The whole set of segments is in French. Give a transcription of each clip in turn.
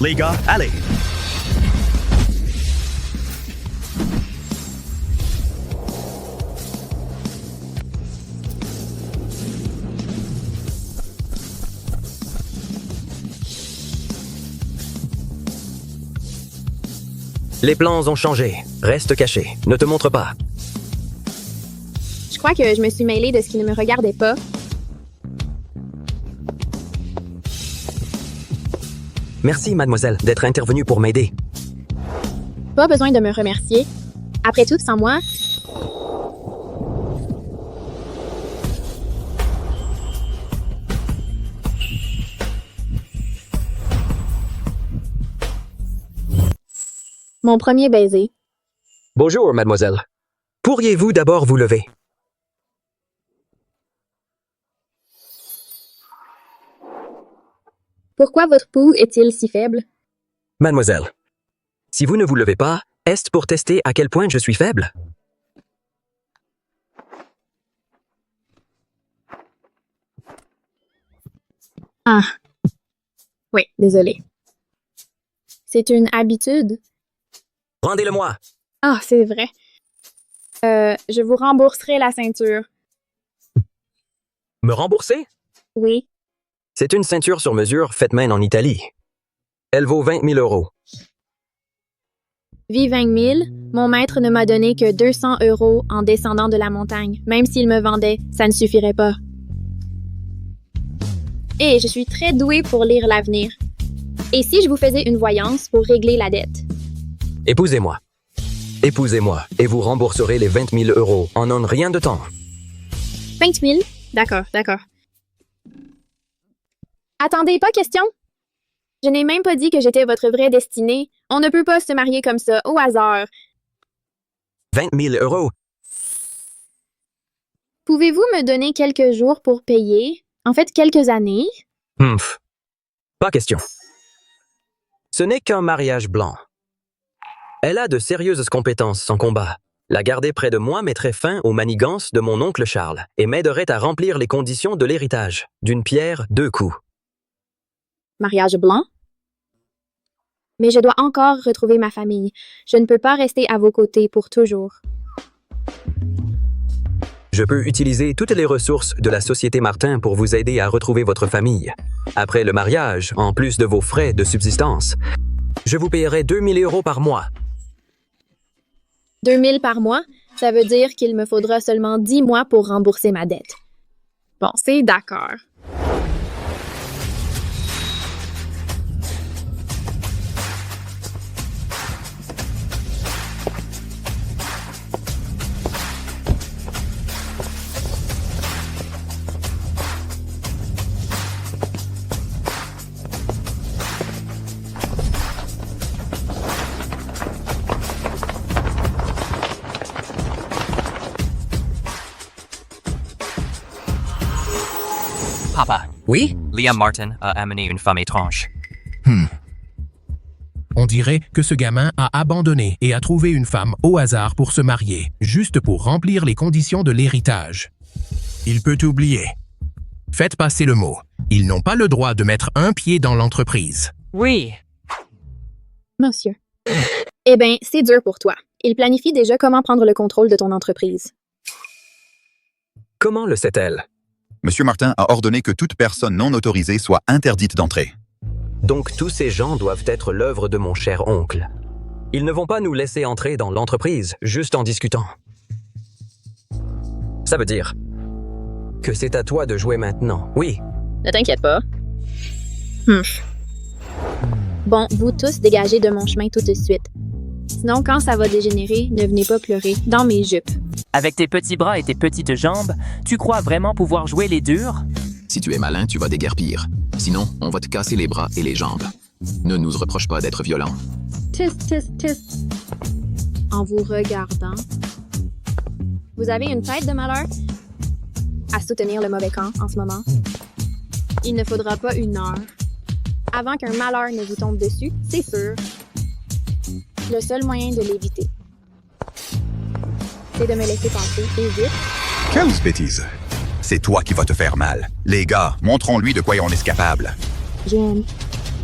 Les gars, allez! Les plans ont changé. Reste caché. Ne te montre pas. Je crois que je me suis mêlée de ce qui ne me regardait pas. Merci, mademoiselle, d'être intervenue pour m'aider. Pas besoin de me remercier. Après tout, sans moi, mon premier baiser. Bonjour, mademoiselle. Pourriez-vous d'abord vous lever? Pourquoi votre pouls est-il si faible? Mademoiselle, si vous ne vous levez pas, est-ce pour tester à quel point je suis faible? Ah. Oui, désolé. C'est une habitude. Rendez-le-moi. Ah, c'est vrai. Je vous rembourserai la ceinture. Me rembourser? Oui. C'est une ceinture sur mesure faite main en Italie. Elle vaut 20 000 €. Vie 20 000, mon maître ne m'a donné que 200 € en descendant de la montagne. Même s'il me vendait, ça ne suffirait pas. Et je suis très douée pour lire l'avenir. Et si je vous faisais une voyance pour régler la dette? Épousez-moi. Épousez-moi et vous rembourserez les 20 000 € en un rien de temps. 20 000? D'accord, d'accord. Attendez, pas question. Je n'ai même pas dit que j'étais votre vraie destinée. On ne peut pas se marier comme ça, au hasard. 20 000 €? Pouvez-vous me donner quelques jours pour payer? En fait, quelques années? Humph. Pas question. Ce n'est qu'un mariage blanc. Elle a de sérieuses compétences en combat. La garder près de moi mettrait fin aux manigances de mon oncle Charles et m'aiderait à remplir les conditions de l'héritage. D'une pierre, deux coups. Mariage blanc? Mais je dois encore retrouver ma famille. Je ne peux pas rester à vos côtés pour toujours. Je peux utiliser toutes les ressources de la Société Martin pour vous aider à retrouver votre famille. Après le mariage, en plus de vos frais de subsistance, je vous payerai 2 000 € par mois. 2 000 par mois? Ça veut dire qu'il me faudra seulement 10 mois pour rembourser ma dette. Bon, c'est d'accord. Papa, Oui? Liam Martin a amené une femme étrange. On dirait que ce gamin a abandonné et a trouvé une femme au hasard pour se marier, juste pour remplir les conditions de l'héritage. Il peut oublier. Faites passer le mot. Ils n'ont pas le droit de mettre un pied dans l'entreprise. Oui. Monsieur. Eh bien, c'est dur pour toi. Il planifie déjà comment prendre le contrôle de ton entreprise. Comment le sait-elle? Monsieur Martin a ordonné que toute personne non autorisée soit interdite d'entrer. Donc tous ces gens doivent être l'œuvre de mon cher oncle. Ils ne vont pas nous laisser entrer dans l'entreprise juste en discutant. Ça veut dire que c'est à toi de jouer maintenant, oui. Ne t'inquiète pas. Bon, vous tous dégagez de mon chemin tout de suite. Sinon, quand ça va dégénérer, ne venez pas pleurer dans mes jupes. Avec tes petits bras et tes petites jambes, tu crois vraiment pouvoir jouer les durs? Si tu es malin, tu vas déguerpir. Sinon, on va te casser les bras et les jambes. Ne nous reproche pas d'être violent. Tis, tis, tis. En vous regardant. Vous avez une tête de malheur à soutenir le mauvais camp en ce moment. Il ne faudra pas une heure avant qu'un malheur ne vous tombe dessus, c'est sûr. Le seul moyen de l'éviter, c'est de me laisser passer et vite. Quelle bêtise! C'est toi qui vas te faire mal. Les gars, montrons-lui de quoi on est capable. J'aime.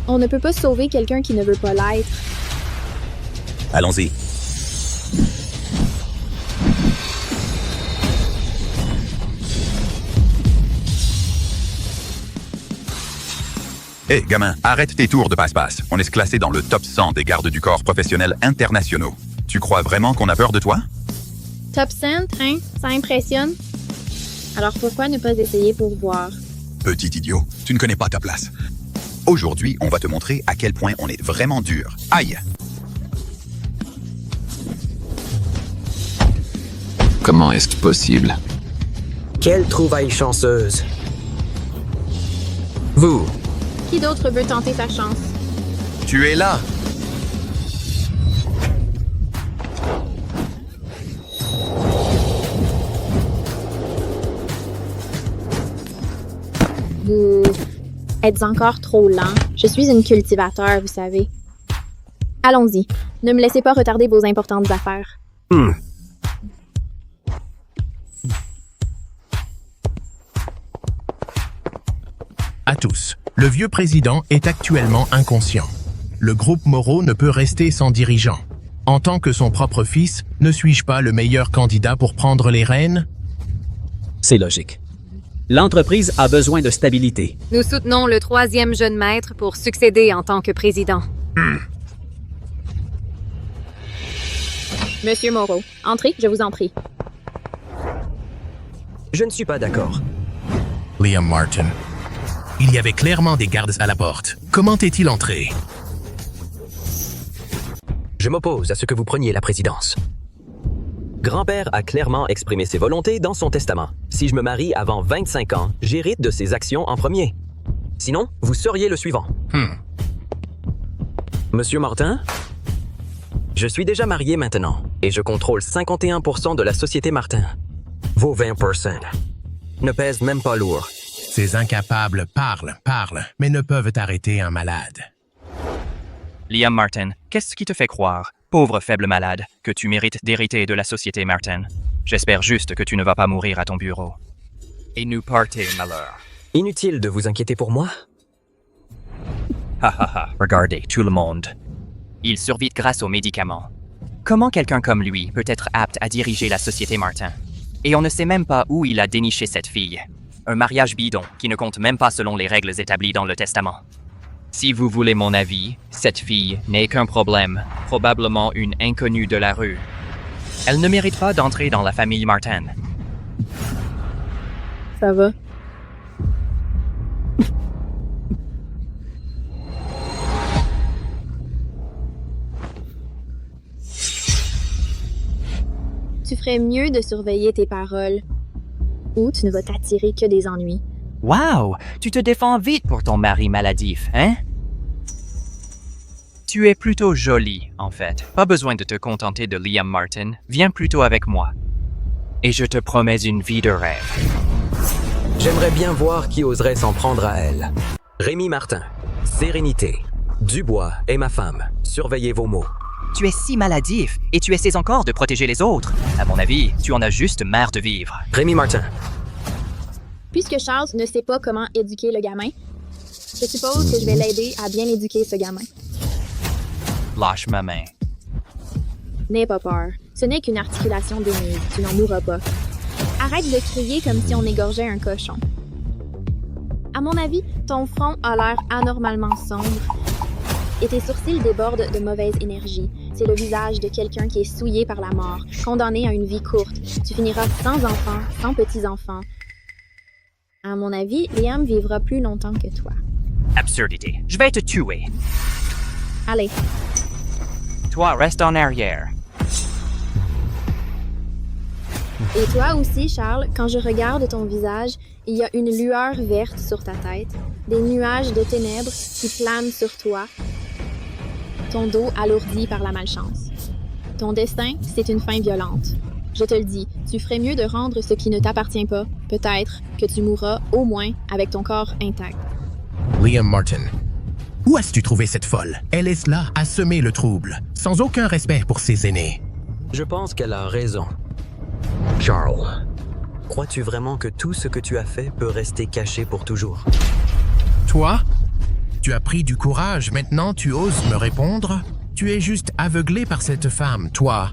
On ne peut pas sauver quelqu'un qui ne veut pas l'être. Allons-y. Hé, gamin, arrête tes tours de passe-passe. On est classé dans le top 100 des gardes du corps professionnels internationaux. Tu crois vraiment qu'on a peur de toi? Top 100, hein? Ça impressionne? Alors pourquoi ne pas essayer pour voir? Petit idiot, tu ne connais pas ta place. Aujourd'hui, on va te montrer à quel point on est vraiment dur. Aïe! Comment est-ce possible? Quelle trouvaille chanceuse. Vous, Qui d'autre veut tenter sa chance? Tu es là! Vous êtes encore trop lent. Je suis une cultivateur, vous savez. Allons-y. Ne me laissez pas retarder vos importantes affaires. À tous, le vieux président est actuellement inconscient. Le groupe Moreau ne peut rester sans dirigeant. En tant que son propre fils, ne suis-je pas le meilleur candidat pour prendre les rênes? C'est logique. L'entreprise a besoin de stabilité. Nous soutenons le 3e jeune maître pour succéder en tant que président. Monsieur Moreau, entrez, je vous en prie. je ne suis pas d'accord. Liam Martin. Il y avait clairement des gardes à la porte. Comment est-il entré? Je m'oppose à ce que vous preniez la présidence. Grand-père a clairement exprimé ses volontés dans son testament. Si je me marie avant 25 ans, j'hérite de ses actions en premier. Sinon, vous seriez le suivant. Monsieur Martin? Je suis déjà marié maintenant, et je contrôle 51% de la société Martin. Vos 20% ne pèsent même pas lourd. Ces incapables parlent, mais ne peuvent arrêter un malade. Liam Martin, qu'est-ce qui te fait croire, pauvre faible malade, que tu mérites d'hériter de la société Martin? J'espère juste que tu ne vas pas mourir à ton bureau. Et nous partez, malheur. Inutile de vous inquiéter pour moi. Ha ha ha, regardez, tout le monde. Il survit grâce aux médicaments. Comment quelqu'un comme lui peut être apte à diriger la société Martin? Et on ne sait même pas où il a déniché cette fille. Un mariage bidon qui ne compte même pas selon les règles établies dans le testament. Si vous voulez mon avis, cette fille n'est qu'un problème, probablement une inconnue de la rue. Elle ne mérite pas d'entrer dans la famille Martin. Ça va. Tu ferais mieux de surveiller tes paroles, ou tu ne vas t'attirer que des ennuis. Wow! Tu te défends vite pour ton mari maladif, hein? Tu es plutôt jolie, en fait. Pas besoin de te contenter de Liam Martin. Viens plutôt avec moi. Et je te promets une vie de rêve. J'aimerais bien voir qui oserait s'en prendre à elle. Rémi Martin, Sérénité, Dubois et ma femme, surveillez vos mots. Tu es si maladif et tu essaies encore de protéger les autres. À mon avis, tu en as juste marre de vivre. Rémi Martin, Puisque Charles ne sait pas comment éduquer le gamin, je suppose que je vais l'aider à bien éduquer ce gamin. Lâche ma main. N'aie pas peur. Ce n'est qu'une articulation démise. Tu n'en mourras pas. Arrête de crier comme si on égorgeait un cochon. À mon avis, ton front a l'air anormalement sombre et tes sourcils débordent de mauvaise énergie. C'est le visage de quelqu'un qui est souillé par la mort, condamné à une vie courte. Tu finiras sans enfants, sans petits-enfants. À mon avis, Liam vivra plus longtemps que toi. Absurdité. Je vais te tuer. Allez, Toi, reste en arrière. et toi aussi, Charles, quand je regarde ton visage, il y a une lueur verte sur ta tête, des nuages de ténèbres qui planent sur toi, ton dos alourdi par la malchance. Ton destin, c'est une fin violente. Je te le dis, tu ferais mieux de rendre ce qui ne t'appartient pas. Peut-être que tu mourras, au moins, avec ton corps intact. Liam Martin. Où as-tu trouvé cette folle? Elle est là à semer le trouble, sans aucun respect pour ses aînés. je pense qu'elle a raison. Charles, crois-tu vraiment que tout ce que tu as fait peut rester caché pour toujours? Toi? Tu as pris du courage, maintenant tu oses me répondre? Tu es juste aveuglé par cette femme, toi.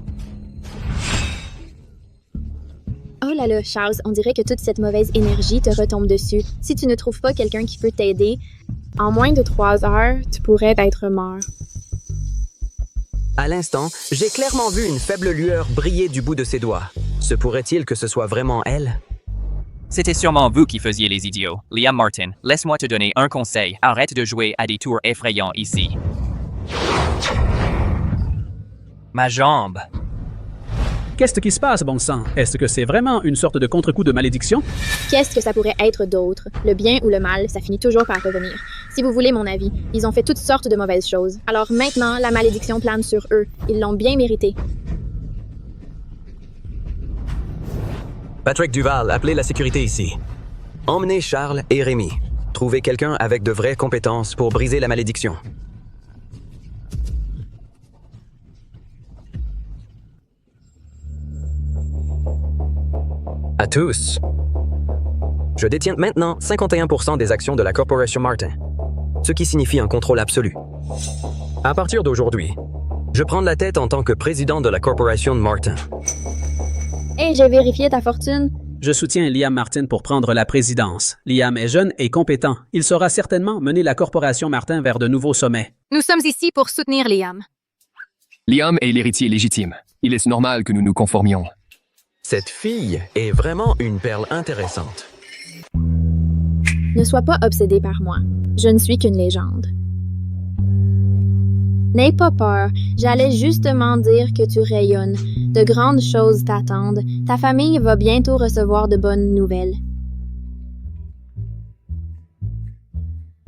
Oh là là, Charles, on dirait que toute cette mauvaise énergie te retombe dessus. Si tu ne trouves pas quelqu'un qui peut t'aider, en moins de 3 heures, tu pourrais être mort. À l'instant, j'ai clairement vu une faible lueur briller du bout de ses doigts. Se pourrait-il que ce soit vraiment elle? C'était sûrement vous qui faisiez les idiots. Liam Martin, laisse-moi te donner un conseil. Arrête de jouer à des tours effrayants ici. Ma jambe. Qu'est-ce qui se passe, bon sang? Est-ce que c'est vraiment une sorte de contre-coup de malédiction? Qu'est-ce que ça pourrait être d'autre? Le bien ou le mal, ça finit toujours par revenir. Si vous voulez mon avis, ils ont fait toutes sortes de mauvaises choses. Alors maintenant, la malédiction plane sur eux. Ils l'ont bien mérité. Patrick Duval, appelez la sécurité ici. Emmenez Charles et Rémi. Trouvez quelqu'un avec de vraies compétences pour briser la malédiction. À tous. Je détiens maintenant 51% des actions de la Corporation Martin, ce qui signifie un contrôle absolu. À partir d'aujourd'hui, je prends la tête en tant que président de la Corporation Martin. Hey, j'ai vérifié ta fortune. Je soutiens Liam Martin pour prendre la présidence. Liam est jeune et compétent. Il saura certainement mener la Corporation Martin vers de nouveaux sommets. Nous sommes ici pour soutenir Liam. Liam est l'héritier légitime. Il est normal que nous nous conformions. Cette fille est vraiment une perle intéressante. Ne sois pas obsédé par moi. Je ne suis qu'une légende. N'aie pas peur. J'allais justement dire que tu rayonnes. De grandes choses t'attendent. Ta famille va bientôt recevoir de bonnes nouvelles.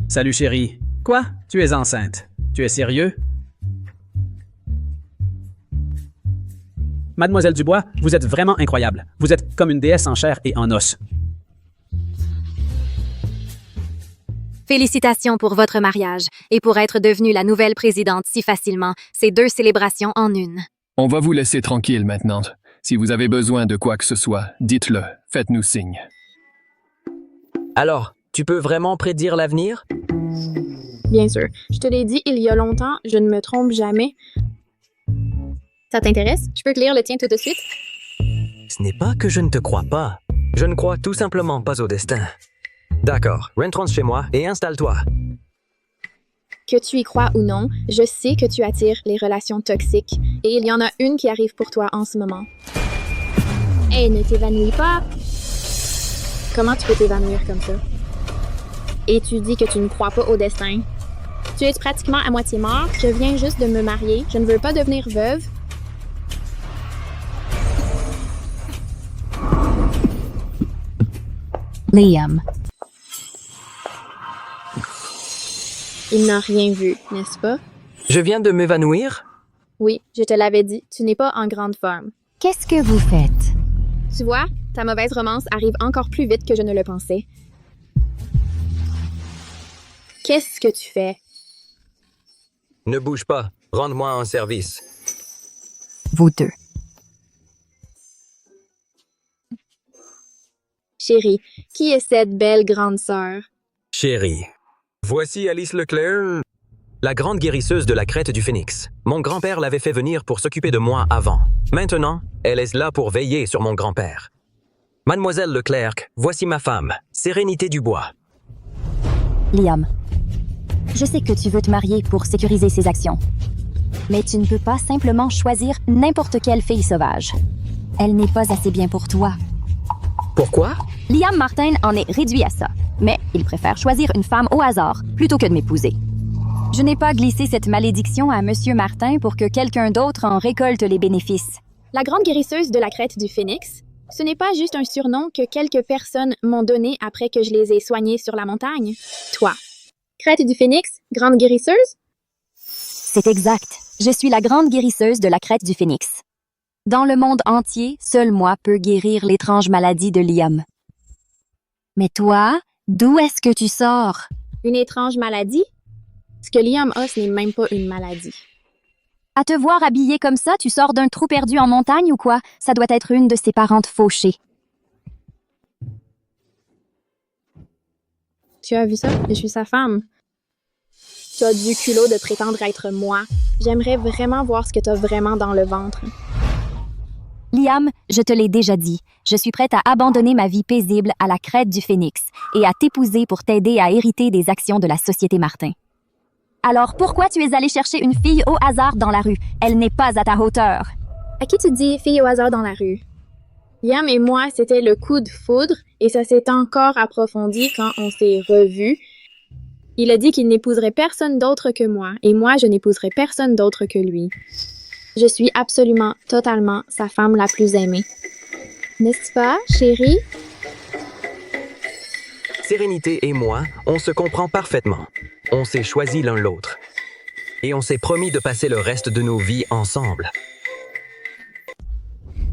Salut chérie. Quoi? Tu es enceinte. Tu es sérieux? Mademoiselle Dubois, vous êtes vraiment incroyable. Vous êtes comme une déesse en chair et en os. Félicitations pour votre mariage et pour être devenue la nouvelle présidente si facilement. C'est 2 célébrations en une. On va vous laisser tranquille maintenant. Si vous avez besoin de quoi que ce soit, dites-le. Faites-nous signe. Alors, tu peux vraiment prédire l'avenir? Bien sûr. Je te l'ai dit il y a longtemps, je ne me trompe jamais. Ça t'intéresse? Je peux te lire le tien tout de suite? Ce n'est pas que je ne te crois pas. Je ne crois tout simplement pas au destin. D'accord, rentrons chez moi et installe-toi. Que tu y crois ou non, je sais que tu attires les relations toxiques et il y en a une qui arrive pour toi en ce moment. Hey, ne t'évanouis pas! Comment tu peux t'évanouir comme ça? Et tu dis que tu ne crois pas au destin. Tu es pratiquement à moitié mort, je viens juste de me marier, je ne veux pas devenir veuve. Liam. Il n'a rien vu, n'est-ce pas? Je viens de m'évanouir? Oui, je te l'avais dit, tu n'es pas en grande forme. Qu'est-ce que vous faites? Tu vois, ta mauvaise romance arrive encore plus vite que je ne le pensais. Qu'est-ce que tu fais? Ne bouge pas, rende-moi un service. Vous deux. Chérie, qui est cette belle grande sœur? Chérie, voici Alice Leclerc, la grande guérisseuse de la crête du Phénix. Mon grand-père l'avait fait venir pour s'occuper de moi avant. Maintenant, elle est là pour veiller sur mon grand-père. Mademoiselle Leclerc, voici ma femme, Sérénité Dubois. Liam, je sais que tu veux te marier pour sécuriser ses actions. Mais tu ne peux pas simplement choisir n'importe quelle fille sauvage. Elle n'est pas assez bien pour toi. Pourquoi? Liam Martin en est réduit à ça. Mais il préfère choisir une femme au hasard plutôt que de m'épouser. Je n'ai pas glissé cette malédiction à Monsieur Martin pour que quelqu'un d'autre en récolte les bénéfices. La grande guérisseuse de la crête du Phénix, ce n'est pas juste un surnom que quelques personnes m'ont donné après que je les ai soignées sur la montagne. Toi. Crête du Phénix, grande guérisseuse? C'est exact. Je suis la grande guérisseuse de la crête du Phénix. Dans le monde entier, seul moi peux guérir l'étrange maladie de Liam. Mais toi, d'où est-ce que tu sors? Une étrange maladie? Ce que Liam a, ce n'est même pas une maladie. À te voir habillé comme ça, tu sors d'un trou perdu en montagne ou quoi? Ça doit être une de ses parentes fauchées. Tu as vu ça? Je suis sa femme. Tu as du culot de prétendre être moi. J'aimerais vraiment voir ce que tu as vraiment dans le ventre. Liam, je te l'ai déjà dit, je suis prête à abandonner ma vie paisible à la crête du Phénix et à t'épouser pour t'aider à hériter des actions de la Société Martin. Alors pourquoi tu es allé chercher une fille au hasard dans la rue? Elle n'est pas à ta hauteur. À qui tu dis fille au hasard dans la rue? Liam et moi, c'était le coup de foudre et ça s'est encore approfondi quand on s'est revus. Il a dit qu'il n'épouserait personne d'autre que moi et moi, je n'épouserais personne d'autre que lui. Je suis absolument, totalement sa femme la plus aimée. N'est-ce pas, chérie? Sérénité et moi, on se comprend parfaitement. On s'est choisi l'un l'autre. Et on s'est promis de passer le reste de nos vies ensemble.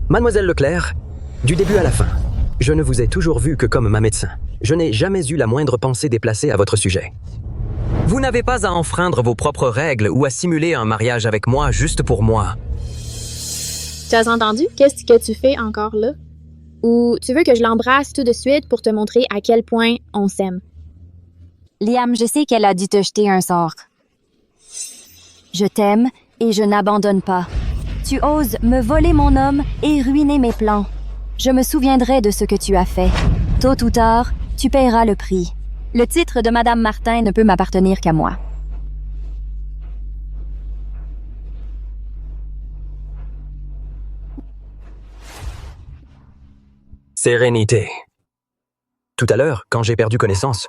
Mademoiselle Leclerc, du début à la fin, je ne vous ai toujours vu que comme ma médecin. Je n'ai jamais eu la moindre pensée déplacée à votre sujet. Vous n'avez pas à enfreindre vos propres règles ou à simuler un mariage avec moi juste pour moi. Tu as entendu? Qu'est-ce que tu fais encore là? Ou tu veux que je l'embrasse tout de suite pour te montrer à quel point on s'aime? Liam, je sais qu'elle a dû te jeter un sort. Je t'aime et je n'abandonne pas. Tu oses me voler mon homme et ruiner mes plans. Je me souviendrai de ce que tu as fait. Tôt ou tard, tu paieras le prix. Le titre de Madame Martin ne peut m'appartenir qu'à moi. Sérénité. Tout à l'heure, quand j'ai perdu connaissance,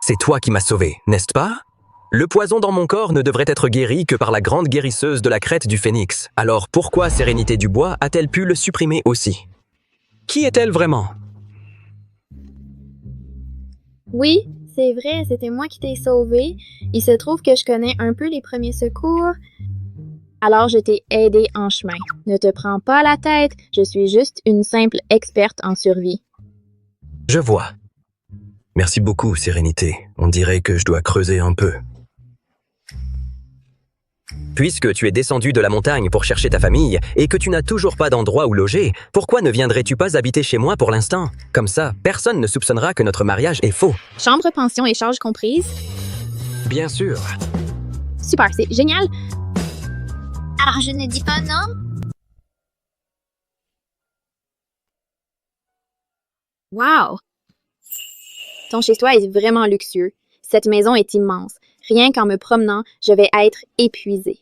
c'est toi qui m'as sauvé, n'est-ce pas? Le poison dans mon corps ne devrait être guéri que par la grande guérisseuse de la crête du Phénix. Alors pourquoi Sérénité Dubois a-t-elle pu le supprimer aussi? Qui est-elle vraiment? Oui, c'est vrai, c'était moi qui t'ai sauvé. Il se trouve que je connais un peu les premiers secours. Alors je t'ai aidé en chemin. Ne te prends pas la tête, je suis juste une simple experte en survie. Je vois. Merci beaucoup, Sérénité. On dirait que je dois creuser un peu. Puisque tu es descendu de la montagne pour chercher ta famille et que tu n'as toujours pas d'endroit où loger, pourquoi ne viendrais-tu pas habiter chez moi pour l'instant? Comme ça, personne ne soupçonnera que notre mariage est faux. Chambre, pension et charges comprises? Bien sûr. Super, c'est génial. Alors je ne dis pas non? Wow! Ton chez-toi est vraiment luxueux. Cette maison est immense. Rien qu'en me promenant, je vais être épuisée.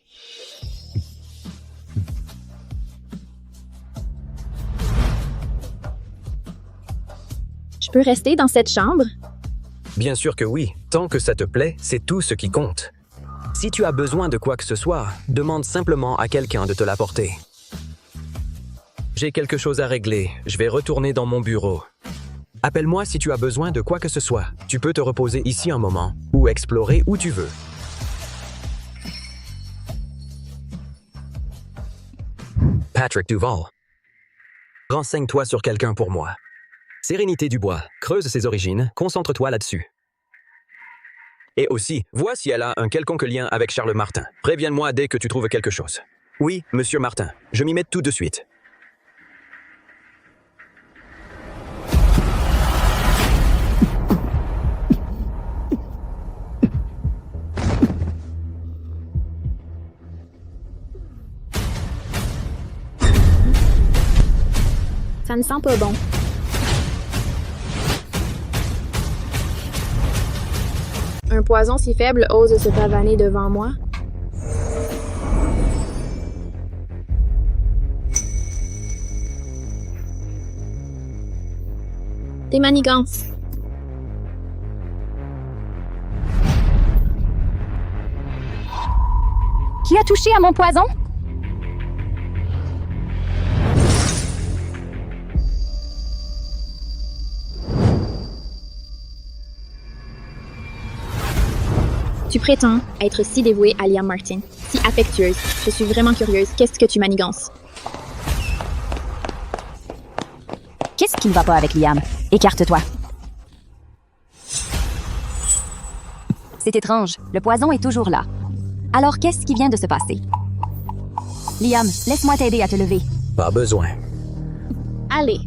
Je peux rester dans cette chambre? Bien sûr que oui. Tant que ça te plaît, c'est tout ce qui compte. Si tu as besoin de quoi que ce soit, demande simplement à quelqu'un de te l'apporter. J'ai quelque chose à régler. Je vais retourner dans mon bureau. Appelle-moi si tu as besoin de quoi que ce soit. Tu peux te reposer ici un moment, ou explorer où tu veux. Patrick Duval. Renseigne-toi sur quelqu'un pour moi. Sérénité Dubois, creuse ses origines, concentre-toi là-dessus. Et aussi, vois si elle a un quelconque lien avec Charles Martin. Préviens-moi dès que tu trouves quelque chose. Oui, Monsieur Martin, je m'y mets tout de suite. Ça ne sent pas bon. Un poison si faible ose se pavaner devant moi. Des manigances. Qui a touché à mon poison? Tu prétends être si dévouée à Liam Martin, si affectueuse. Je suis vraiment curieuse. Qu'est-ce que tu manigances? Qu'est-ce qui ne va pas avec Liam? Écarte-toi. C'est étrange, le poison est toujours là. Alors qu'est-ce qui vient de se passer? Liam, laisse-moi t'aider à te lever. Pas besoin. Allez.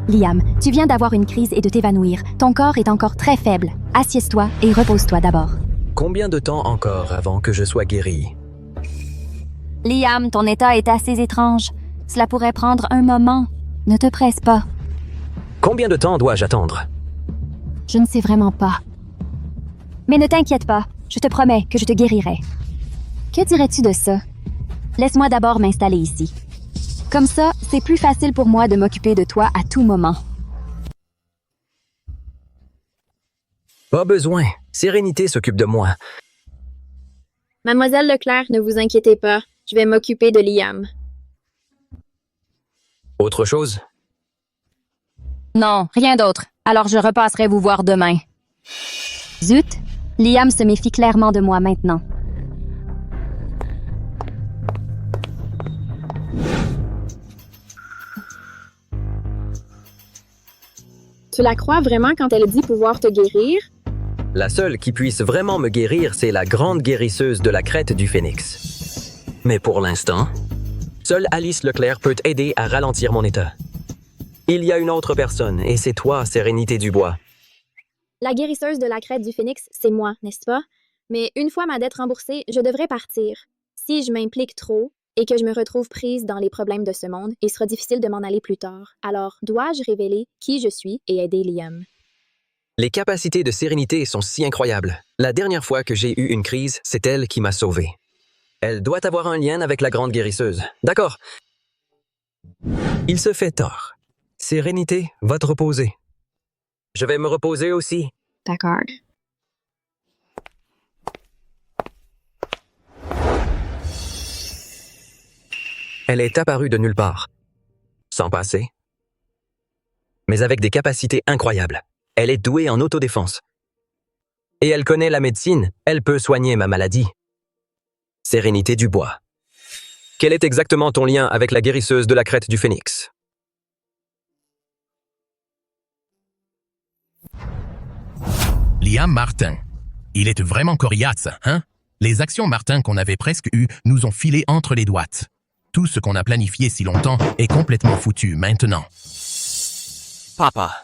Liam, tu viens d'avoir une crise et de t'évanouir. Ton corps est encore très faible. Assieds-toi et repose-toi d'abord. Combien de temps encore avant que je sois guéri? Liam, ton état est assez étrange. Cela pourrait prendre un moment. Ne te presse pas. Combien de temps dois-je attendre? Je ne sais vraiment pas. Mais ne t'inquiète pas, je te promets que je te guérirai. Que dirais-tu de ça? Laisse-moi d'abord m'installer ici. Comme ça, c'est plus facile pour moi de m'occuper de toi à tout moment. Pas besoin. Sérénité s'occupe de moi. Mademoiselle Leclerc, ne vous inquiétez pas. Je vais m'occuper de Liam. Autre chose? Non, rien d'autre. Alors je repasserai vous voir demain. Zut, Liam se méfie clairement de moi maintenant. Tu la crois vraiment quand elle dit pouvoir te guérir? La seule qui puisse vraiment me guérir, c'est la grande guérisseuse de la crête du Phénix. Mais pour l'instant, seule Alice Leclerc peut aider à ralentir mon état. Il y a une autre personne, et c'est toi, Sérénité Dubois. La guérisseuse de la crête du Phénix, c'est moi, n'est-ce pas? Mais une fois ma dette remboursée, je devrais partir. Si je m'implique trop et que je me retrouve prise dans les problèmes de ce monde, il sera difficile de m'en aller plus tard. Alors, dois-je révéler qui je suis et aider Liam? Les capacités de Sérénité sont si incroyables. La dernière fois que j'ai eu une crise, c'est elle qui m'a sauvé. Elle doit avoir un lien avec la grande guérisseuse. D'accord. Il se fait tard. Sérénité, va te reposer. Je vais me reposer aussi. D'accord. Elle est apparue de nulle part. Sans passer. Mais avec des capacités incroyables. Elle est douée en autodéfense. Et elle connaît la médecine, elle peut soigner ma maladie. Sérénité Dubois. Quel est exactement ton lien avec la guérisseuse de la crête du Phénix? Liam Martin. Il est vraiment coriace, hein? Les actions Martin qu'on avait presque eues nous ont filé entre les doigts. Tout ce qu'on a planifié si longtemps est complètement foutu maintenant. Papa,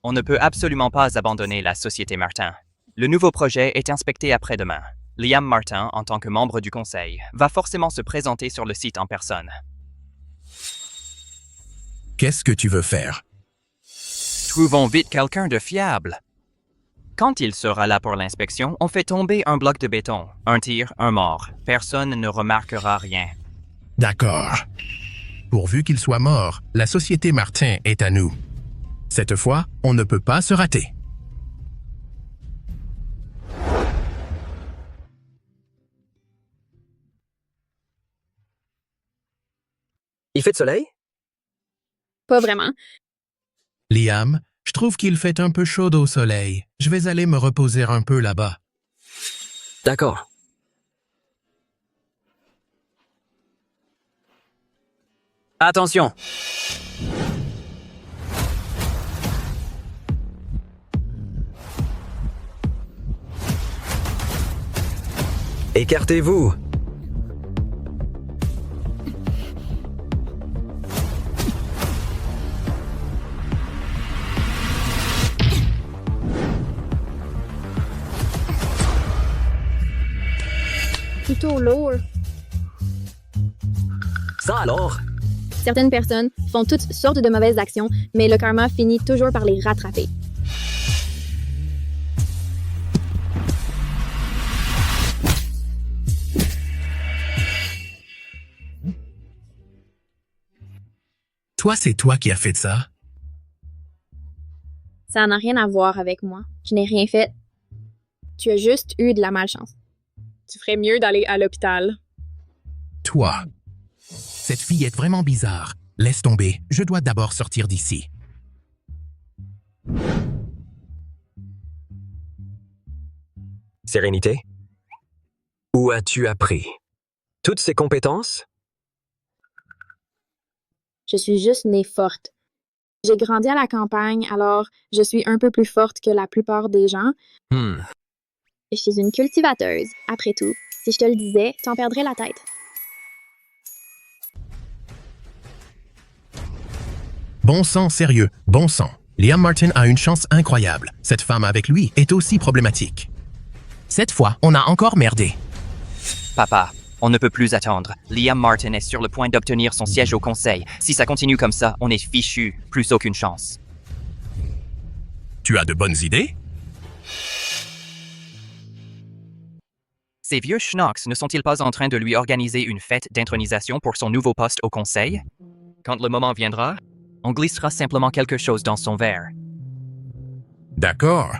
on ne peut absolument pas abandonner la Société Martin. Le nouveau projet est inspecté après-demain. Liam Martin, en tant que membre du conseil, va forcément se présenter sur le site en personne. Qu'est-ce que tu veux faire? Trouvons vite quelqu'un de fiable. Quand il sera là pour l'inspection, on fait tomber un bloc de béton. Un tir, un mort. Personne ne remarquera rien. D'accord. Pourvu qu'il soit mort, la Société Martin est à nous. Cette fois, on ne peut pas se rater. Il fait de soleil? Pas vraiment. Liam, je trouve qu'il fait un peu chaud au soleil. Je vais aller me reposer un peu là-bas. D'accord. Attention! Écartez-vous! Plutôt lourd. Ça alors? Certaines personnes font toutes sortes de mauvaises actions, mais le karma finit toujours par les rattraper. Toi, c'est toi qui as fait ça? Ça n'a rien à voir avec moi. Je n'ai rien fait. Tu as juste eu de la malchance. Tu ferais mieux d'aller à l'hôpital. Toi. Cette fille est vraiment bizarre. Laisse tomber, je dois d'abord sortir d'ici. Sérénité? Où as-tu appris? Toutes ces compétences? Je suis juste née forte. J'ai grandi à la campagne, alors je suis un peu plus forte que la plupart des gens. Je suis une cultivateuse, après tout. Si je te le disais, t'en perdrais la tête. Bon sang, sérieux, bon sang. Liam Martin a une chance incroyable. Cette femme avec lui est aussi problématique. Cette fois, on a encore merdé. Papa, on ne peut plus attendre. Liam Martin est sur le point d'obtenir son siège au conseil. Si ça continue comme ça, on est fichu. Plus aucune chance. Tu as de bonnes idées? Ces vieux schnocks ne sont-ils pas en train de lui organiser une fête d'intronisation pour son nouveau poste au conseil? Quand le moment viendra, on glissera simplement quelque chose dans son verre. D'accord.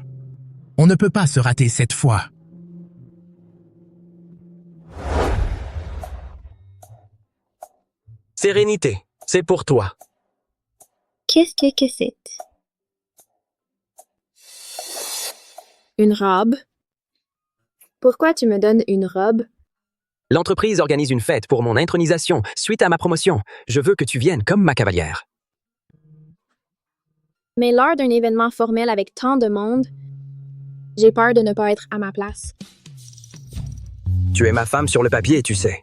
On ne peut pas se rater cette fois. Sérénité, c'est pour toi. Qu'est-ce que c'est? Une robe? Pourquoi tu me donnes une robe? L'entreprise organise une fête pour mon intronisation suite à ma promotion. Je veux que tu viennes comme ma cavalière. Mais lors d'un événement formel avec tant de monde, j'ai peur de ne pas être à ma place. Tu es ma femme sur le papier, tu sais.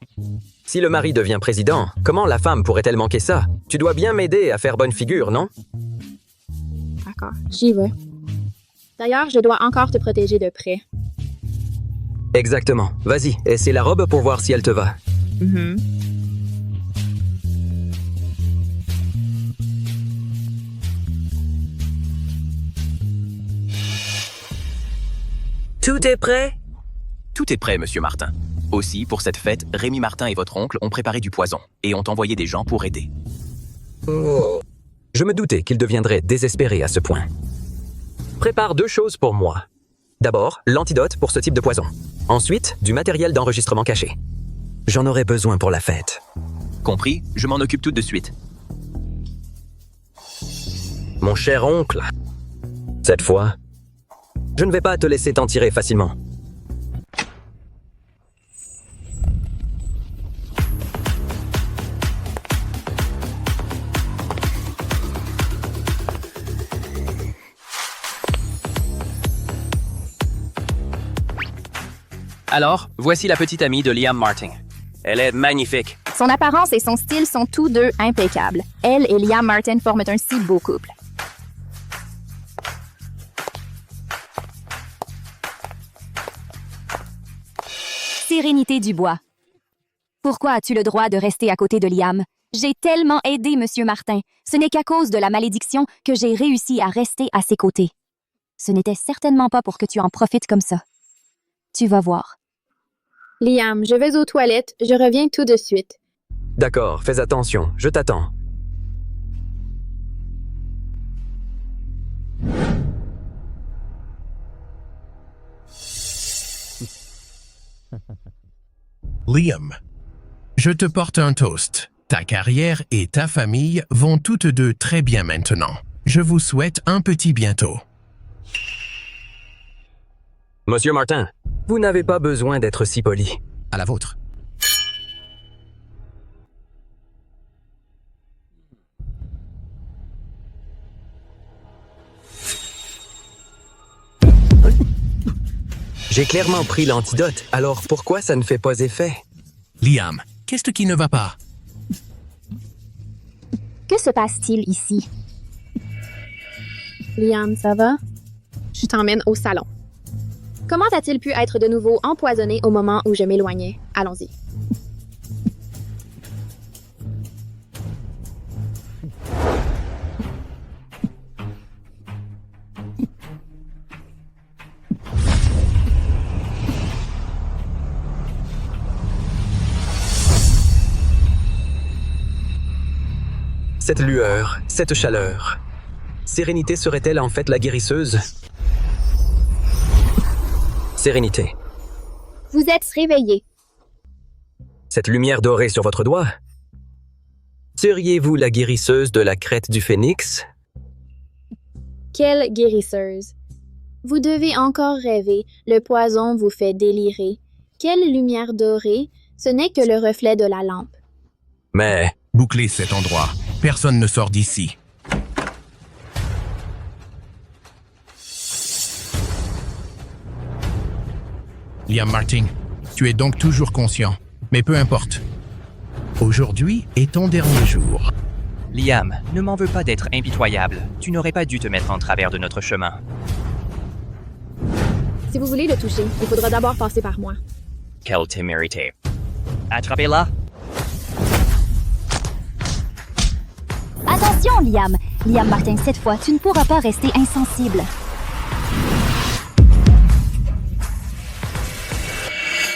Si le mari devient président, comment la femme pourrait-elle manquer ça? Tu dois bien m'aider à faire bonne figure, non? D'accord, j'y vais. D'ailleurs, je dois encore te protéger de près. Exactement. Vas-y, essaie la robe pour voir si elle te va. Tout est prêt? Tout est prêt, monsieur Martin. Aussi, pour cette fête, Rémi Martin et votre oncle ont préparé du poison et ont envoyé des gens pour aider. Oh. Je me doutais qu'il deviendrait désespéré à ce point. Prépare 2 choses pour moi. D'abord, l'antidote pour ce type de poison. Ensuite, du matériel d'enregistrement caché. J'en aurai besoin pour la fête. Compris, je m'en occupe tout de suite. Mon cher oncle, cette fois, je ne vais pas te laisser t'en tirer facilement. Alors, voici la petite amie de Liam Martin. Elle est magnifique. Son apparence et son style sont tous deux impeccables. Elle et Liam Martin forment un si beau couple. Sérénité Dubois. Pourquoi as-tu le droit de rester à côté de Liam? J'ai tellement aidé Monsieur Martin. Ce n'est qu'à cause de la malédiction que j'ai réussi à rester à ses côtés. Ce n'était certainement pas pour que tu en profites comme ça. Tu vas voir. Liam, je vais aux toilettes. Je reviens tout de suite. D'accord, fais attention, je t'attends. Liam, je te porte un toast. Ta carrière et ta famille vont toutes deux très bien maintenant. Je vous souhaite un petit bientôt. Monsieur Martin, vous n'avez pas besoin d'être si poli. À la vôtre. J'ai clairement pris l'antidote, alors pourquoi ça ne fait pas effet? Liam, qu'est-ce qui ne va pas? Que se passe-t-il ici? Liam, ça va? Je t'emmène au salon. Comment a-t-il pu être de nouveau empoisonné au moment où je m'éloignais? Allons-y. Cette lueur, cette chaleur. Sérénité serait-elle en fait la guérisseuse? Sérénité. Vous êtes réveillé. Cette lumière dorée sur votre doigt? Seriez-vous la guérisseuse de la crête du phénix? Quelle guérisseuse. Vous devez encore rêver. Le poison vous fait délirer. Quelle lumière dorée. Ce n'est que le reflet de la lampe. Mais... Bouclez cet endroit. Personne ne sort d'ici. Liam Martin, tu es donc toujours conscient. Mais peu importe. Aujourd'hui est ton dernier jour. Liam, ne m'en veux pas d'être impitoyable. Tu n'aurais pas dû te mettre en travers de notre chemin. Si vous voulez le toucher, il faudra d'abord passer par moi. Quelle témérité. Attrapez-la. Attention, Liam! Liam Martin, cette fois, tu ne pourras pas rester insensible.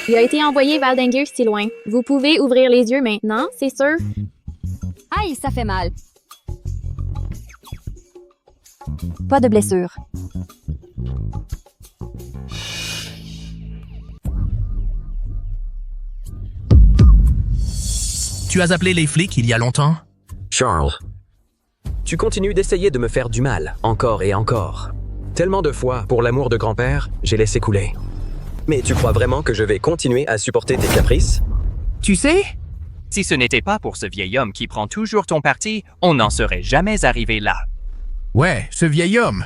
Il a été envoyé Valdinger si loin. Vous pouvez ouvrir les yeux maintenant, c'est sûr? Aïe, ça fait mal. Pas de blessure. Tu as appelé les flics il y a longtemps? Charles, tu continues d'essayer de me faire du mal, encore et encore. Tellement de fois, pour l'amour de grand-père, j'ai laissé couler. Mais tu crois vraiment que je vais continuer à supporter tes caprices? Tu sais, si ce n'était pas pour ce vieil homme qui prend toujours ton parti, on n'en serait jamais arrivé là. Ouais, ce vieil homme.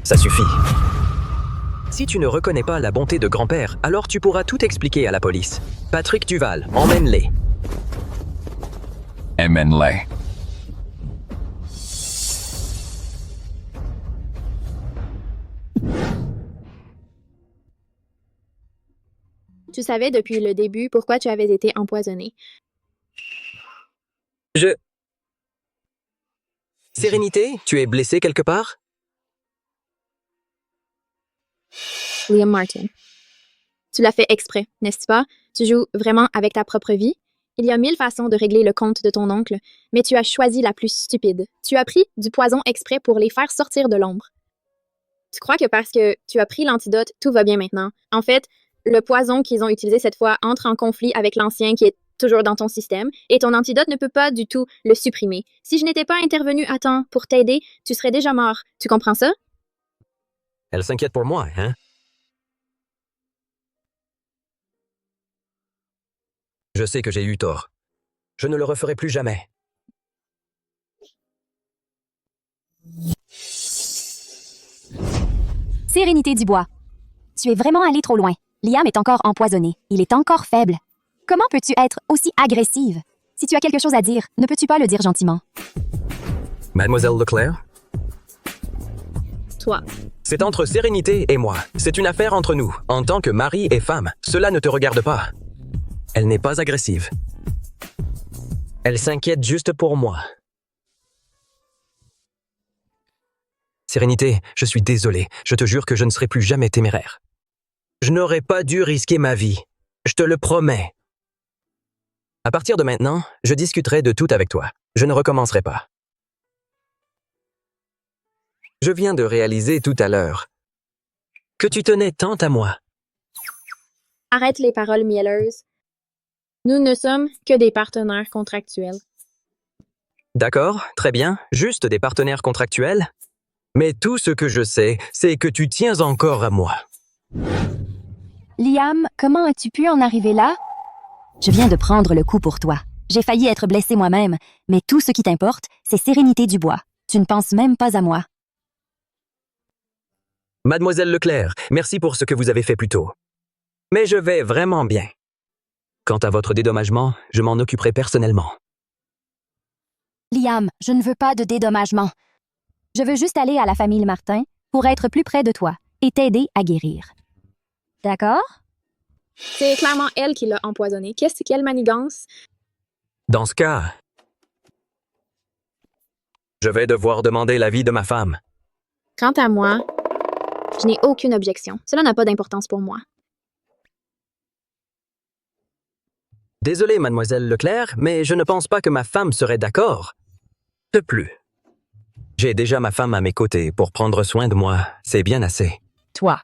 Ça suffit. Si tu ne reconnais pas la bonté de grand-père, alors tu pourras tout expliquer à la police. Patrick Duval, emmène-les. Emmène-les. Tu savais depuis le début pourquoi tu avais été empoisonné. Sérénité, tu es blessé quelque part? Liam Martin. Tu l'as fait exprès, n'est-ce pas? Tu joues vraiment avec ta propre vie? Il y a 1000 façons de régler le compte de ton oncle, mais tu as choisi la plus stupide. Tu as pris du poison exprès pour les faire sortir de l'ombre. Tu crois que parce que tu as pris l'antidote, tout va bien maintenant. En fait, le poison qu'ils ont utilisé cette fois entre en conflit avec l'ancien qui est toujours dans ton système, et ton antidote ne peut pas du tout le supprimer. Si je n'étais pas intervenu à temps pour t'aider, tu serais déjà mort. Tu comprends ça? Elle s'inquiète pour moi, hein? Je sais que j'ai eu tort. Je ne le referai plus jamais. Sérénité Dubois. Tu es vraiment allé trop loin. Liam est encore empoisonné. Il est encore faible. Comment peux-tu être aussi agressive? Si tu as quelque chose à dire, ne peux-tu pas le dire gentiment? Mademoiselle Leclerc? Toi. C'est entre Sérénité et moi. C'est une affaire entre nous. En tant que mari et femme, cela ne te regarde pas. Elle n'est pas agressive. Elle s'inquiète juste pour moi. Sérénité, je suis désolé. Je te jure que je ne serai plus jamais téméraire. Je n'aurais pas dû risquer ma vie. Je te le promets. À partir de maintenant, je discuterai de tout avec toi. Je ne recommencerai pas. Je viens de réaliser tout à l'heure que tu tenais tant à moi. Arrête les paroles mielleuses. Nous ne sommes que des partenaires contractuels. D'accord, très bien, juste des partenaires contractuels. Mais tout ce que je sais, c'est que tu tiens encore à moi. Liam, comment as-tu pu en arriver là? Je viens de prendre le coup pour toi. J'ai failli être blessée moi-même, mais tout ce qui t'importe, c'est Sérénité Dubois. Tu ne penses même pas à moi. Mademoiselle Leclerc, merci pour ce que vous avez fait plus tôt. Mais je vais vraiment bien. Quant à votre dédommagement, je m'en occuperai personnellement. Liam, je ne veux pas de dédommagement. Je veux juste aller à la famille Martin pour être plus près de toi et t'aider à guérir. D'accord? C'est clairement elle qui l'a empoisonné. Quelle manigance? Dans ce cas, je vais devoir demander l'avis de ma femme. Quant à moi, je n'ai aucune objection. Cela n'a pas d'importance pour moi. Désolé, mademoiselle Leclerc, mais je ne pense pas que ma femme serait d'accord. De plus. J'ai déjà ma femme à mes côtés pour prendre soin de moi. C'est bien assez. Toi.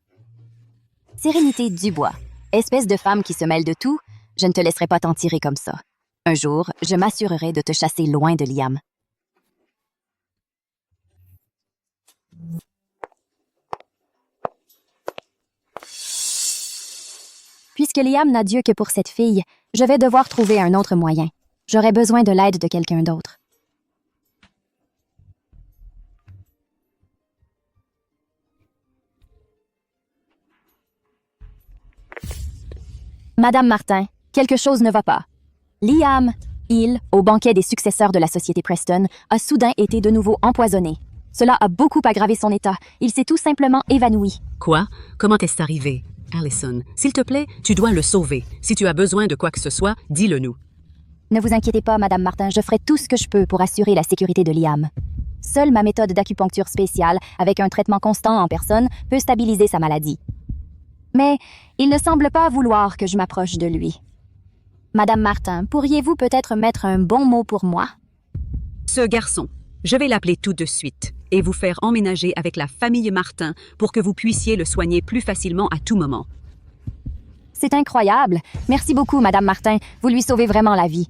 Sérénité Dubois. Espèce de femme qui se mêle de tout, je ne te laisserai pas t'en tirer comme ça. Un jour, je m'assurerai de te chasser loin de Liam. Puisque Liam n'a Dieu que pour cette fille, je vais devoir trouver un autre moyen. J'aurai besoin de l'aide de quelqu'un d'autre. Madame Martin, quelque chose ne va pas. Liam, au banquet des successeurs de la société Preston, a soudain été de nouveau empoisonné. Cela a beaucoup aggravé son état. Il s'est tout simplement évanoui. Quoi? Comment est-ce arrivé? Allison, s'il te plaît, tu dois le sauver. Si tu as besoin de quoi que ce soit, dis-le-nous. Ne vous inquiétez pas, Madame Martin, je ferai tout ce que je peux pour assurer la sécurité de Liam. Seule ma méthode d'acupuncture spéciale, avec un traitement constant en personne, peut stabiliser sa maladie. Mais il ne semble pas vouloir que je m'approche de lui. Madame Martin, pourriez-vous peut-être mettre un bon mot pour moi? Ce garçon, je vais l'appeler tout de suite et vous faire emménager avec la famille Martin pour que vous puissiez le soigner plus facilement à tout moment. C'est incroyable. Merci beaucoup, Madame Martin. Vous lui sauvez vraiment la vie.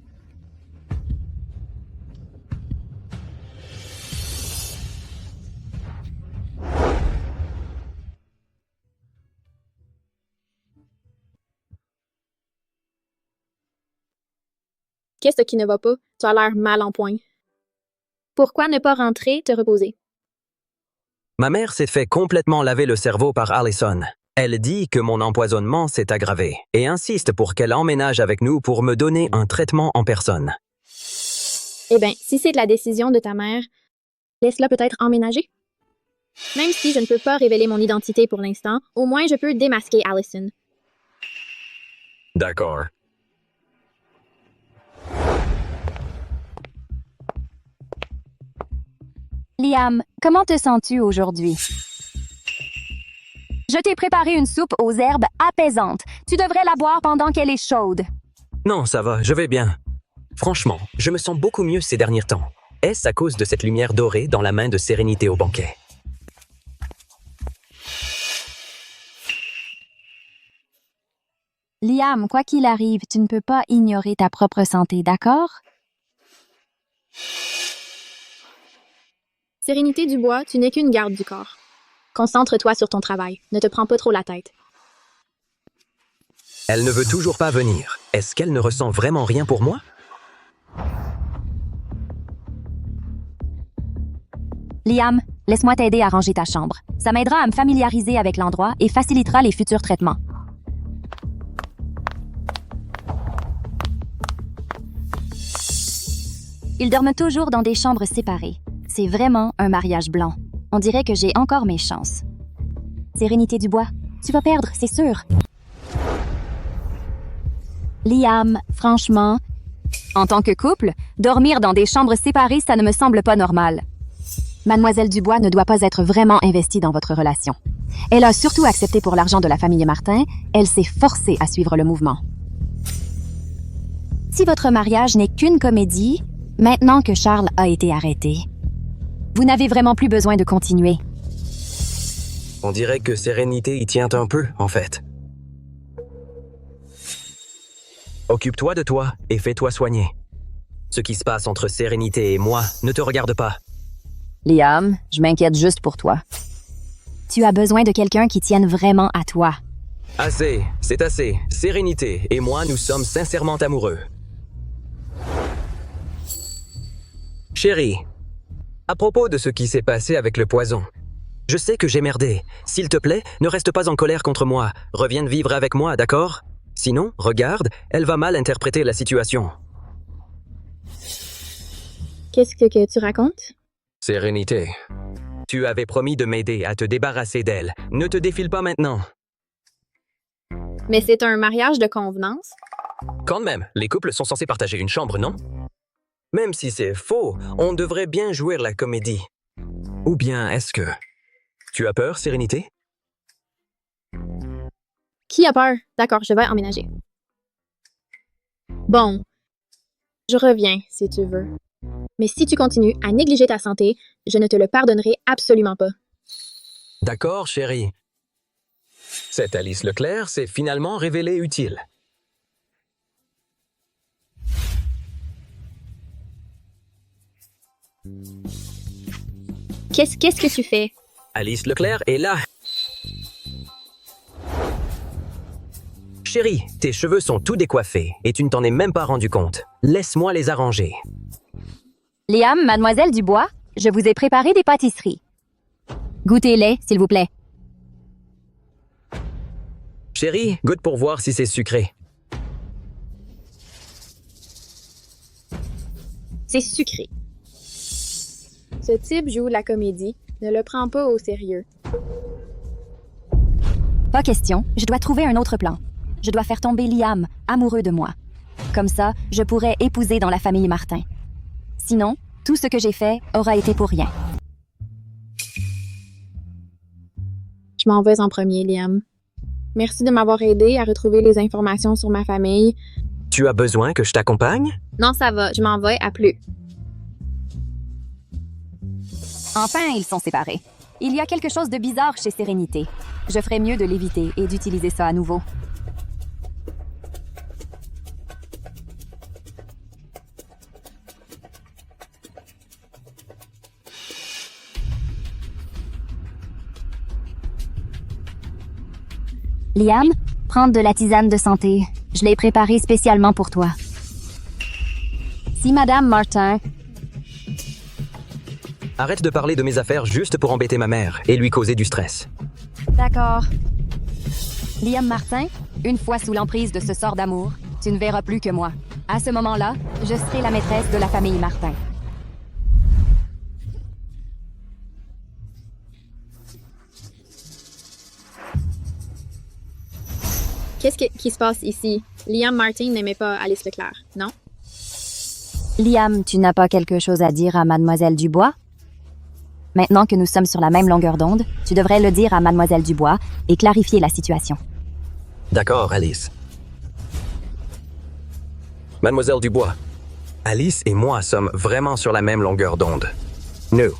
Qu'est-ce qui ne va pas? Tu as l'air mal en point. Pourquoi ne pas rentrer, te reposer? Ma mère s'est fait complètement laver le cerveau par Allison. Elle dit que mon empoisonnement s'est aggravé et insiste pour qu'elle emménage avec nous pour me donner un traitement en personne. Eh bien, si c'est de la décision de ta mère, laisse-la peut-être emménager. Même si je ne peux pas révéler mon identité pour l'instant, au moins je peux démasquer Allison. D'accord. Liam, comment te sens-tu aujourd'hui? Je t'ai préparé une soupe aux herbes apaisante. Tu devrais la boire pendant qu'elle est chaude. Non, ça va, je vais bien. Franchement, je me sens beaucoup mieux ces derniers temps. Est-ce à cause de cette lumière dorée dans la main de Sérénité au banquet? Liam, quoi qu'il arrive, tu ne peux pas ignorer ta propre santé, d'accord? Sérénité Dubois, tu n'es qu'une garde du corps. Concentre-toi sur ton travail. Ne te prends pas trop la tête. Elle ne veut toujours pas venir. Est-ce qu'elle ne ressent vraiment rien pour moi? Liam, laisse-moi t'aider à ranger ta chambre. Ça m'aidera à me familiariser avec l'endroit et facilitera les futurs traitements. Ils dorment toujours dans des chambres séparées. C'est vraiment un mariage blanc. On dirait que j'ai encore mes chances. Sérénité Dubois, tu vas perdre, c'est sûr. Liam, franchement, en tant que couple, dormir dans des chambres séparées, ça ne me semble pas normal. Mademoiselle Dubois ne doit pas être vraiment investie dans votre relation. Elle a surtout accepté pour l'argent de la famille Martin, elle s'est forcée à suivre le mouvement. Si votre mariage n'est qu'une comédie, maintenant que Charles a été arrêté, vous n'avez vraiment plus besoin de continuer. On dirait que Sérénité y tient un peu, en fait. Occupe-toi de toi et fais-toi soigner. Ce qui se passe entre Sérénité et moi ne te regarde pas. Liam, je m'inquiète juste pour toi. Tu as besoin de quelqu'un qui tienne vraiment à toi. Assez, c'est assez. Sérénité et moi, nous sommes sincèrement amoureux. Chérie, à propos de ce qui s'est passé avec le poison, je sais que j'ai merdé. S'il te plaît, ne reste pas en colère contre moi. Reviens vivre avec moi, d'accord? Sinon, regarde, elle va mal interpréter la situation. Qu'est-ce que tu racontes? Sérénité, tu avais promis de m'aider à te débarrasser d'elle. Ne te défile pas maintenant. Mais c'est un mariage de convenance? Quand même, les couples sont censés partager une chambre, non? Même si c'est faux, on devrait bien jouer la comédie. Ou bien est-ce que... Tu as peur, Sérénité? Qui a peur? D'accord, je vais emménager. Bon, je reviens si tu veux. Mais si tu continues à négliger ta santé, je ne te le pardonnerai absolument pas. D'accord, chérie. Cette Alice Leclerc s'est finalement révélée utile. Qu'est-ce que tu fais? Alice Leclerc est là. Chérie, tes cheveux sont tout décoiffés et tu ne t'en es même pas rendu compte. Laisse-moi les arranger. Liam, Mademoiselle Dubois, je vous ai préparé des pâtisseries. Goûtez-les, s'il vous plaît. Chérie, goûte pour voir si c'est sucré. C'est sucré. Ce type joue la comédie. Ne le prends pas au sérieux. Pas question, je dois trouver un autre plan. Je dois faire tomber Liam, amoureux de moi. Comme ça, je pourrais épouser dans la famille Martin. Sinon, tout ce que j'ai fait aura été pour rien. Je m'en vais en premier, Liam. Merci de m'avoir aidé à retrouver les informations sur ma famille. Tu as besoin que je t'accompagne? Non, ça va, je m'en vais, à plus. Enfin, ils sont séparés. Il y a quelque chose de bizarre chez Sérénité. Je ferais mieux de l'éviter et d'utiliser ça à nouveau. Liam, prends de la tisane de santé. Je l'ai préparée spécialement pour toi. Si Madame Martin... Arrête de parler de mes affaires juste pour embêter ma mère et lui causer du stress. D'accord. Liam Martin, une fois sous l'emprise de ce sort d'amour, tu ne verras plus que moi. À ce moment-là, je serai la maîtresse de la famille Martin. Qu'est-ce qui se passe ici? Liam Martin n'aimait pas Alice Leclerc, non? Liam, tu n'as pas quelque chose à dire à Mademoiselle Dubois? Maintenant que nous sommes sur la même longueur d'onde, tu devrais le dire à Mademoiselle Dubois et clarifier la situation. D'accord, Alice. Mademoiselle Dubois, Alice et moi sommes vraiment sur la même longueur d'onde. Nous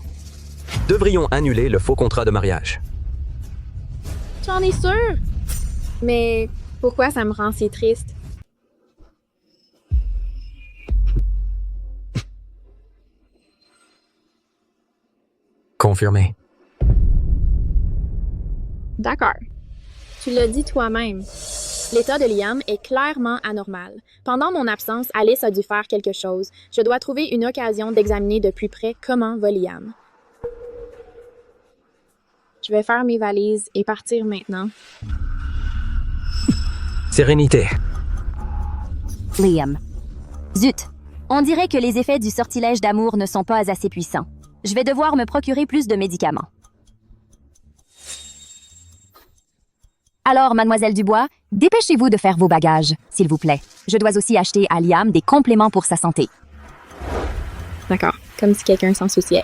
devrions annuler le faux contrat de mariage. J'en ai sûr! Mais pourquoi ça me rend si triste? Confirmé. D'accord. Tu l'as dit toi-même. L'état de Liam est clairement anormal. Pendant mon absence, Alice a dû faire quelque chose. Je dois trouver une occasion d'examiner de plus près comment va Liam. Je vais faire mes valises et partir maintenant. Sérénité. Liam. Zut! On dirait que les effets du sortilège d'amour ne sont pas assez puissants. Je vais devoir me procurer plus de médicaments. Alors, Mademoiselle Dubois, dépêchez-vous de faire vos bagages, s'il vous plaît. Je dois aussi acheter à Liam des compléments pour sa santé. D'accord, comme si quelqu'un s'en souciait.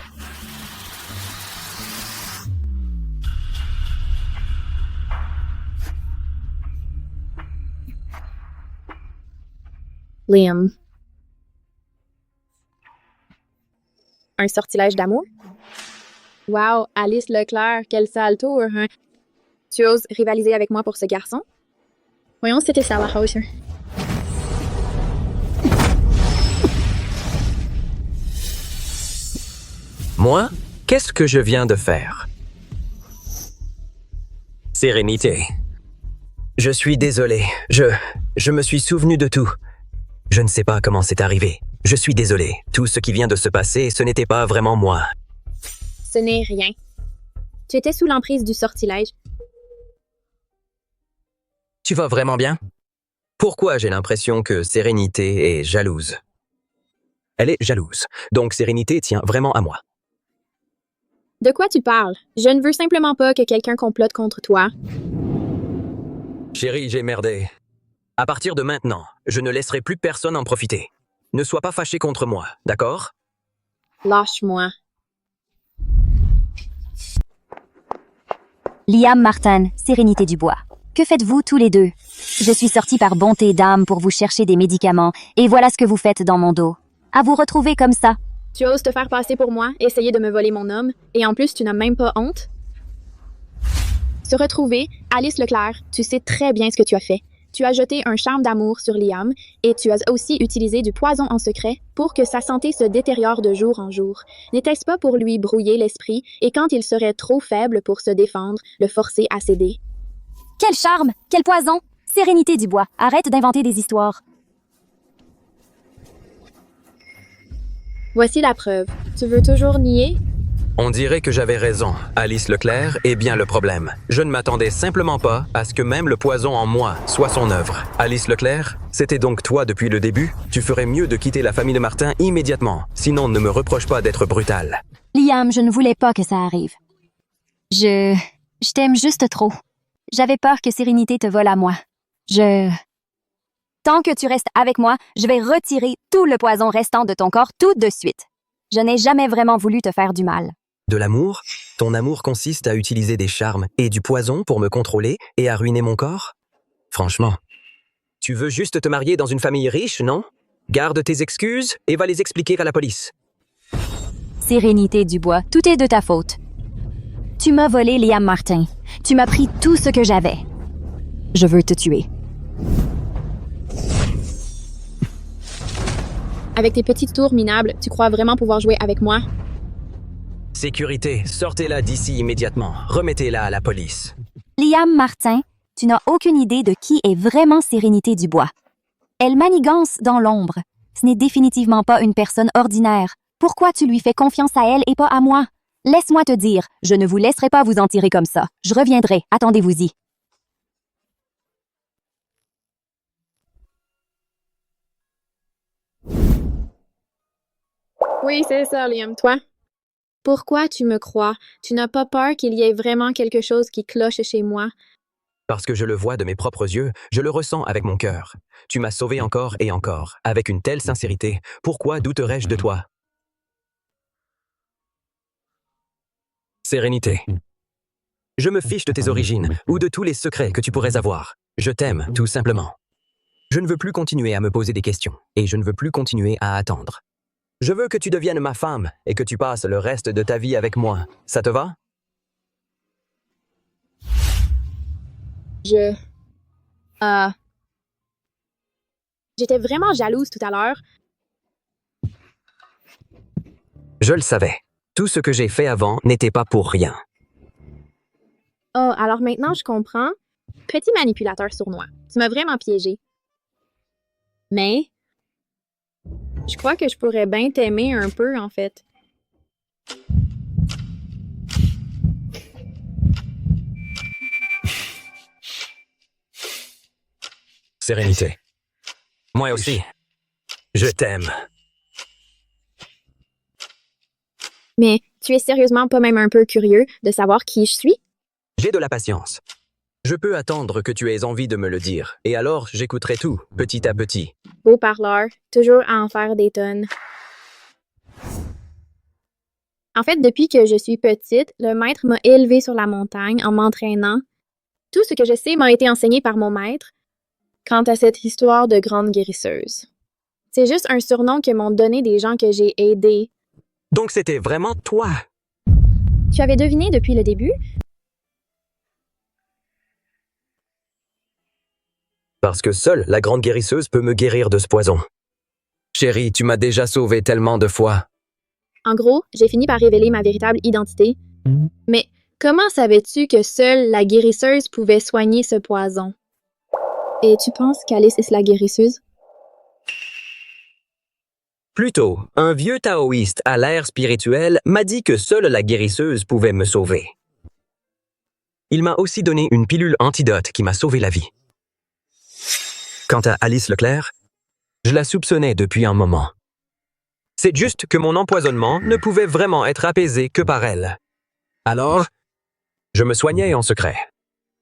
Liam. Un sortilège d'amour? Wow, Alice Leclerc, quel sale tour, hein? Tu oses rivaliser avec moi pour ce garçon? Voyons si c'était ça, la hausse. Moi, qu'est-ce que je viens de faire? Sérénité. Je suis désolé. Je me suis souvenu de tout. Je ne sais pas comment c'est arrivé. Je suis désolé. Tout ce qui vient de se passer, ce n'était pas vraiment moi. Ce n'est rien. Tu étais sous l'emprise du sortilège. Tu vas vraiment bien? Pourquoi j'ai l'impression que Sérénité est jalouse? Elle est jalouse. Donc Sérénité tient vraiment à moi. De quoi tu parles? Je ne veux simplement pas que quelqu'un complote contre toi. Chérie, j'ai merdé. À partir de maintenant, je ne laisserai plus personne en profiter. Ne sois pas fâché contre moi, d'accord? Lâche-moi. Liam Martin, Sérénité Dubois. Que faites-vous tous les deux? Je suis sortie par bonté d'âme pour vous chercher des médicaments, et voilà ce que vous faites dans mon dos. À vous retrouver comme ça. Tu oses te faire passer pour moi, essayer de me voler mon homme, et en plus tu n'as même pas honte? Se retrouver, Alice Leclerc, tu sais très bien ce que tu as fait. Tu as jeté un charme d'amour sur Liam, et tu as aussi utilisé du poison en secret pour que sa santé se détériore de jour en jour. N'était-ce pas pour lui brouiller l'esprit, et quand il serait trop faible pour se défendre, le forcer à céder? Quel charme! Quel poison! Sérénité Dubois, arrête d'inventer des histoires. Voici la preuve. Tu veux toujours nier? On dirait que j'avais raison. Alice Leclerc est bien le problème. Je ne m'attendais simplement pas à ce que même le poison en moi soit son œuvre. Alice Leclerc, c'était donc toi depuis le début? Tu ferais mieux de quitter la famille de Martin immédiatement. Sinon, ne me reproche pas d'être brutal. Liam, je ne voulais pas que ça arrive. Je t'aime juste trop. J'avais peur que Sérénité te vole à moi. Tant que tu restes avec moi, je vais retirer tout le poison restant de ton corps tout de suite. Je n'ai jamais vraiment voulu te faire du mal. De l'amour? Ton amour consiste à utiliser des charmes et du poison pour me contrôler et à ruiner mon corps? Franchement. Tu veux juste te marier dans une famille riche, non? Garde tes excuses et va les expliquer à la police. Sérénité Dubois, tout est de ta faute. Tu m'as volé Liam Martin. Tu m'as pris tout ce que j'avais. Je veux te tuer. Avec tes petites tours minables, tu crois vraiment pouvoir jouer avec moi? Sécurité, sortez-la d'ici immédiatement. Remettez-la à la police. Liam Martin, tu n'as aucune idée de qui est vraiment Sérénité Dubois. Elle manigance dans l'ombre. Ce n'est définitivement pas une personne ordinaire. Pourquoi tu lui fais confiance à elle et pas à moi? Laisse-moi te dire, je ne vous laisserai pas vous en tirer comme ça. Je reviendrai, attendez-vous-y. Oui, c'est ça, Liam. Toi? Pourquoi tu me crois? Tu n'as pas peur qu'il y ait vraiment quelque chose qui cloche chez moi? Parce que je le vois de mes propres yeux, je le ressens avec mon cœur. Tu m'as sauvé encore et encore, avec une telle sincérité. Pourquoi douterais-je de toi? Sérénité. Je me fiche de tes origines ou de tous les secrets que tu pourrais avoir. Je t'aime, tout simplement. Je ne veux plus continuer à me poser des questions et je ne veux plus continuer à attendre. Je veux que tu deviennes ma femme et que tu passes le reste de ta vie avec moi. Ça te va? J'étais vraiment jalouse tout à l'heure. Je le savais. Tout ce que j'ai fait avant n'était pas pour rien. Oh, alors maintenant je comprends. Petit manipulateur sournois. Tu m'as vraiment piégé. Mais je crois que je pourrais bien t'aimer un peu, en fait. Sérénité. Moi aussi. Je t'aime. Mais tu es sérieusement pas même un peu curieux de savoir qui je suis? J'ai de la patience. Je peux attendre que tu aies envie de me le dire, et alors j'écouterai tout, petit à petit. Beau parleur, toujours à en faire des tonnes. En fait, depuis que je suis petite, le maître m'a élevée sur la montagne en m'entraînant. Tout ce que je sais m'a été enseigné par mon maître. Quant à cette histoire de grande guérisseuse, c'est juste un surnom que m'ont donné des gens que j'ai aidés. Donc c'était vraiment toi? Tu avais deviné depuis le début? Parce que seule la grande guérisseuse peut me guérir de ce poison. Chérie, tu m'as déjà sauvé tellement de fois. En gros, j'ai fini par révéler ma véritable identité. Mais comment savais-tu que seule la guérisseuse pouvait soigner ce poison? Et tu penses qu'Alice est la guérisseuse? Plutôt, un vieux taoïste à l'ère spirituelle m'a dit que seule la guérisseuse pouvait me sauver. Il m'a aussi donné une pilule antidote qui m'a sauvé la vie. Quant à Alice Leclerc, je la soupçonnais depuis un moment. C'est juste que mon empoisonnement ne pouvait vraiment être apaisé que par elle. Alors, je me soignais en secret.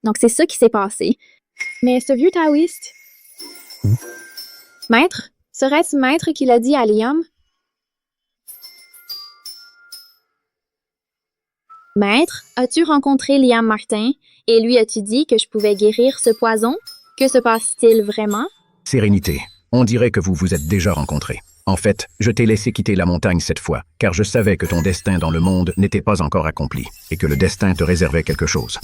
Donc c'est ça qui s'est passé. Mais ce vieux taoïste... Maître? Serait-ce Maître qui l'a dit à Liam? Maître, as-tu rencontré Liam Martin et lui as-tu dit que je pouvais guérir ce poison? Que se passe-t-il vraiment? Sérénité, on dirait que vous vous êtes déjà rencontrés. En fait, je t'ai laissé quitter la montagne cette fois, car je savais que ton destin dans le monde n'était pas encore accompli, et que le destin te réservait quelque chose.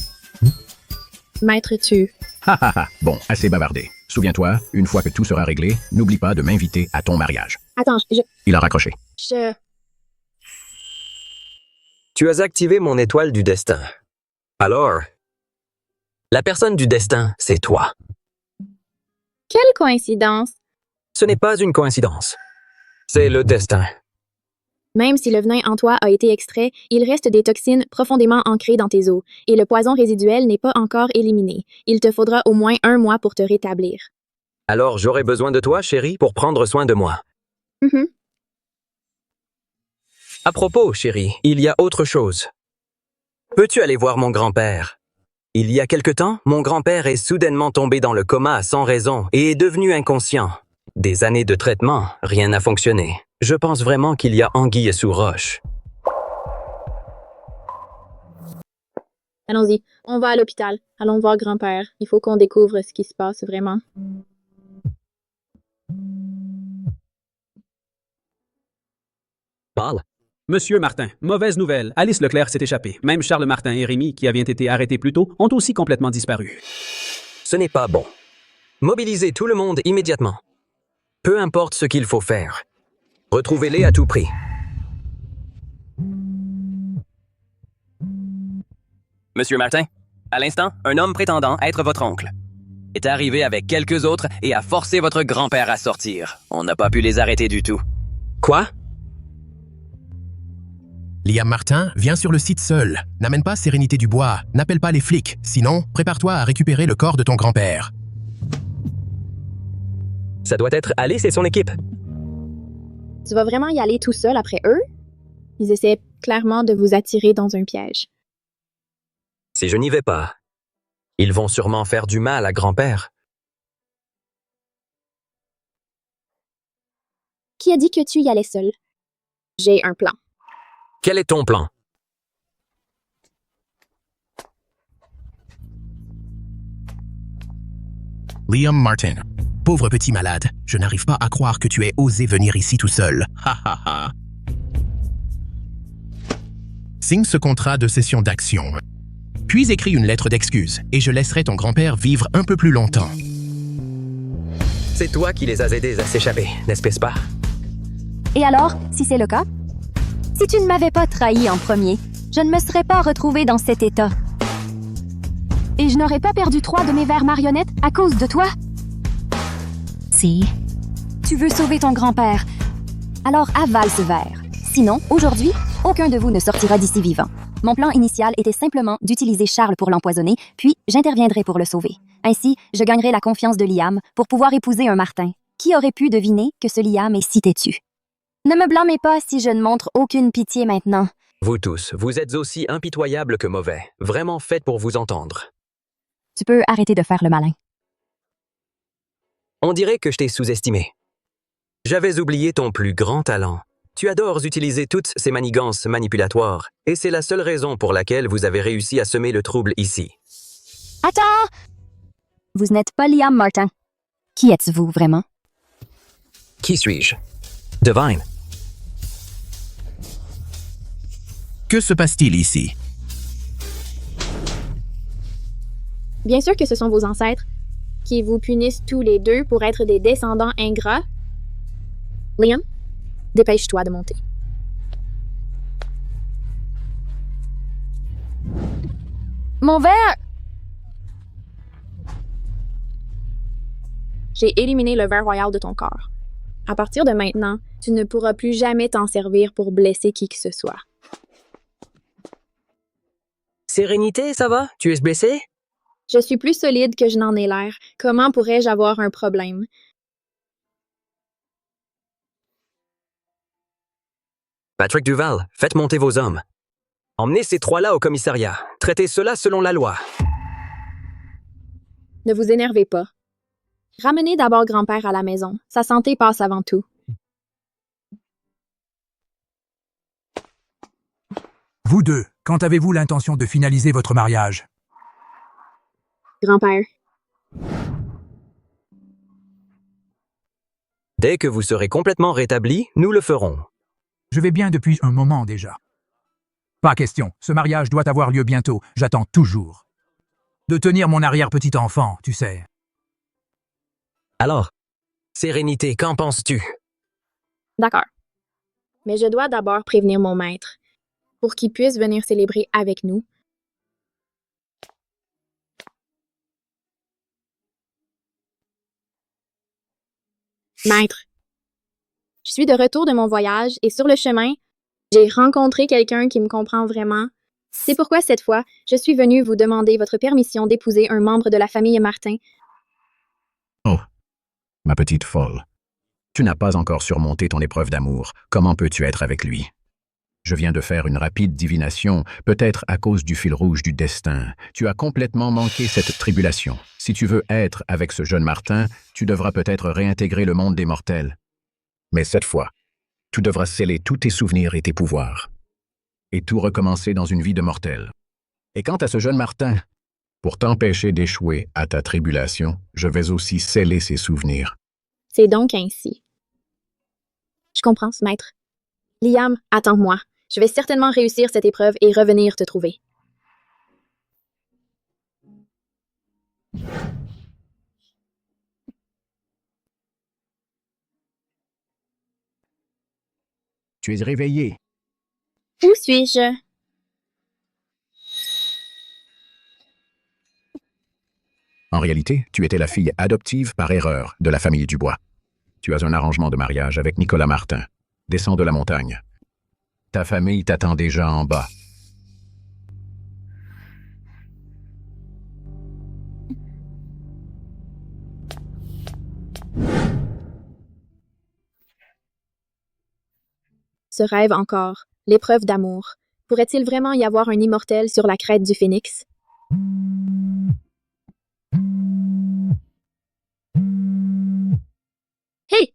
Maître, tu... Ha ha ha, bon, assez bavardé. Souviens-toi, une fois que tout sera réglé, n'oublie pas de m'inviter à ton mariage. Attends, Il a raccroché. Tu as activé mon étoile du destin. Alors, la personne du destin, c'est toi. Quelle coïncidence! Ce n'est pas une coïncidence. C'est le destin. Même si le venin en toi a été extrait, il reste des toxines profondément ancrées dans tes os, et le poison résiduel n'est pas encore éliminé. Il te faudra au moins 1 mois pour te rétablir. Alors j'aurai besoin de toi, chérie, pour prendre soin de moi. À propos, chérie, il y a autre chose. Peux-tu aller voir mon grand-père? Il y a quelque temps, mon grand-père est soudainement tombé dans le coma sans raison et est devenu inconscient. Des années de traitement, rien n'a fonctionné. Je pense vraiment qu'il y a anguille sous roche. Allons-y, on va à l'hôpital. Allons voir grand-père. Il faut qu'on découvre ce qui se passe vraiment. Parle. Monsieur Martin, mauvaise nouvelle. Alice Leclerc s'est échappée. Même Charles Martin et Rémi, qui avaient été arrêtés plus tôt, ont aussi complètement disparu. Ce n'est pas bon. Mobilisez tout le monde immédiatement. Peu importe ce qu'il faut faire. Retrouvez-les à tout prix. Monsieur Martin, à l'instant, un homme prétendant être votre oncle est arrivé avec quelques autres et a forcé votre grand-père à sortir. On n'a pas pu les arrêter du tout. Quoi? Liam Martin, viens sur le site seul. N'amène pas Sérénité Dubois. N'appelle pas les flics. Sinon, prépare-toi à récupérer le corps de ton grand-père. Ça doit être Alice et son équipe. Tu vas vraiment y aller tout seul après eux? Ils essaient clairement de vous attirer dans un piège. Si je n'y vais pas, ils vont sûrement faire du mal à grand-père. Qui a dit que tu y allais seul? J'ai un plan. Quel est ton plan? Liam Martin. Pauvre petit malade, je n'arrive pas à croire que tu aies osé venir ici tout seul. Ha ha ha. Signe ce contrat de cession d'action. Puis écris une lettre d'excuse et je laisserai ton grand-père vivre un peu plus longtemps. C'est toi qui les as aidés à s'échapper, n'est-ce pas? Et alors, si c'est le cas? Si tu ne m'avais pas trahi en premier, je ne me serais pas retrouvée dans cet état. Et je n'aurais pas perdu 3 de mes verres marionnettes à cause de toi. Si. Tu veux sauver ton grand-père. Alors avale ce verre. Sinon, aujourd'hui, aucun de vous ne sortira d'ici vivant. Mon plan initial était simplement d'utiliser Charles pour l'empoisonner, puis j'interviendrai pour le sauver. Ainsi, je gagnerai la confiance de Liam pour pouvoir épouser un Martin. Qui aurait pu deviner que ce Liam est si têtu? Ne me blâmez pas si je ne montre aucune pitié maintenant. Vous tous, vous êtes aussi impitoyables que mauvais. Vraiment faites pour vous entendre. Tu peux arrêter de faire le malin. On dirait que je t'ai sous-estimé. J'avais oublié ton plus grand talent. Tu adores utiliser toutes ces manigances manipulatoires, et c'est la seule raison pour laquelle vous avez réussi à semer le trouble ici. Attends! Vous n'êtes pas Liam Martin. Qui êtes-vous vraiment? Qui suis-je? Devine. Que se passe-t-il ici? Bien sûr que ce sont vos ancêtres qui vous punissent tous les deux pour être des descendants ingrats. Liam, dépêche-toi de monter. Mon verre! J'ai éliminé le ver royal de ton corps. À partir de maintenant, tu ne pourras plus jamais t'en servir pour blesser qui que ce soit. Sérénité, ça va? Tu es blessé? Je suis plus solide que je n'en ai l'air. Comment pourrais-je avoir un problème? Patrick Duval, faites monter vos hommes. Emmenez ces trois-là au commissariat. Traitez cela selon la loi. Ne vous énervez pas. Ramenez d'abord grand-père à la maison. Sa santé passe avant tout. Vous deux, quand avez-vous l'intention de finaliser votre mariage? Grand-père. Dès que vous serez complètement rétabli, nous le ferons. Je vais bien depuis un moment déjà. Pas question, ce mariage doit avoir lieu bientôt, j'attends toujours. De tenir mon arrière-petit-enfant, tu sais. Alors, Sérénité, qu'en penses-tu? D'accord. Mais je dois d'abord prévenir mon maître pour qu'il puisse venir célébrer avec nous. Maître, je suis de retour de mon voyage et sur le chemin, j'ai rencontré quelqu'un qui me comprend vraiment. C'est pourquoi cette fois, je suis venue vous demander votre permission d'épouser un membre de la famille Martin. Oh, ma petite folle. Tu n'as pas encore surmonté ton épreuve d'amour. Comment peux-tu être avec lui? Je viens de faire une rapide divination, peut-être à cause du fil rouge du destin. Tu as complètement manqué cette tribulation. Si tu veux être avec ce jeune Martin, tu devras peut-être réintégrer le monde des mortels. Mais cette fois, tu devras sceller tous tes souvenirs et tes pouvoirs. Et tout recommencer dans une vie de mortel. Et quant à ce jeune Martin, pour t'empêcher d'échouer à ta tribulation, je vais aussi sceller ses souvenirs. C'est donc ainsi. Je comprends, maître. Liam, attends-moi. Je vais certainement réussir cette épreuve et revenir te trouver. Tu es réveillé. Où suis-je? En réalité, tu étais la fille adoptive par erreur de la famille Dubois. Tu as un arrangement de mariage avec Nicolas Martin. Descends de la montagne. Ta famille t'attend déjà en bas. Ce rêve encore, l'épreuve d'amour. Pourrait-il vraiment y avoir un immortel sur la crête du phénix? Hey!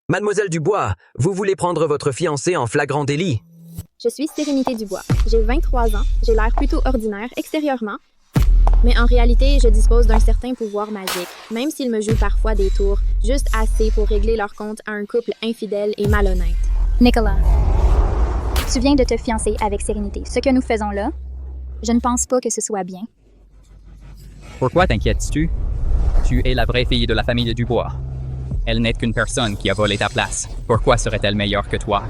Mademoiselle Dubois, vous voulez prendre votre fiancé en flagrant délit? Je suis Sérénité Dubois. J'ai 23 ans, j'ai l'air plutôt ordinaire extérieurement, mais en réalité, je dispose d'un certain pouvoir magique, même s'il me joue parfois des tours, juste assez pour régler leur compte à un couple infidèle et malhonnête. Nicolas, tu viens de te fiancer avec Sérénité. Ce que nous faisons là, je ne pense pas que ce soit bien. Pourquoi t'inquiètes-tu? Tu es la vraie fille de la famille Dubois. Elle n'est qu'une personne qui a volé ta place. Pourquoi serait-elle meilleure que toi?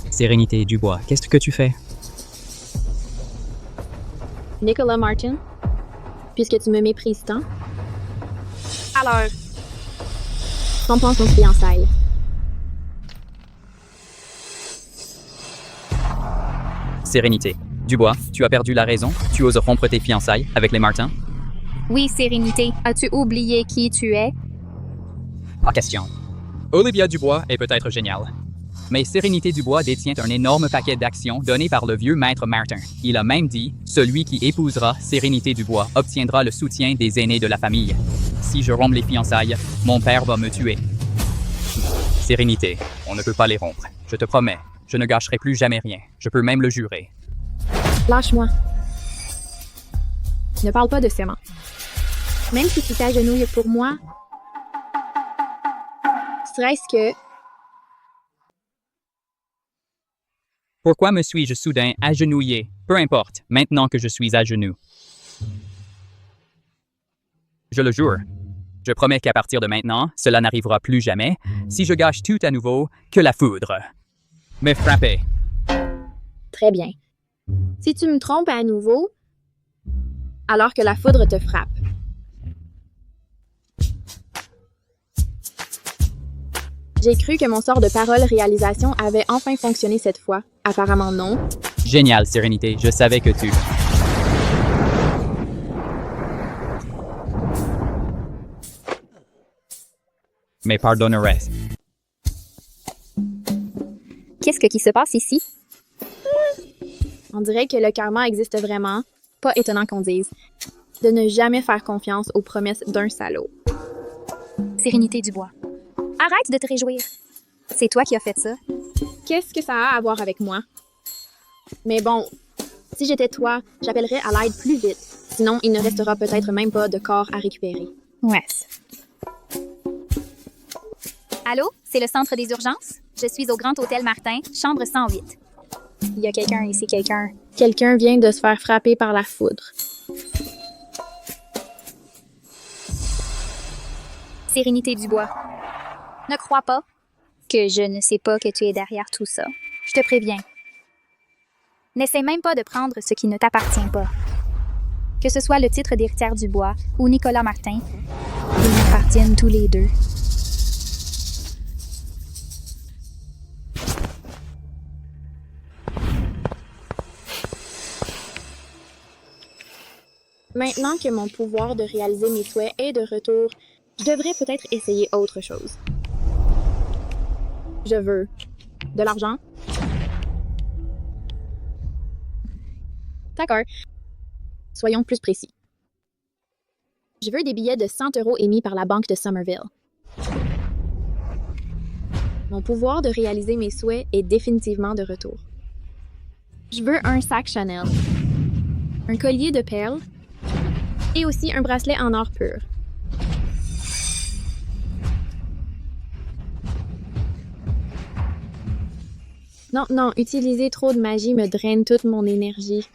Sérénité Dubois, qu'est-ce que tu fais? Nicolas Martin, puisque tu me méprises tant. Alors, rompons ton fiançailles. Sérénité. Dubois, tu as perdu la raison? Tu oses rompre tes fiançailles avec les Martins? Oui, Sérénité, as-tu oublié qui tu es? Pas question. Olivia Dubois est peut-être géniale. Mais Sérénité Dubois détient un énorme paquet d'actions données par le vieux maître Martin. Il a même dit « Celui qui épousera Sérénité Dubois obtiendra le soutien des aînés de la famille. Si je romps les fiançailles, mon père va me tuer. » Sérénité, on ne peut pas les rompre. Je te promets, je ne gâcherai plus jamais rien. Je peux même le jurer. Lâche-moi. Ne parle pas de serment. Même si tu t'agenouilles pour moi, serait-ce que... Pourquoi me suis-je soudain agenouillé? Peu importe, maintenant que je suis à genoux. Je le jure. Je promets qu'à partir de maintenant, cela n'arrivera plus jamais, si je gâche tout à nouveau que la foudre. Me frapper. Très bien. Si tu me trompes à nouveau, alors que la foudre te frappe. J'ai cru que mon sort de parole-réalisation avait enfin fonctionné cette fois. Apparemment non. Génial, Sérénité, je savais que tu... Mais pardonnerais. Qu'est-ce qui se passe ici? On dirait que le karma existe vraiment. Pas étonnant qu'on dise. De ne jamais faire confiance aux promesses d'un salaud. Sérénité Dubois. Arrête de te réjouir. C'est toi qui as fait ça. Qu'est-ce que ça a à voir avec moi? Mais bon, si j'étais toi, j'appellerais à l'aide plus vite. Sinon, il ne restera peut-être même pas de corps à récupérer. Ouais. Allô? C'est le centre des urgences? Je suis au Grand Hôtel Martin, chambre 108. Il y a quelqu'un ici, quelqu'un. Quelqu'un vient de se faire frapper par la foudre. Sérénité Dubois. Ne crois pas que je ne sais pas que tu es derrière tout ça. Je te préviens. N'essaie même pas de prendre ce qui ne t'appartient pas. Que ce soit le titre d'héritière Dubois ou Nicolas Martin, ils m'appartiennent tous les deux. Maintenant que mon pouvoir de réaliser mes souhaits est de retour, je devrais peut-être essayer autre chose. Je veux de l'argent. D'accord. Soyons plus précis. Je veux des billets de 100 € émis par la Banque de Somerville. Mon pouvoir de réaliser mes souhaits est définitivement de retour. Je veux un sac Chanel, un collier de perles et aussi un bracelet en or pur. Non, utiliser trop de magie me draine toute mon énergie.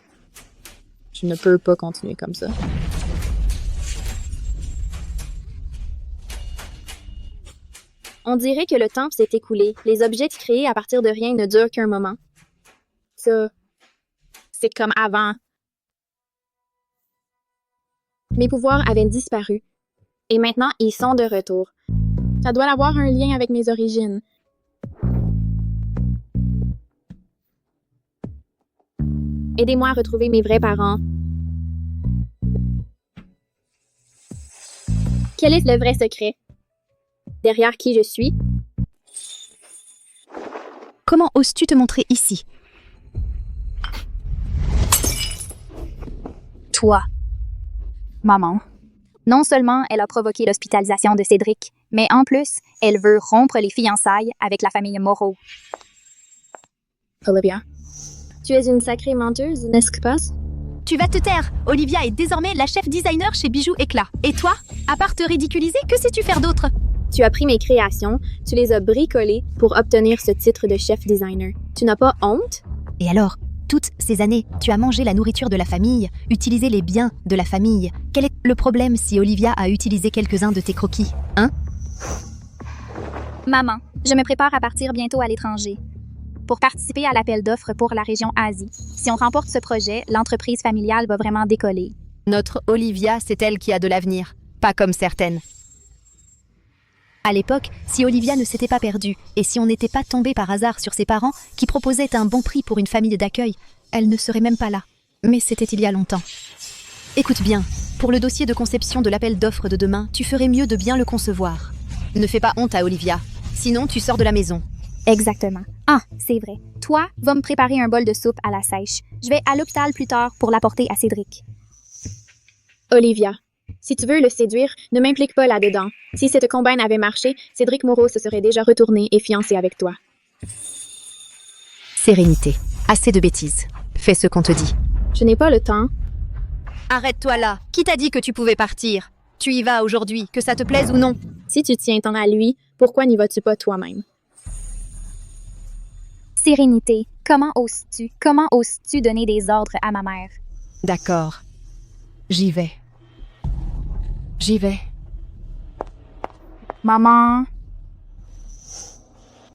Je ne peux pas continuer comme ça. On dirait que le temps s'est écoulé. Les objets créés à partir de rien ne durent qu'un moment. Ça, c'est comme avant. Mes pouvoirs avaient disparu. Et maintenant, ils sont de retour. Ça doit avoir un lien avec mes origines. Aidez-moi à retrouver mes vrais parents. Quel est le vrai secret? Derrière qui je suis? Comment oses-tu te montrer ici? Toi. Maman. Non seulement elle a provoqué l'hospitalisation de Cédric, mais en plus, elle veut rompre les fiançailles avec la famille Moreau. Olivia, tu es une sacrée menteuse, n'est-ce pas? Tu vas te taire. Olivia est désormais la chef designer chez Bijoux Éclat. Et toi, à part te ridiculiser, que sais-tu faire d'autre? Tu as pris mes créations, tu les as bricolées pour obtenir ce titre de chef designer. Tu n'as pas honte? Et alors, toutes ces années, tu as mangé la nourriture de la famille, utilisé les biens de la famille. Quel est le problème si Olivia a utilisé quelques-uns de tes croquis, hein? Maman, je me prépare à partir bientôt à l'étranger pour participer à l'appel d'offres pour la région Asie. Si on remporte ce projet, l'entreprise familiale va vraiment décoller. Notre Olivia, c'est elle qui a de l'avenir, pas comme certaines. À l'époque, si Olivia ne s'était pas perdue et si on n'était pas tombé par hasard sur ses parents qui proposaient un bon prix pour une famille d'accueil, elle ne serait même pas là. Mais c'était il y a longtemps. Écoute bien, pour le dossier de conception de l'appel d'offres de demain, tu ferais mieux de bien le concevoir. Ne fais pas honte à Olivia, sinon tu sors de la maison. Exactement. Ah, c'est vrai. Toi, va me préparer un bol de soupe à la sèche. Je vais à l'hôpital plus tard pour l'apporter à Cédric. Olivia, si tu veux le séduire, ne m'implique pas là-dedans. Si cette combine avait marché, Cédric Moreau se serait déjà retourné et fiancé avec toi. Sérénité. Assez de bêtises. Fais ce qu'on te dit. Je n'ai pas le temps. Arrête-toi là. Qui t'a dit que tu pouvais partir? Tu y vas aujourd'hui, que ça te plaise ou non? Si tu tiens tant à lui, pourquoi n'y vas-tu pas toi-même? Sérénité, comment oses-tu? Comment oses-tu donner des ordres à ma mère? D'accord. J'y vais. J'y vais. Maman.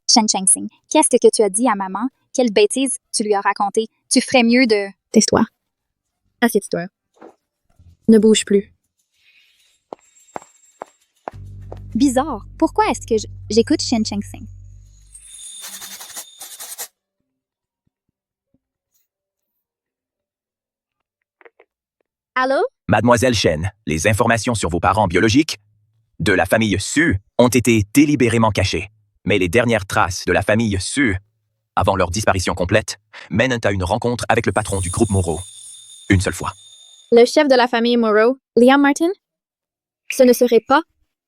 Shen Cheng-Sing, qu'est-ce que tu as dit à maman? Quelle bêtise tu lui as raconté? Tu ferais mieux de... Tais-toi. Assieds-toi. Ne bouge plus. Bizarre. Pourquoi est-ce que j'écoute Shen Cheng-Sing? Allô? Mademoiselle Chen, les informations sur vos parents biologiques de la famille Su ont été délibérément cachées. Mais les dernières traces de la famille Su, avant leur disparition complète, mènent à une rencontre avec le patron du groupe Moreau. Une seule fois. Le chef de la famille Moreau, Liam Martin? Ce ne serait pas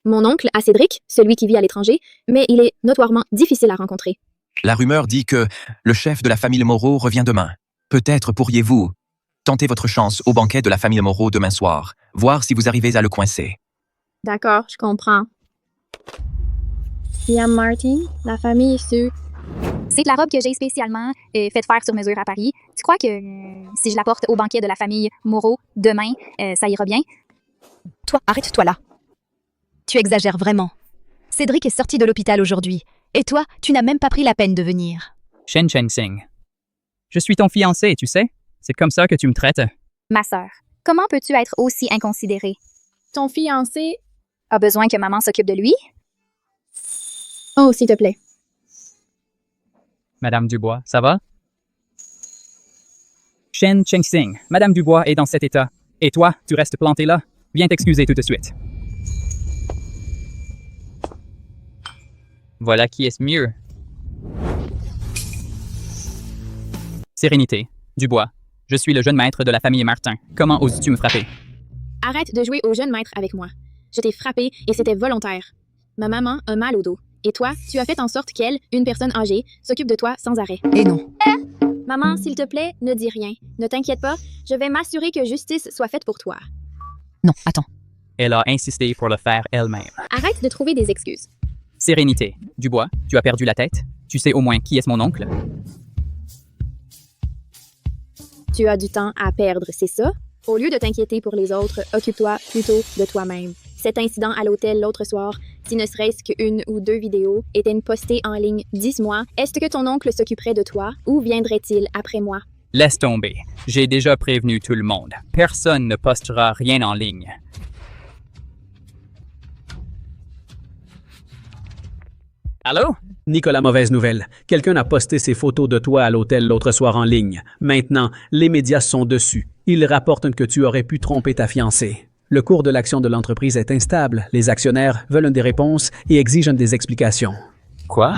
mon oncle à Cédric, celui qui vit à l'étranger, mais il est notoirement difficile à rencontrer. La rumeur dit que le chef de la famille Moreau revient demain. Peut-être pourriez-vous tenter votre chance au banquet de la famille Moreau demain soir, voir si vous arrivez à le coincer. D'accord, je comprends. Liam Martin, la famille Su. C'est de la robe que j'ai spécialement faite faire sur mesure à Paris. Tu crois que si je la porte au banquet de la famille Moreau demain, ça ira bien? Toi, arrête-toi là. Tu exagères vraiment. Cédric est sorti de l'hôpital aujourd'hui. Et toi, tu n'as même pas pris la peine de venir. Shen Cheng-Sing. Je suis ton fiancé, tu sais. C'est comme ça que tu me traites. Ma sœur, comment peux-tu être aussi inconsidérée? Ton fiancé a besoin que maman s'occupe de lui? Oh, s'il te plaît. Madame Dubois, ça va? Shen Cheng-Sing, Madame Dubois est dans cet état. Et toi, tu restes planté là? Viens t'excuser tout de suite. Voilà qui est mieux. Sérénité, Dubois. Je suis le jeune maître de la famille Martin. Comment oses-tu me frapper? Arrête de jouer au jeune maître avec moi. Je t'ai frappé et c'était volontaire. Ma maman a mal au dos. Et toi, tu as fait en sorte qu'elle, une personne âgée, s'occupe de toi sans arrêt. Et non. Maman, s'il te plaît, ne dis rien. Ne t'inquiète pas, je vais m'assurer que justice soit faite pour toi. Non, attends. Elle a insisté pour le faire elle-même. Arrête de trouver des excuses. Sérénité, Dubois, tu as perdu la tête? Tu sais au moins qui est mon oncle? Tu as du temps à perdre, c'est ça? Au lieu de t'inquiéter pour les autres, occupe-toi plutôt de toi-même. Cet incident à l'hôtel l'autre soir, si ne serait-ce qu'une ou deux vidéos étaient postées en ligne, dis-moi, est-ce que ton oncle s'occuperait de toi ou viendrait-il après moi? Laisse tomber. J'ai déjà prévenu tout le monde. Personne ne postera rien en ligne. Allô? Nicolas, mauvaise nouvelle. Quelqu'un a posté ses photos de toi à l'hôtel l'autre soir en ligne. Maintenant, les médias sont dessus. Ils rapportent que tu aurais pu tromper ta fiancée. Le cours de l'action de l'entreprise est instable. Les actionnaires veulent des réponses et exigent des explications. Quoi?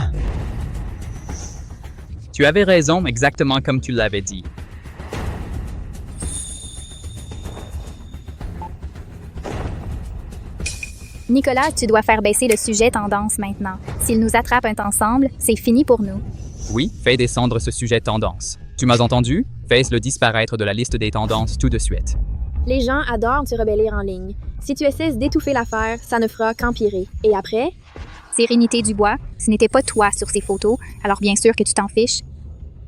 Tu avais raison, exactement comme tu l'avais dit. Nicolas, tu dois faire baisser le sujet tendance maintenant. S'ils nous attrapent ensemble, c'est fini pour nous. Oui, fais descendre ce sujet tendance. Tu m'as entendu? Fais-le disparaître de la liste des tendances tout de suite. Les gens adorent se rebeller en ligne. Si tu essaies d'étouffer l'affaire, ça ne fera qu'empirer. Et après? Sérénité Dubois, ce n'était pas toi sur ces photos, alors bien sûr que tu t'en fiches.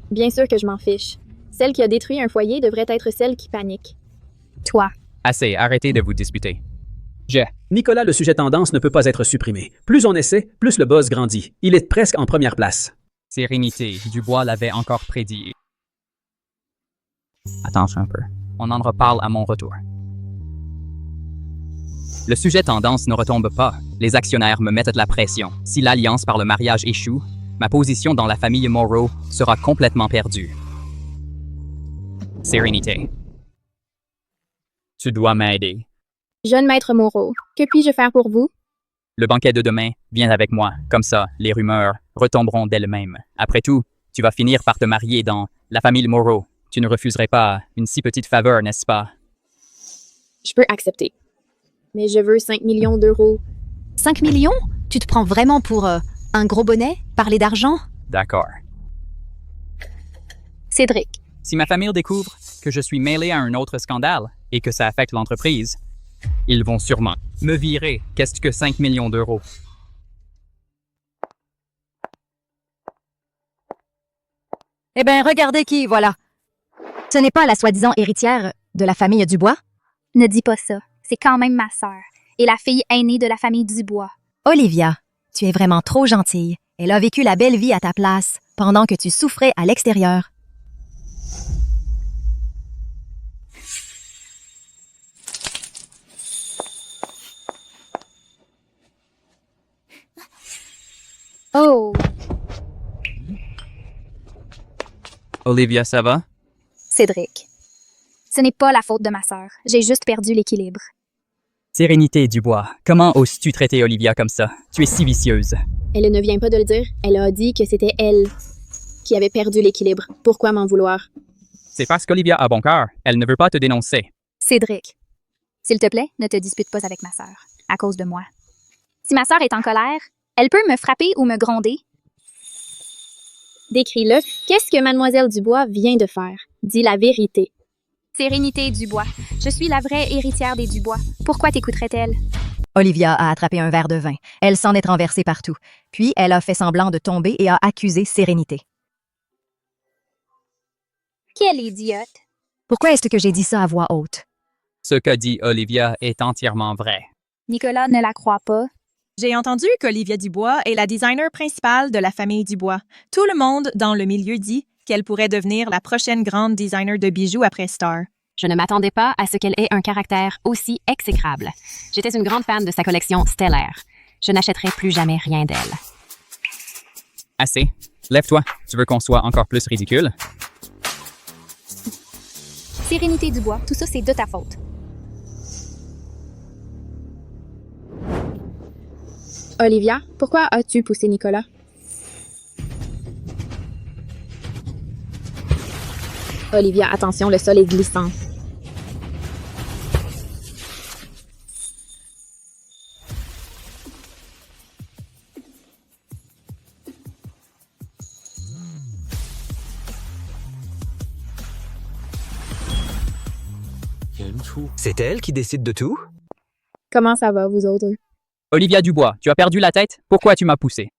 Bien sûr que je m'en fiche. Celle qui a détruit un foyer devrait être celle qui panique. Toi. Assez, arrêtez de vous disputer. Nicolas, le sujet tendance ne peut pas être supprimé. Plus on essaie, plus le buzz grandit. Il est presque en première place. Sérénité, Dubois l'avait encore prédit. Attends un peu. On en reparle à mon retour. Le sujet tendance ne retombe pas. Les actionnaires me mettent de la pression. Si l'alliance par le mariage échoue, ma position dans la famille Moreau sera complètement perdue. Sérénité. Tu dois m'aider. Jeune maître Moreau, que puis-je faire pour vous? Le banquet de demain, viens avec moi. Comme ça, les rumeurs retomberont d'elles-mêmes. Après tout, tu vas finir par te marier dans la famille Moreau. Tu ne refuserais pas une si petite faveur, n'est-ce pas? Je peux accepter. Mais je veux 5 millions d'euros. 5 millions? Tu te prends vraiment pour un gros bonnet? Parler d'argent? D'accord. Cédric. Si ma famille découvre que je suis mêlé à un autre scandale et que ça affecte l'entreprise, ils vont sûrement me virer. Qu'est-ce que 5 millions d'euros? Eh bien, regardez qui, voilà. Ce n'est pas la soi-disant héritière de la famille Dubois? Ne dis pas ça. C'est quand même ma sœur et la fille aînée de la famille Dubois. Olivia, tu es vraiment trop gentille. Elle a vécu la belle vie à ta place pendant que tu souffrais à l'extérieur. Oh! Olivia, ça va? Cédric. Ce n'est pas la faute de ma sœur. J'ai juste perdu l'équilibre. Sérénité, Dubois. Comment oses-tu traiter Olivia comme ça? Tu es si vicieuse. Elle ne vient pas de le dire. Elle a dit que c'était elle qui avait perdu l'équilibre. Pourquoi m'en vouloir? C'est parce qu'Olivia a bon cœur. Elle ne veut pas te dénoncer. Cédric. S'il te plaît, ne te dispute pas avec ma sœur, à cause de moi. Si ma sœur est en colère, elle peut me frapper ou me gronder. Décris-le. Qu'est-ce que mademoiselle Dubois vient de faire? Dis la vérité. Sérénité Dubois. Je suis la vraie héritière des Dubois. Pourquoi t'écouterait-elle? Olivia a attrapé un verre de vin. Elle s'en est renversée partout. Puis, elle a fait semblant de tomber et a accusé Sérénité. Quelle idiote! Pourquoi est-ce que j'ai dit ça à voix haute? Ce qu'a dit Olivia est entièrement vrai. Nicolas ne la croit pas. J'ai entendu qu'Olivia Dubois est la designer principale de la famille Dubois. Tout le monde dans le milieu dit qu'elle pourrait devenir la prochaine grande designer de bijoux après Star. Je ne m'attendais pas à ce qu'elle ait un caractère aussi exécrable. J'étais une grande fan de sa collection stellaire. Je n'achèterai plus jamais rien d'elle. Assez. Lève-toi. Tu veux qu'on soit encore plus ridicule? Sérénité Dubois, tout ça c'est de ta faute. Olivia, pourquoi as-tu poussé Nicolas? Olivia, attention, le sol est glissant. C'est elle qui décide de tout? Comment ça va, vous autres? Olivia Dubois, tu as perdu la tête? Pourquoi tu m'as poussé?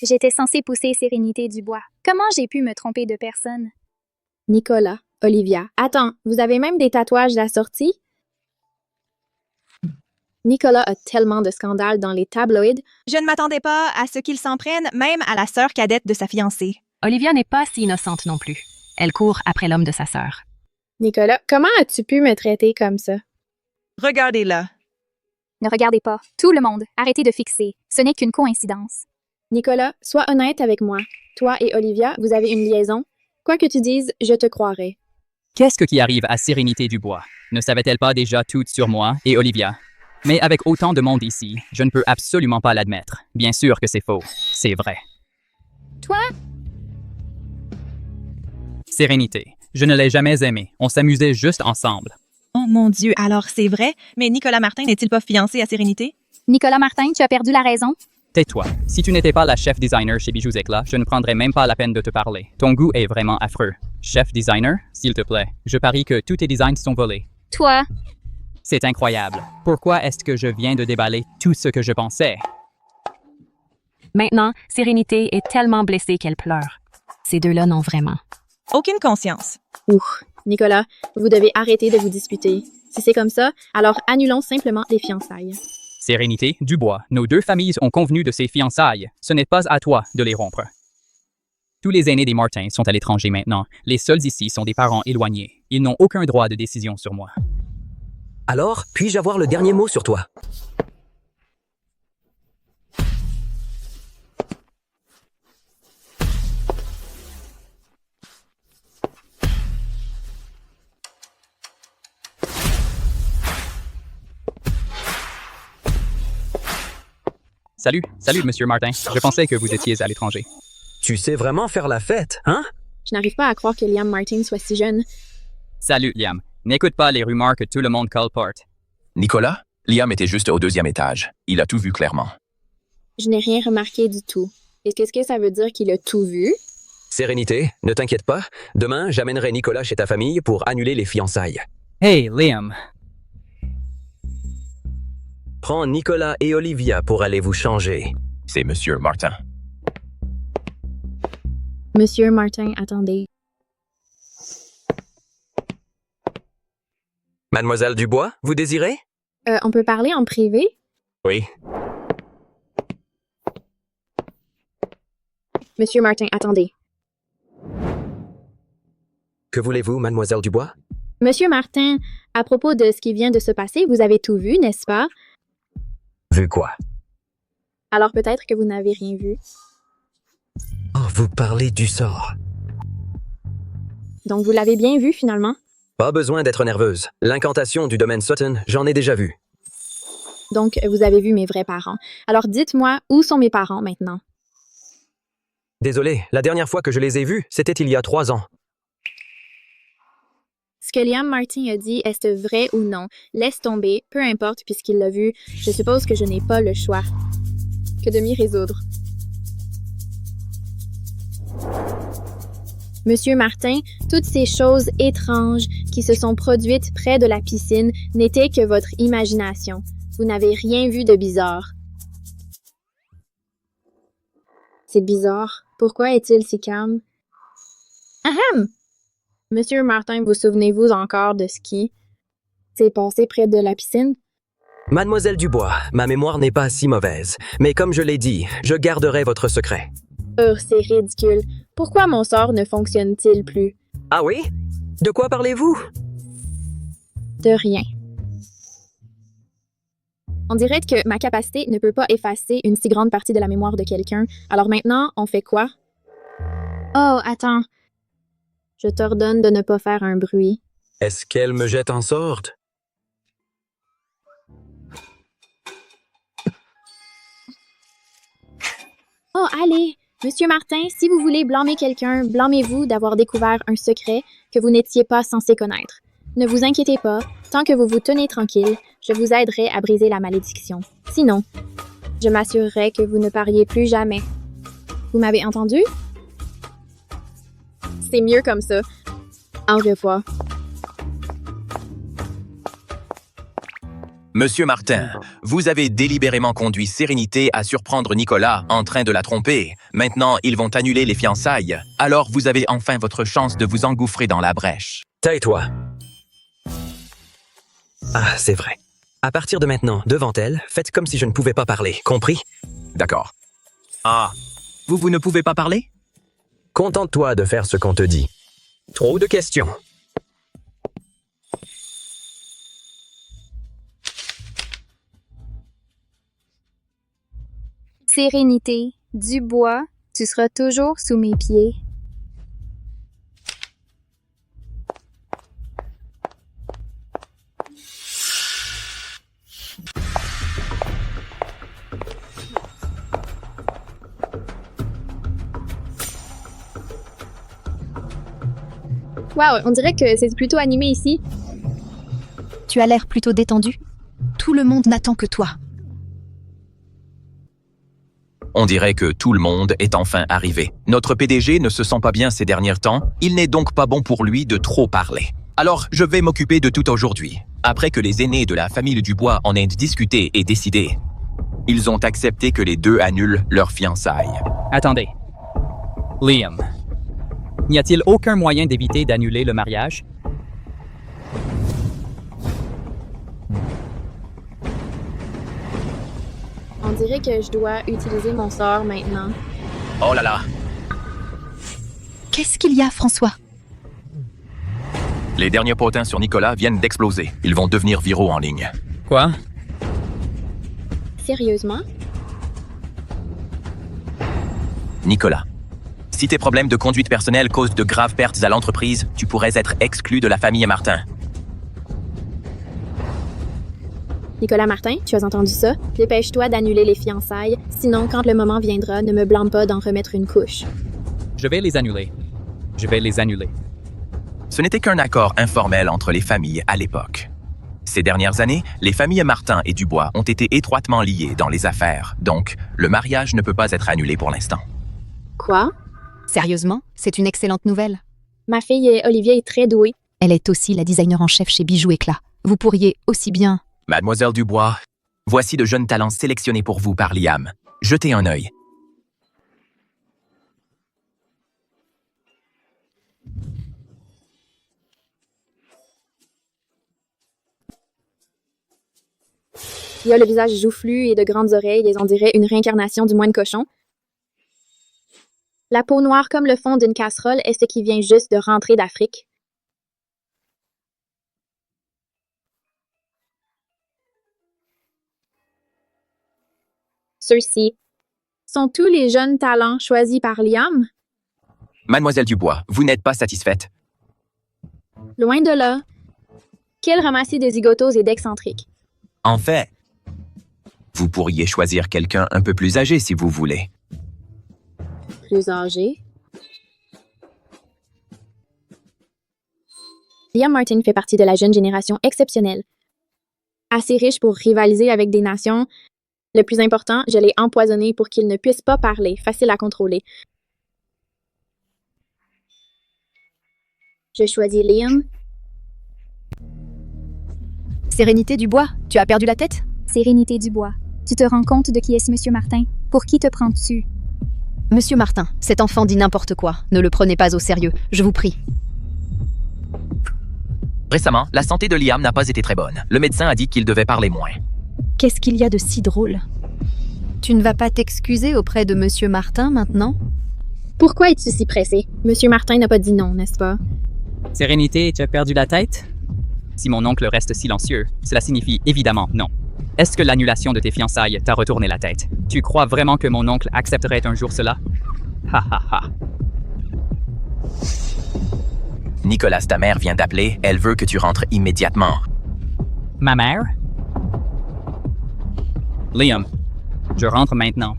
J'étais censée pousser Sérénité Dubois. Comment j'ai pu me tromper de personne? Nicolas, Olivia. Attends, vous avez même des tatouages d'assortis? Nicolas a tellement de scandales dans les tabloïds. Je ne m'attendais pas à ce qu'il s'en prenne, même à la sœur cadette de sa fiancée. Olivia n'est pas si innocente non plus. Elle court après l'homme de sa sœur. Nicolas, comment as-tu pu me traiter comme ça? Regardez-la. Ne regardez pas. Tout le monde, arrêtez de fixer. Ce n'est qu'une coïncidence. Nicolas, sois honnête avec moi. Toi et Olivia, vous avez une liaison. Quoi que tu dises, je te croirai. Qu'est-ce qui arrive à Sérénité Dubois? Ne savait-elle pas déjà tout sur moi et Olivia? Mais avec autant de monde ici, je ne peux absolument pas l'admettre. Bien sûr que c'est faux. C'est vrai. Toi? Sérénité. Je ne l'ai jamais aimée. On s'amusait juste ensemble. Oh mon Dieu, alors c'est vrai? Mais Nicolas Martin n'est-il pas fiancé à Sérénité? Nicolas Martin, tu as perdu la raison? Tais-toi. Si tu n'étais pas la chef designer chez Bijoux Éclat, je ne prendrais même pas la peine de te parler. Ton goût est vraiment affreux. Chef designer, s'il te plaît. Je parie que tous tes designs sont volés. Toi? C'est incroyable. Pourquoi est-ce que je viens de déballer tout ce que je pensais? Maintenant, Sérénité est tellement blessée qu'elle pleure. Ces deux-là n'ont vraiment aucune conscience. Ouf. Nicolas, vous devez arrêter de vous disputer. Si c'est comme ça, alors annulons simplement les fiançailles. Sérénité Dubois, nos deux familles ont convenu de ces fiançailles. Ce n'est pas à toi de les rompre. Tous les aînés des Martins sont à l'étranger maintenant. Les seuls ici sont des parents éloignés. Ils n'ont aucun droit de décision sur moi. Alors, puis-je avoir le dernier mot sur toi? Salut, Monsieur Martin. Je pensais que vous étiez à l'étranger. Tu sais vraiment faire la fête, hein? Je n'arrive pas à croire que Liam Martin soit si jeune. Salut, Liam. N'écoute pas les rumeurs que tout le monde colporte. Nicolas, Liam était juste au 2e étage. Il a tout vu clairement. Je n'ai rien remarqué du tout. Est-ce que ça veut dire qu'il a tout vu? Sérénité, ne t'inquiète pas. Demain, j'amènerai Nicolas chez ta famille pour annuler les fiançailles. Hey, Liam. Prends Nicolas et Olivia pour aller vous changer. C'est Monsieur Martin. Monsieur Martin, attendez. Mademoiselle Dubois, vous désirez? On peut parler en privé? Oui. Monsieur Martin, attendez. Que voulez-vous, Mademoiselle Dubois? Monsieur Martin, à propos de ce qui vient de se passer, vous avez tout vu, n'est-ce pas? Vu quoi? Alors peut-être que vous n'avez rien vu. Oh, vous parlez du sort. Donc vous l'avez bien vu finalement? Pas besoin d'être nerveuse. L'incantation du domaine Sutton, j'en ai déjà vu. Donc vous avez vu mes vrais parents. Alors dites-moi, où sont mes parents maintenant? Désolé, la dernière fois que je les ai vus, c'était il y a 3 ans. Ce que Liam Martin a dit, est-ce vrai ou non? Laisse tomber, peu importe puisqu'il l'a vu. Je suppose que je n'ai pas le choix que de m'y résoudre. Monsieur Martin, toutes ces choses étranges qui se sont produites près de la piscine n'étaient que votre imagination. Vous n'avez rien vu de bizarre. C'est bizarre. Pourquoi est-il si calme? Ahem! Monsieur Martin, vous souvenez-vous encore de ce qui s'est passé près de la piscine? Mademoiselle Dubois, ma mémoire n'est pas si mauvaise, mais comme je l'ai dit, je garderai votre secret. C'est ridicule. Pourquoi mon sort ne fonctionne-t-il plus? Ah oui? De quoi parlez-vous? De rien. On dirait que ma capacité ne peut pas effacer une si grande partie de la mémoire de quelqu'un. Alors maintenant, on fait quoi? Oh, attends. Je t'ordonne de ne pas faire un bruit. Est-ce qu'elle me jette en sorte? Oh, allez! Monsieur Martin, si vous voulez blâmer quelqu'un, blâmez-vous d'avoir découvert un secret que vous n'étiez pas censé connaître. Ne vous inquiétez pas, tant que vous vous tenez tranquille, je vous aiderai à briser la malédiction. Sinon, je m'assurerai que vous ne pariez plus jamais. Vous m'avez entendu? C'est mieux comme ça. Au revoir. Monsieur Martin, vous avez délibérément conduit Sérénité à surprendre Nicolas en train de la tromper. Maintenant, ils vont annuler les fiançailles. Alors, vous avez enfin votre chance de vous engouffrer dans la brèche. Tais-toi. Ah, c'est vrai. À partir de maintenant, devant elle, faites comme si je ne pouvais pas parler, compris? D'accord. Ah, vous ne pouvez pas parler? Contente-toi de faire ce qu'on te dit. Trop de questions. Sérénité, Dubois, tu seras toujours sous mes pieds. Wow, on dirait que c'est plutôt animé ici. Tu as l'air plutôt détendu. Tout le monde n'attend que toi. On dirait que tout le monde est enfin arrivé. Notre PDG ne se sent pas bien ces derniers temps, il n'est donc pas bon pour lui de trop parler. Alors, je vais m'occuper de tout aujourd'hui. Après que les aînés de la famille Dubois en aient discuté et décidé, ils ont accepté que les deux annulent leurs fiançailles. Attendez. Liam, n'y a-t-il aucun moyen d'éviter d'annuler le mariage? On dirait que je dois utiliser mon sort maintenant. Oh là là! Qu'est-ce qu'il y a, François? Les derniers potins sur Nicolas viennent d'exploser. Ils vont devenir viraux en ligne. Quoi? Sérieusement? Nicolas, si tes problèmes de conduite personnelle causent de graves pertes à l'entreprise, tu pourrais être exclu de la famille Martin. Nicolas Martin, tu as entendu ça? Dépêche-toi d'annuler les fiançailles, sinon quand le moment viendra, ne me blâme pas d'en remettre une couche. Je vais les annuler. Je vais les annuler. Ce n'était qu'un accord informel entre les familles à l'époque. Ces dernières années, les familles Martin et Dubois ont été étroitement liées dans les affaires, donc le mariage ne peut pas être annulé pour l'instant. Quoi? Sérieusement, c'est une excellente nouvelle. Ma fille Olivia est très douée. Elle est aussi la designer en chef chez Bijoux Éclat. Vous pourriez aussi bien... Mademoiselle Dubois, voici de jeunes talents sélectionnés pour vous par Liam. Jetez un œil. Il a le visage joufflu et de grandes oreilles et on dirait une réincarnation du moine cochon. La peau noire comme le fond d'une casserole est ce qui vient juste de rentrer d'Afrique. Ceux-ci sont tous les jeunes talents choisis par Liam? Mademoiselle Dubois, vous n'êtes pas satisfaite? Loin de là. Quel ramassis de zigotos et d'excentriques. En fait, vous pourriez choisir quelqu'un un peu plus âgé si vous voulez. Plus âgé? Liam Martin fait partie de la jeune génération exceptionnelle. Assez riche pour rivaliser avec des nations. Le plus important, je l'ai empoisonné pour qu'il ne puisse pas parler, facile à contrôler. Je choisis Liam. Sérénité Dubois, tu as perdu la tête? Sérénité Dubois, tu te rends compte de qui est ce Monsieur Martin? Pour qui te prends-tu? Monsieur Martin, cet enfant dit n'importe quoi. Ne le prenez pas au sérieux, je vous prie. Récemment, la santé de Liam n'a pas été très bonne. Le médecin a dit qu'il devait parler moins. Qu'est-ce qu'il y a de si drôle? Tu ne vas pas t'excuser auprès de Monsieur Martin maintenant? Pourquoi es-tu si pressé? Monsieur Martin n'a pas dit non, n'est-ce pas? Sérénité, tu as perdu la tête? Si mon oncle reste silencieux, cela signifie évidemment non. Est-ce que l'annulation de tes fiançailles t'a retourné la tête? Tu crois vraiment que mon oncle accepterait un jour cela? Ha ha ha. Nicolas, ta mère vient d'appeler, elle veut que tu rentres immédiatement. Ma mère? Liam, je rentre maintenant.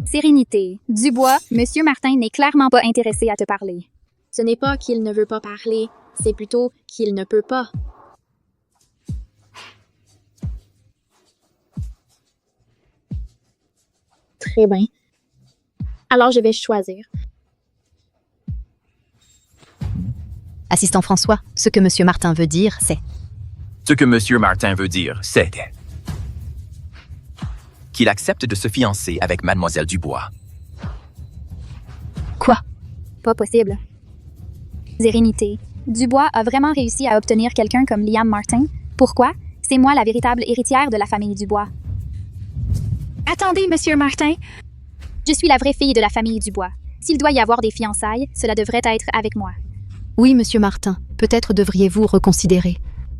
Sérénité. Dubois, Monsieur Martin n'est clairement pas intéressé à te parler. Ce n'est pas qu'il ne veut pas parler, c'est plutôt qu'il ne peut pas. Très bien. Alors je vais choisir. Assistant François, ce que Monsieur Martin veut dire, c'est... Ce que Monsieur Martin veut dire, c'est qu'il accepte de se fiancer avec Mademoiselle Dubois. Quoi? Pas possible. Sérénité. Dubois a vraiment réussi à obtenir quelqu'un comme Liam Martin. Pourquoi? C'est moi la véritable héritière de la famille Dubois. Attendez, Monsieur Martin. Je suis la vraie fille de la famille Dubois. S'il doit y avoir des fiançailles, cela devrait être avec moi. Oui, Monsieur Martin, peut-être devriez-vous reconsidérer.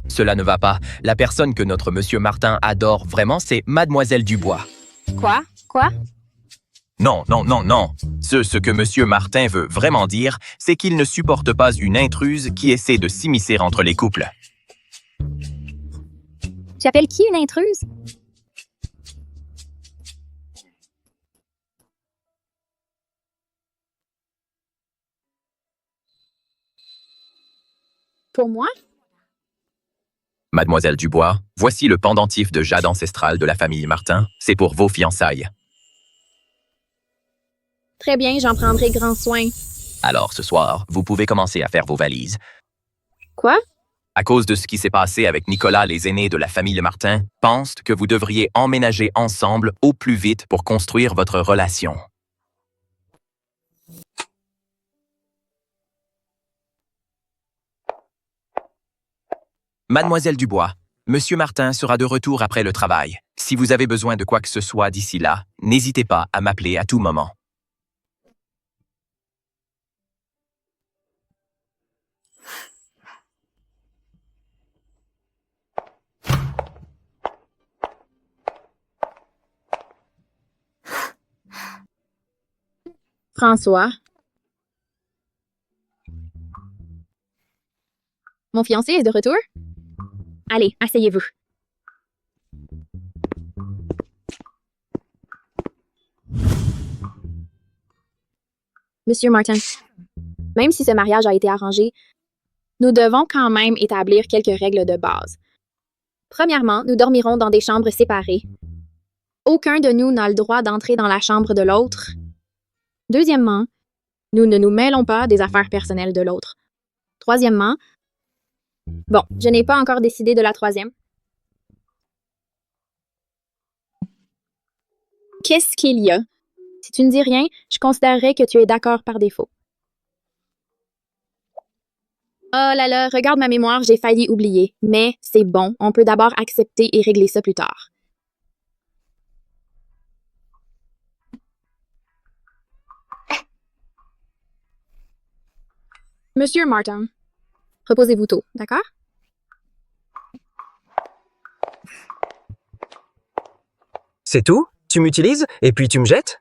Cela ne va pas. La personne que notre Monsieur Martin adore vraiment, c'est Mademoiselle Dubois. Quoi? Quoi? Non, non, non, non. Ce que Monsieur Martin veut vraiment dire, c'est qu'il ne supporte pas une intruse qui essaie de s'immiscer entre les couples. J'appelle qui une intruse? Pour moi? Mademoiselle Dubois, voici le pendentif de jade ancestral de la famille Martin. C'est pour vos fiançailles. Très bien, j'en prendrai grand soin. Alors, ce soir, vous pouvez commencer à faire vos valises. Quoi? À cause de ce qui s'est passé avec Nicolas, les aînés de la famille Martin pensent que vous devriez emménager ensemble au plus vite pour construire votre relation. Mademoiselle Dubois, Monsieur Martin sera de retour après le travail. Si vous avez besoin de quoi que ce soit d'ici là, n'hésitez pas à m'appeler à tout moment. François. Mon fiancé est de retour? Allez, asseyez-vous. Monsieur Martin, même si ce mariage a été arrangé, nous devons quand même établir quelques règles de base. Premièrement, nous dormirons dans des chambres séparées. Aucun de nous n'a le droit d'entrer dans la chambre de l'autre. Deuxièmement, nous ne nous mêlons pas des affaires personnelles de l'autre. Troisièmement, bon, je n'ai pas encore décidé de la troisième. Qu'est-ce qu'il y a? Si tu ne dis rien, je considérerais que tu es d'accord par défaut. Oh là là, regarde ma mémoire, j'ai failli oublier. Mais c'est bon, on peut d'abord accepter et régler ça plus tard. Monsieur Martin, reposez-vous tôt, d'accord? C'est tout? Tu m'utilises et puis tu me jettes?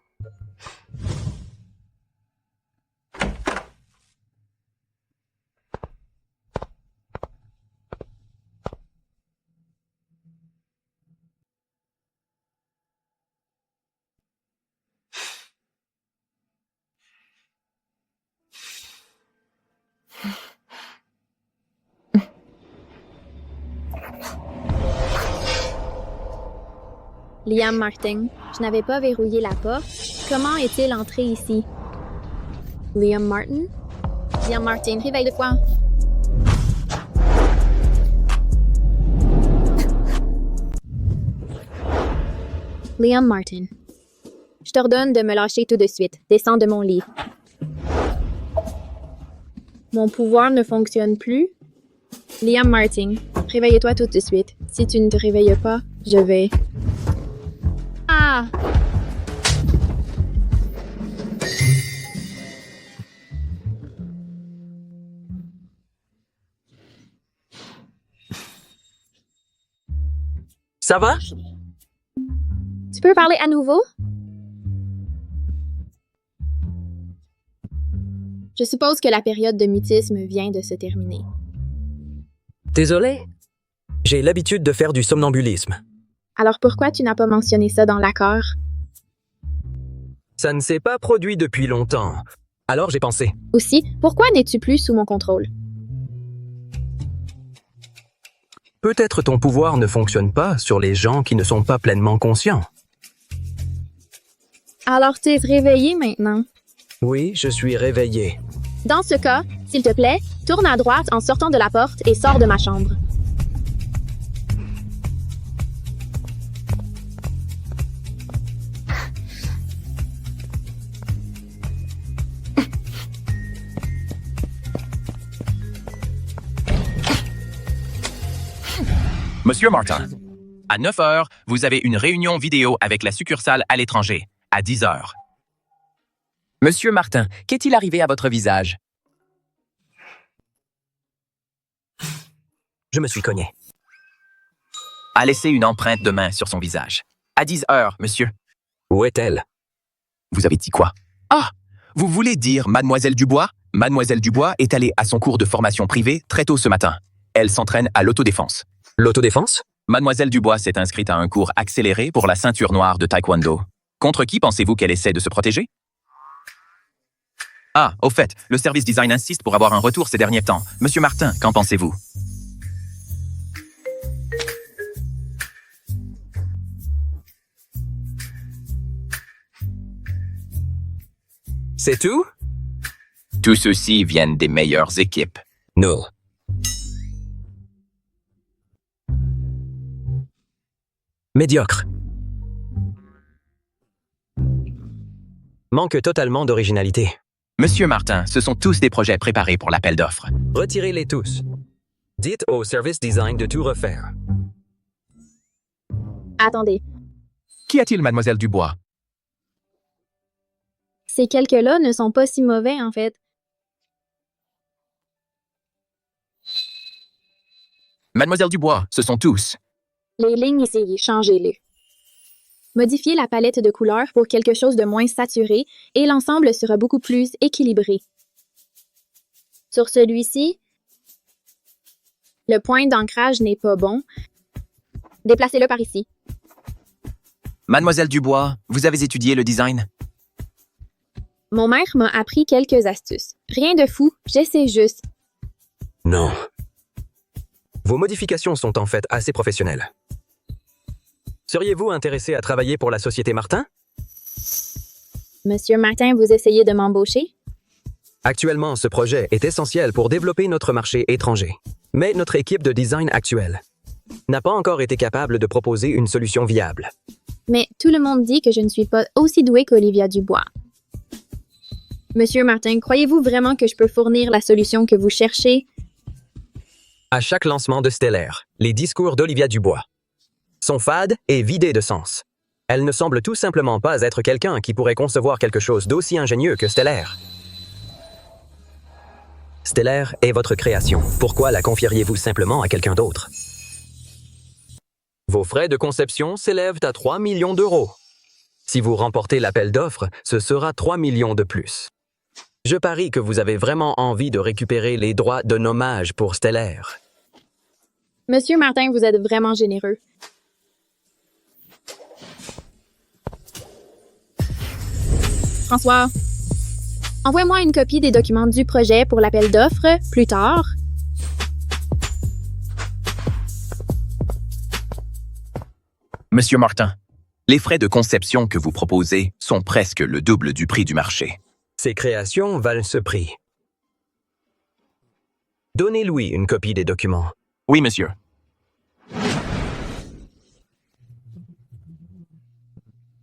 Liam Martin, je n'avais pas verrouillé la porte. Comment est-il entré ici? Liam Martin? Liam Martin, réveille-toi. Liam Martin, je t'ordonne de me lâcher tout de suite. Descends de mon lit. Mon pouvoir ne fonctionne plus? Liam Martin, réveille-toi tout de suite. Si tu ne te réveilles pas, je vais... Ah! Ça va? Tu peux parler à nouveau? Je suppose que la période de mutisme vient de se terminer. Désolé. J'ai l'habitude de faire du somnambulisme. Alors pourquoi tu n'as pas mentionné ça dans l'accord? Ça ne s'est pas produit depuis longtemps. Alors j'ai pensé. Aussi, pourquoi n'es-tu plus sous mon contrôle? Peut-être ton pouvoir ne fonctionne pas sur les gens qui ne sont pas pleinement conscients. Alors t'es réveillé maintenant. Oui, je suis réveillé. Dans ce cas, s'il te plaît, tourne à droite en sortant de la porte et sors de ma chambre. Monsieur Martin, à 9 heures, vous avez une réunion vidéo avec la succursale à l'étranger. À 10 heures. Monsieur Martin, qu'est-il arrivé à votre visage? Je me suis cogné. A laissé une empreinte de main sur son visage. À 10 heures, monsieur. Où est-elle? Vous avez dit quoi? Ah! Vous voulez dire Mademoiselle Dubois? Mademoiselle Dubois est allée à son cours de formation privée très tôt ce matin. Elle s'entraîne à l'autodéfense. L'autodéfense? Mademoiselle Dubois s'est inscrite à un cours accéléré pour la ceinture noire de taekwondo. Contre qui pensez-vous qu'elle essaie de se protéger? Ah, au fait, le service design insiste pour avoir un retour ces derniers temps. Monsieur Martin, qu'en pensez-vous? C'est tout? Tous ceux-ci viennent des meilleures équipes. Null. Médiocre. Manque totalement d'originalité. Monsieur Martin, ce sont tous des projets préparés pour l'appel d'offres. Retirez-les tous. Dites au service design de tout refaire. Attendez, Qu'y a-t-il, Mademoiselle Dubois? ces quelques-là ne sont pas si mauvais en fait. Mademoiselle Dubois, ce sont tous. Les lignes ici, changez-les. Modifiez la palette de couleurs pour quelque chose de moins saturé et l'ensemble sera beaucoup plus équilibré. Sur celui-ci, le point d'ancrage n'est pas bon. Déplacez-le par ici. Mademoiselle Dubois, vous avez étudié le design? Mon maître m'a appris quelques astuces. Rien de fou, j'essaie juste. Non. Vos modifications sont en fait assez professionnelles. Seriez-vous intéressé à travailler pour la société Martin? Monsieur Martin, vous essayez de m'embaucher? Actuellement, ce projet est essentiel pour développer notre marché étranger. Mais notre équipe de design actuelle n'a pas encore été capable de proposer une solution viable. Mais tout le monde dit que je ne suis pas aussi douée qu'Olivia Dubois. Monsieur Martin, croyez-vous vraiment que je peux fournir la solution que vous cherchez? À chaque lancement de Stellaire, les discours d'Olivia Dubois sont fades et vidés de sens. Elle ne semble tout simplement pas être quelqu'un qui pourrait concevoir quelque chose d'aussi ingénieux que Stellaire. Stellaire est votre création. Pourquoi la confieriez-vous simplement à quelqu'un d'autre? Vos frais de conception s'élèvent à 3 millions d'euros. Si vous remportez l'appel d'offres, ce sera 3 millions de plus. Je parie que vous avez vraiment envie de récupérer les droits de nommage pour Stellaire. Monsieur Martin, vous êtes vraiment généreux. François, envoie-moi une copie des documents du projet pour l'appel d'offres plus tard. Monsieur Martin, les frais de conception que vous proposez sont presque le double du prix du marché. Ces créations valent ce prix. Donnez-lui une copie des documents. Oui, monsieur.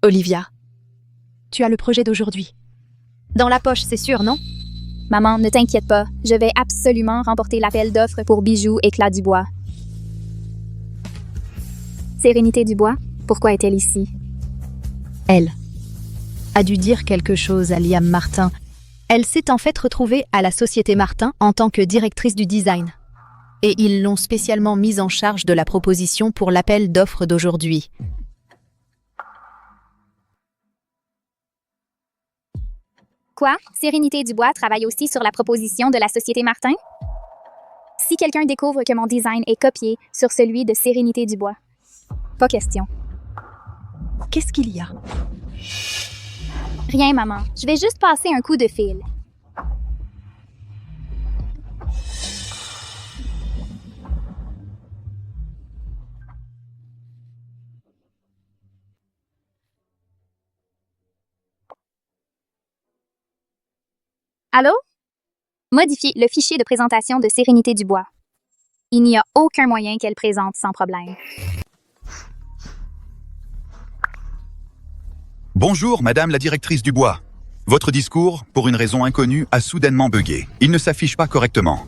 Olivia, tu as le projet d'aujourd'hui. Dans la poche, c'est sûr, non? Maman, ne t'inquiète pas, je vais absolument remporter l'appel d'offres pour Bijoux Éclat du Bois. Sérénité Dubois, pourquoi est-elle ici? Elle a dû dire quelque chose à Liam Martin. Elle s'est en fait retrouvée à la société Martin en tant que directrice du design. Et ils l'ont spécialement mise en charge de la proposition pour l'appel d'offres d'aujourd'hui. Quoi? Sérénité Dubois travaille aussi sur la proposition de la société Martin? Si quelqu'un découvre que mon design est copié sur celui de Sérénité Dubois. Pas question. Qu'est-ce qu'il y a? Rien, maman. Je vais juste passer un coup de fil. Allô? Modifie le fichier de présentation de Sérénité Dubois. Il n'y a aucun moyen qu'elle présente sans problème. Bonjour, Madame la directrice Dubois. Votre discours, pour une raison inconnue, a soudainement bugué. Il ne s'affiche pas correctement.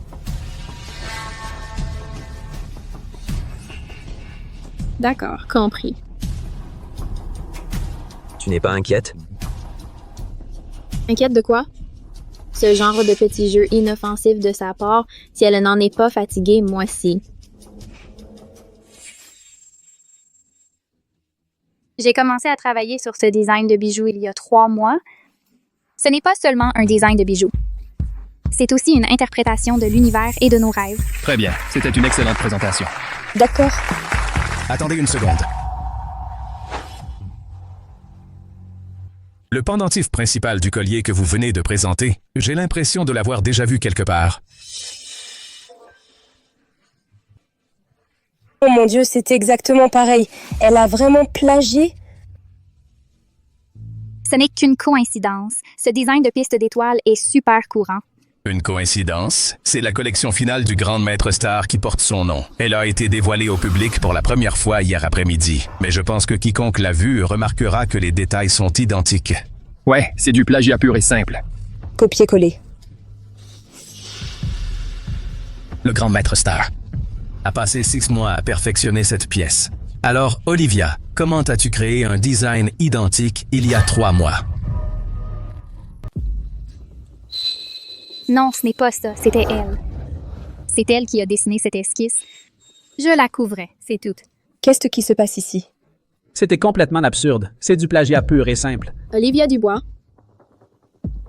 D'accord, compris. Tu n'es pas inquiète? Inquiète de quoi? Ce genre de petit jeu inoffensif de sa part, si elle n'en est pas fatiguée, moi si. J'ai commencé à travailler sur ce design de bijoux il y a 3 mois. Ce n'est pas seulement un design de bijoux. C'est aussi une interprétation de l'univers et de nos rêves. Très bien, c'était une excellente présentation. D'accord. Attendez une seconde. Le pendentif principal du collier que vous venez de présenter, j'ai l'impression de l'avoir déjà vu quelque part. Oh mon Dieu, c'est exactement pareil. Elle a vraiment plagié? Ce n'est qu'une coïncidence. Ce design de piste d'étoiles est super courant. Une coïncidence? C'est la collection finale du grand maître Star qui porte son nom. Elle a été dévoilée au public pour la première fois hier après-midi. Mais je pense que quiconque l'a vue remarquera que les détails sont identiques. Ouais, c'est du plagiat pur et simple. Copier-coller. Le grand maître Star a passé 6 mois à perfectionner cette pièce. Alors, Olivia, comment as-tu créé un design identique il y a 3 mois? Non, ce n'est pas ça, c'était elle. C'est elle qui a dessiné cette esquisse. Je la couvrais, c'est tout. Qu'est-ce qui se passe ici? C'était complètement absurde. C'est du plagiat pur et simple. Olivia Dubois,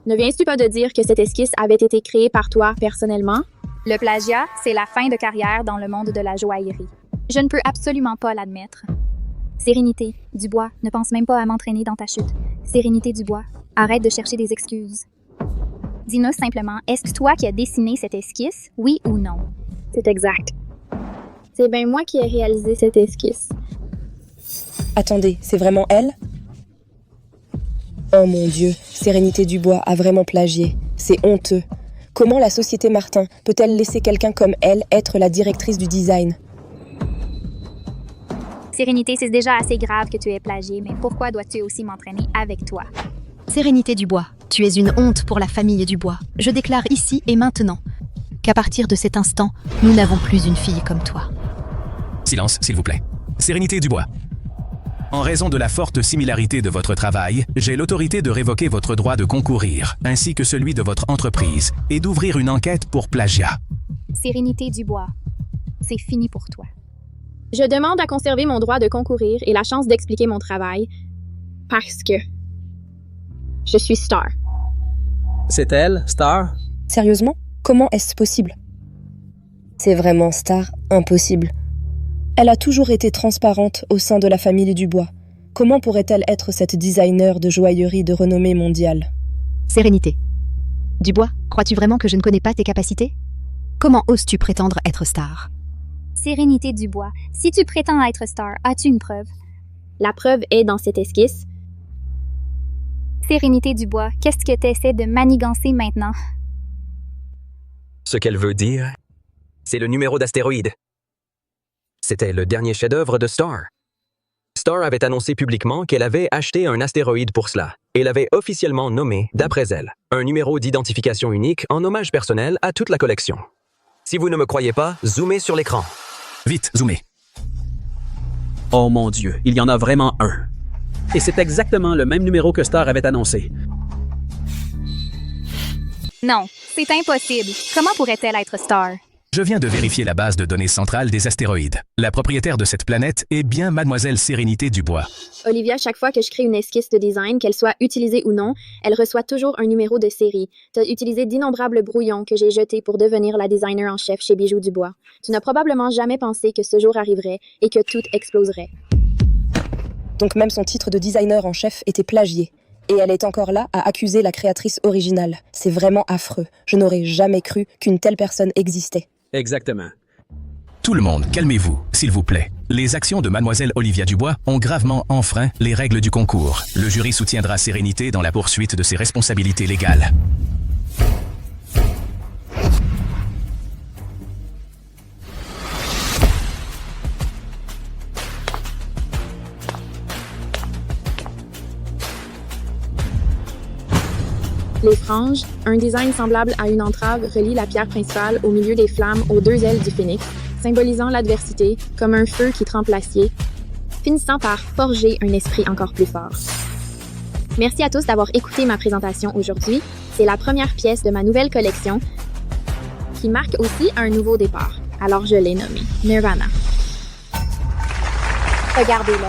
ne viens-tu pas de dire que cette esquisse avait été créée par toi personnellement? Le plagiat, c'est la fin de carrière dans le monde de la joaillerie. Je ne peux absolument pas l'admettre. Sérénité, Dubois, ne pense même pas à m'entraîner dans ta chute. Sérénité Dubois, arrête de chercher des excuses. Dis-nous simplement, est-ce toi qui as dessiné cette esquisse, oui ou non? C'est exact. C'est bien moi qui ai réalisé cette esquisse. Attendez, c'est vraiment elle? Oh mon Dieu, Sérénité Dubois a vraiment plagié. C'est honteux. Comment la société Martin peut-elle laisser quelqu'un comme elle être la directrice du design? Sérénité, c'est déjà assez grave que tu aies plagié, mais pourquoi dois-tu aussi m'entraîner avec toi? Sérénité Dubois, tu es une honte pour la famille Dubois. Je déclare ici et maintenant qu'à partir de cet instant, nous n'avons plus une fille comme toi. Silence, s'il vous plaît. Sérénité Dubois. En raison de la forte similarité de votre travail, j'ai l'autorité de révoquer votre droit de concourir, ainsi que celui de votre entreprise, et d'ouvrir une enquête pour plagiat. Sérénité Dubois, c'est fini pour toi. Je demande à conserver mon droit de concourir et la chance d'expliquer mon travail, parce que je suis Star. C'est elle, Star? Sérieusement? Comment est-ce possible? C'est vraiment Star, impossible. Elle a toujours été transparente au sein de la famille Dubois. Comment pourrait-elle être cette designer de joaillerie de renommée mondiale? Sérénité. Dubois, crois-tu vraiment que je ne connais pas tes capacités? Comment oses-tu prétendre être Star? Sérénité Dubois, si tu prétends être Star, as-tu une preuve? La preuve est dans cette esquisse. Sérénité Dubois, qu'est-ce que tu essaies de manigancer maintenant? Ce qu'elle veut dire, c'est le numéro d'astéroïde. C'était le dernier chef-d'œuvre de Star. Star avait annoncé publiquement qu'elle avait acheté un astéroïde pour cela et l'avait officiellement nommé, d'après elle, un numéro d'identification unique en hommage personnel à toute la collection. Si vous ne me croyez pas, zoomez sur l'écran. Vite, zoomez. Oh mon Dieu, il y en a vraiment un. Et c'est exactement le même numéro que Star avait annoncé. Non, c'est impossible. Comment pourrait-elle être Star? Je viens de vérifier la base de données centrale des astéroïdes. La propriétaire de cette planète est bien Mademoiselle Sérénité Dubois. Olivia, chaque fois que je crée une esquisse de design, qu'elle soit utilisée ou non, elle reçoit toujours un numéro de série. Tu as utilisé d'innombrables brouillons que j'ai jetés pour devenir la designer en chef chez Bijoux Dubois. Tu n'as probablement jamais pensé que ce jour arriverait et que tout exploserait. Donc même son titre de designer en chef était plagié. Et elle est encore là à accuser la créatrice originale. C'est vraiment affreux. Je n'aurais jamais cru qu'une telle personne existait. Exactement. Tout le monde, calmez-vous, s'il vous plaît. Les actions de Mademoiselle Olivia Dubois ont gravement enfreint les règles du concours. Le jury soutiendra Sérénité dans la poursuite de ses responsabilités légales. Les franges, un design semblable à une entrave, relie la pierre principale au milieu des flammes aux deux ailes du phénix, symbolisant l'adversité, comme un feu qui trempe l'acier, finissant par forger un esprit encore plus fort. Merci à tous d'avoir écouté ma présentation aujourd'hui. C'est la première pièce de ma nouvelle collection qui marque aussi un nouveau départ. Alors je l'ai nommée Nirvana. Regardez-le.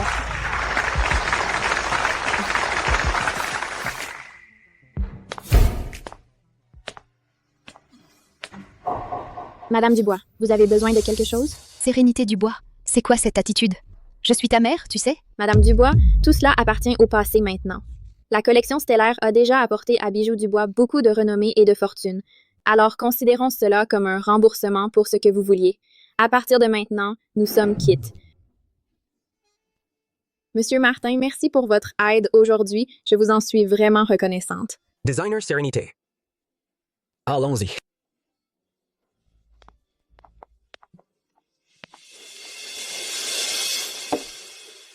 Madame Dubois, vous avez besoin de quelque chose? Sérénité Dubois, c'est quoi cette attitude? Je suis ta mère, tu sais? Madame Dubois, tout cela appartient au passé maintenant. La collection stellaire a déjà apporté à Bijoux Dubois beaucoup de renommée et de fortune. Alors considérons cela comme un remboursement pour ce que vous vouliez. À partir de maintenant, nous sommes quittes. Monsieur Martin, merci pour votre aide aujourd'hui. Je vous en suis vraiment reconnaissante. Designer Sérénité. Allons-y.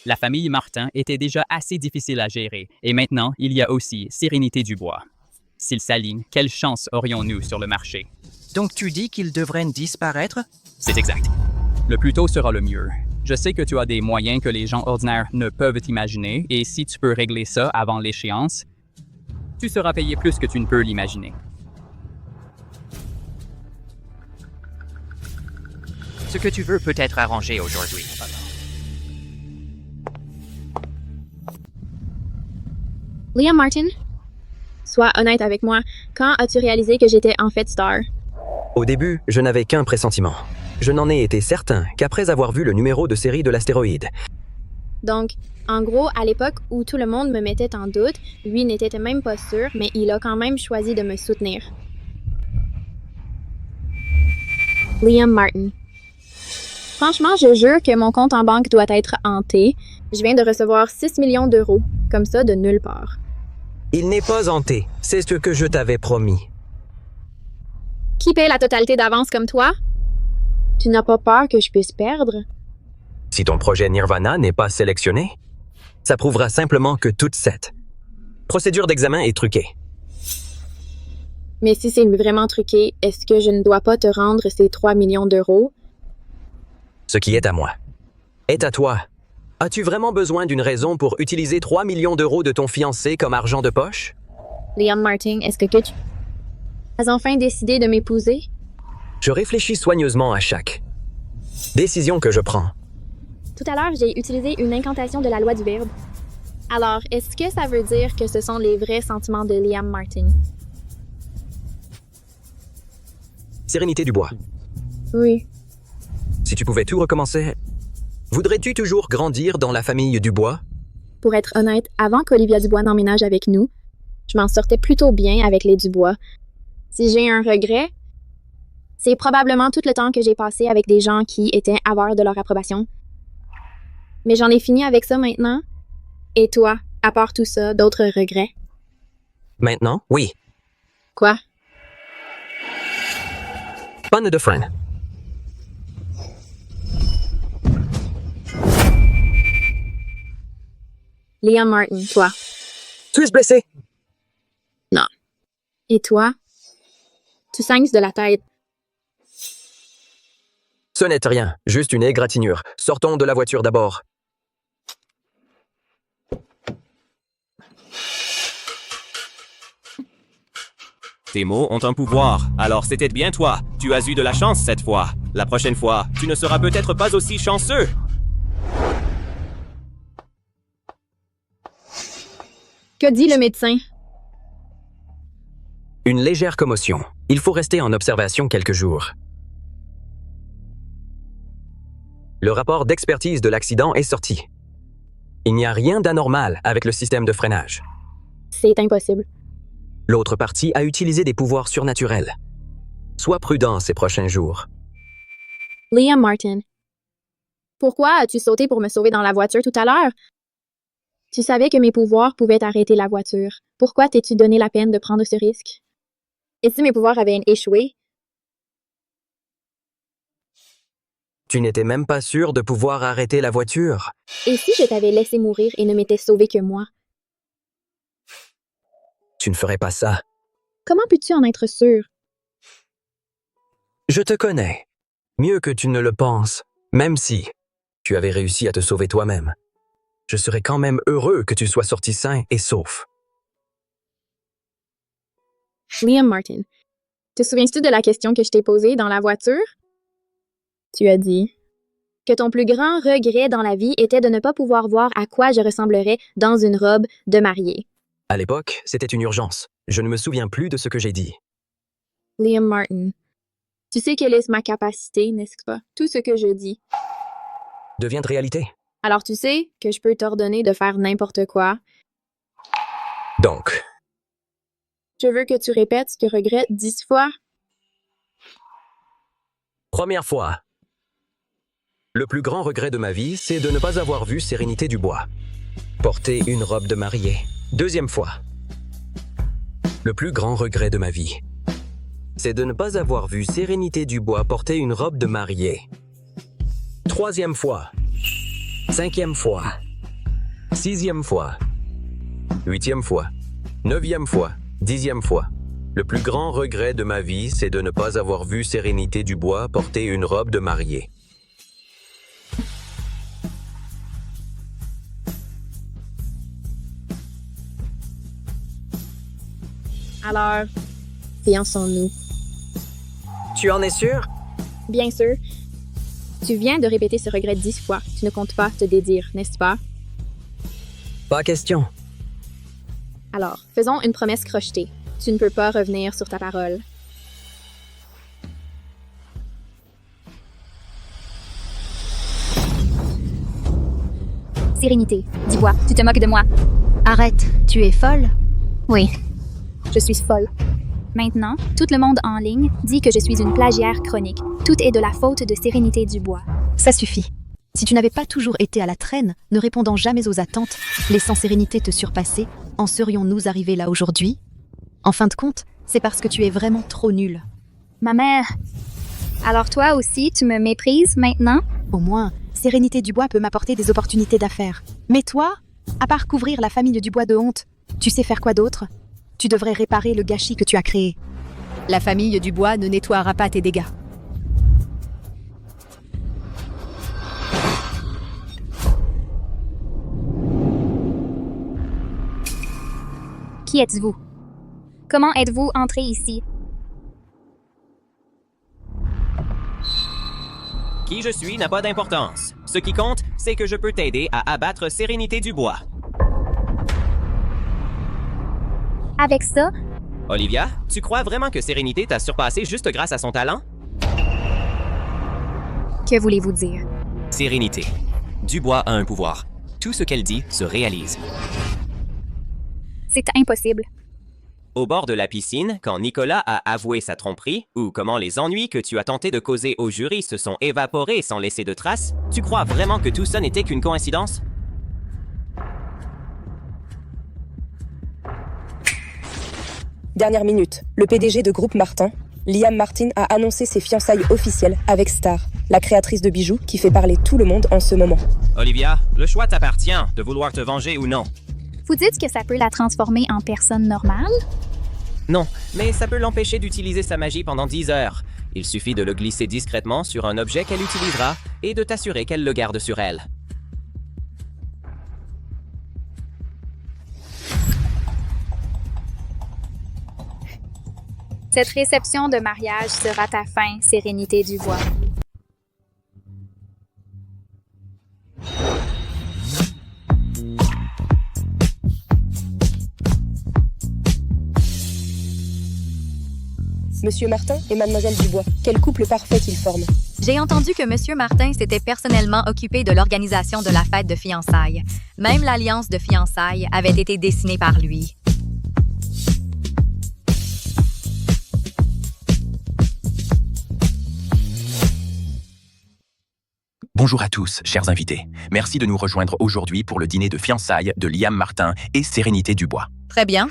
La famille Martin était déjà assez difficile à gérer, et maintenant, il y a aussi Sérénité Dubois. S'ils s'alignent, quelle chance aurions-nous sur le marché? Donc tu dis qu'ils devraient disparaître? C'est exact. Le plus tôt sera le mieux. Je sais que tu as des moyens que les gens ordinaires ne peuvent imaginer, et si tu peux régler ça avant l'échéance, tu seras payé plus que tu ne peux l'imaginer. Ce que tu veux peut être arrangé aujourd'hui. Liam Martin, sois honnête avec moi. Quand as-tu réalisé que j'étais en fait star? Au début, je n'avais qu'un pressentiment. Je n'en ai été certain qu'après avoir vu le numéro de série de l'astéroïde. Donc, en gros, à l'époque où tout le monde me mettait en doute, lui n'était même pas sûr, mais il a quand même choisi de me soutenir. Liam Martin. Franchement, je jure que mon compte en banque doit être hanté. Je viens de recevoir 6 millions d'euros, comme ça de nulle part. Il n'est pas hanté, c'est ce que je t'avais promis. Qui paie la totalité d'avance comme toi? Tu n'as pas peur que je puisse perdre? Si ton projet Nirvana n'est pas sélectionné, ça prouvera simplement que toute cette procédure d'examen est truquée. Mais si c'est vraiment truqué, est-ce que je ne dois pas te rendre ces 3 millions d'euros? Ce qui est à moi est à toi. As-tu vraiment besoin d'une raison pour utiliser 3 millions d'euros de ton fiancé comme argent de poche? Liam Martin, est-ce que tu as enfin décidé de m'épouser? Je réfléchis soigneusement à chaque décision que je prends. Tout à l'heure, j'ai utilisé une incantation de la loi du verbe. Alors, est-ce que ça veut dire que ce sont les vrais sentiments de Liam Martin? Sérénité Dubois. Oui. Si tu pouvais tout recommencer, voudrais-tu toujours grandir dans la famille Dubois? Pour être honnête, avant qu'Olivia Dubois n'emménage avec nous, je m'en sortais plutôt bien avec les Dubois. Si j'ai un regret, c'est probablement tout le temps que j'ai passé avec des gens qui étaient avares de leur approbation. Mais j'en ai fini avec ça maintenant. Et toi, à part tout ça, d'autres regrets? Maintenant, oui. Quoi? Panne de frein. Liam Martin, toi. Tu es blessé? Non. Et toi? Tu saignes de la tête. Ce n'est rien, juste une égratignure. Sortons de la voiture d'abord. Tes mots ont un pouvoir, alors c'était bien toi. Tu as eu de la chance cette fois. La prochaine fois, tu ne seras peut-être pas aussi chanceux. Que dit le médecin? Une légère commotion. Il faut rester en observation quelques jours. Le rapport d'expertise de l'accident est sorti. Il n'y a rien d'anormal avec le système de freinage. C'est impossible. L'autre partie a utilisé des pouvoirs surnaturels. Sois prudent ces prochains jours. Liam Martin. Pourquoi as-tu sauté pour me sauver dans la voiture tout à l'heure? Tu savais que mes pouvoirs pouvaient arrêter la voiture. Pourquoi t'es-tu donné la peine de prendre ce risque? Et si mes pouvoirs avaient échoué? Tu n'étais même pas sûr de pouvoir arrêter la voiture. Et si je t'avais laissé mourir et ne m'étais sauvé que moi? Tu ne ferais pas ça. Comment peux-tu en être sûr? Je te connais. Mieux que tu ne le penses. Même si tu avais réussi à te sauver toi-même. Je serais quand même heureux que tu sois sorti sain et sauf. Liam Martin, te souviens-tu de la question que je t'ai posée dans la voiture? Tu as dit que ton plus grand regret dans la vie était de ne pas pouvoir voir à quoi je ressemblerais dans une robe de mariée. À l'époque, c'était une urgence. Je ne me souviens plus de ce que j'ai dit. Liam Martin, tu sais quelle est ma capacité, n'est-ce pas? Tout ce que je dis devient réalité. Alors tu sais que je peux t'ordonner de faire n'importe quoi. Donc, je veux que tu répètes ce que regrette 10 fois. première fois. Le plus grand regret de ma vie, c'est de ne pas avoir vu Sérénité Dubois porter une robe de mariée. Deuxième fois. Le plus grand regret de ma vie, c'est de ne pas avoir vu Sérénité Dubois porter une robe de mariée. Troisième fois. Cinquième fois. Sixième fois. Huitième fois. Neuvième fois. 10e fois. Le plus grand regret de ma vie, c'est de ne pas avoir vu Sérénité Dubois porter une robe de mariée. Alors, fiançons-nous. Tu en es sûr? Bien sûr. Tu viens de répéter ce regret 10 fois. Tu ne comptes pas te dédire, n'est-ce pas? Pas question. Alors, faisons une promesse crochetée. Tu ne peux pas revenir sur ta parole. Sérénité, dis-moi, tu te moques de moi. Arrête, tu es folle? Oui. Je suis folle. Maintenant, tout le monde en ligne dit que je suis une plagiaire chronique. Tout est de la faute de Sérénité Dubois. Ça suffit. Si tu n'avais pas toujours été à la traîne, ne répondant jamais aux attentes, laissant Sérénité te surpasser, en serions-nous arrivés là aujourd'hui? En fin de compte, c'est parce que tu es vraiment trop nulle. Ma mère. Alors toi aussi, tu me méprises maintenant? Au moins, Sérénité Dubois peut m'apporter des opportunités d'affaires. Mais toi, à part couvrir la famille Dubois de honte, tu sais faire quoi d'autre? Tu devrais réparer le gâchis que tu as créé. La famille Dubois ne nettoiera pas tes dégâts. Qui êtes-vous? Comment êtes-vous entré ici? Qui je suis n'a pas d'importance. Ce qui compte, c'est que je peux t'aider à abattre Sérénité Dubois. Avec ça? Olivia, tu crois vraiment que Sérénité t'a surpassé juste grâce à son talent? Que voulez-vous dire? Sérénité. Dubois a un pouvoir. Tout ce qu'elle dit se réalise. C'est impossible. Au bord de la piscine, quand Nicolas a avoué sa tromperie, ou comment les ennuis que tu as tenté de causer au jury se sont évaporés sans laisser de traces, tu crois vraiment que tout ça n'était qu'une coïncidence? Dernière minute, le PDG de Groupe Martin, Liam Martin, a annoncé ses fiançailles officielles avec Star, la créatrice de bijoux qui fait parler tout le monde en ce moment. Olivia, le choix t'appartient de vouloir te venger ou non. Vous dites que ça peut la transformer en personne normale? Non, mais ça peut l'empêcher d'utiliser sa magie pendant 10 heures. Il suffit de le glisser discrètement sur un objet qu'elle utilisera et de t'assurer qu'elle le garde sur elle. Cette réception de mariage sera ta fin, Sérénité Dubois. Monsieur Martin et Mademoiselle Dubois, quel couple parfait qu'ils forment. J'ai entendu que Monsieur Martin s'était personnellement occupé de l'organisation de la fête de fiançailles. Même l'alliance de fiançailles avait été dessinée par lui. Bonjour à tous, chers invités. Merci de nous rejoindre aujourd'hui pour le dîner de fiançailles de Liam Martin et Sérénité Dubois. Très bien.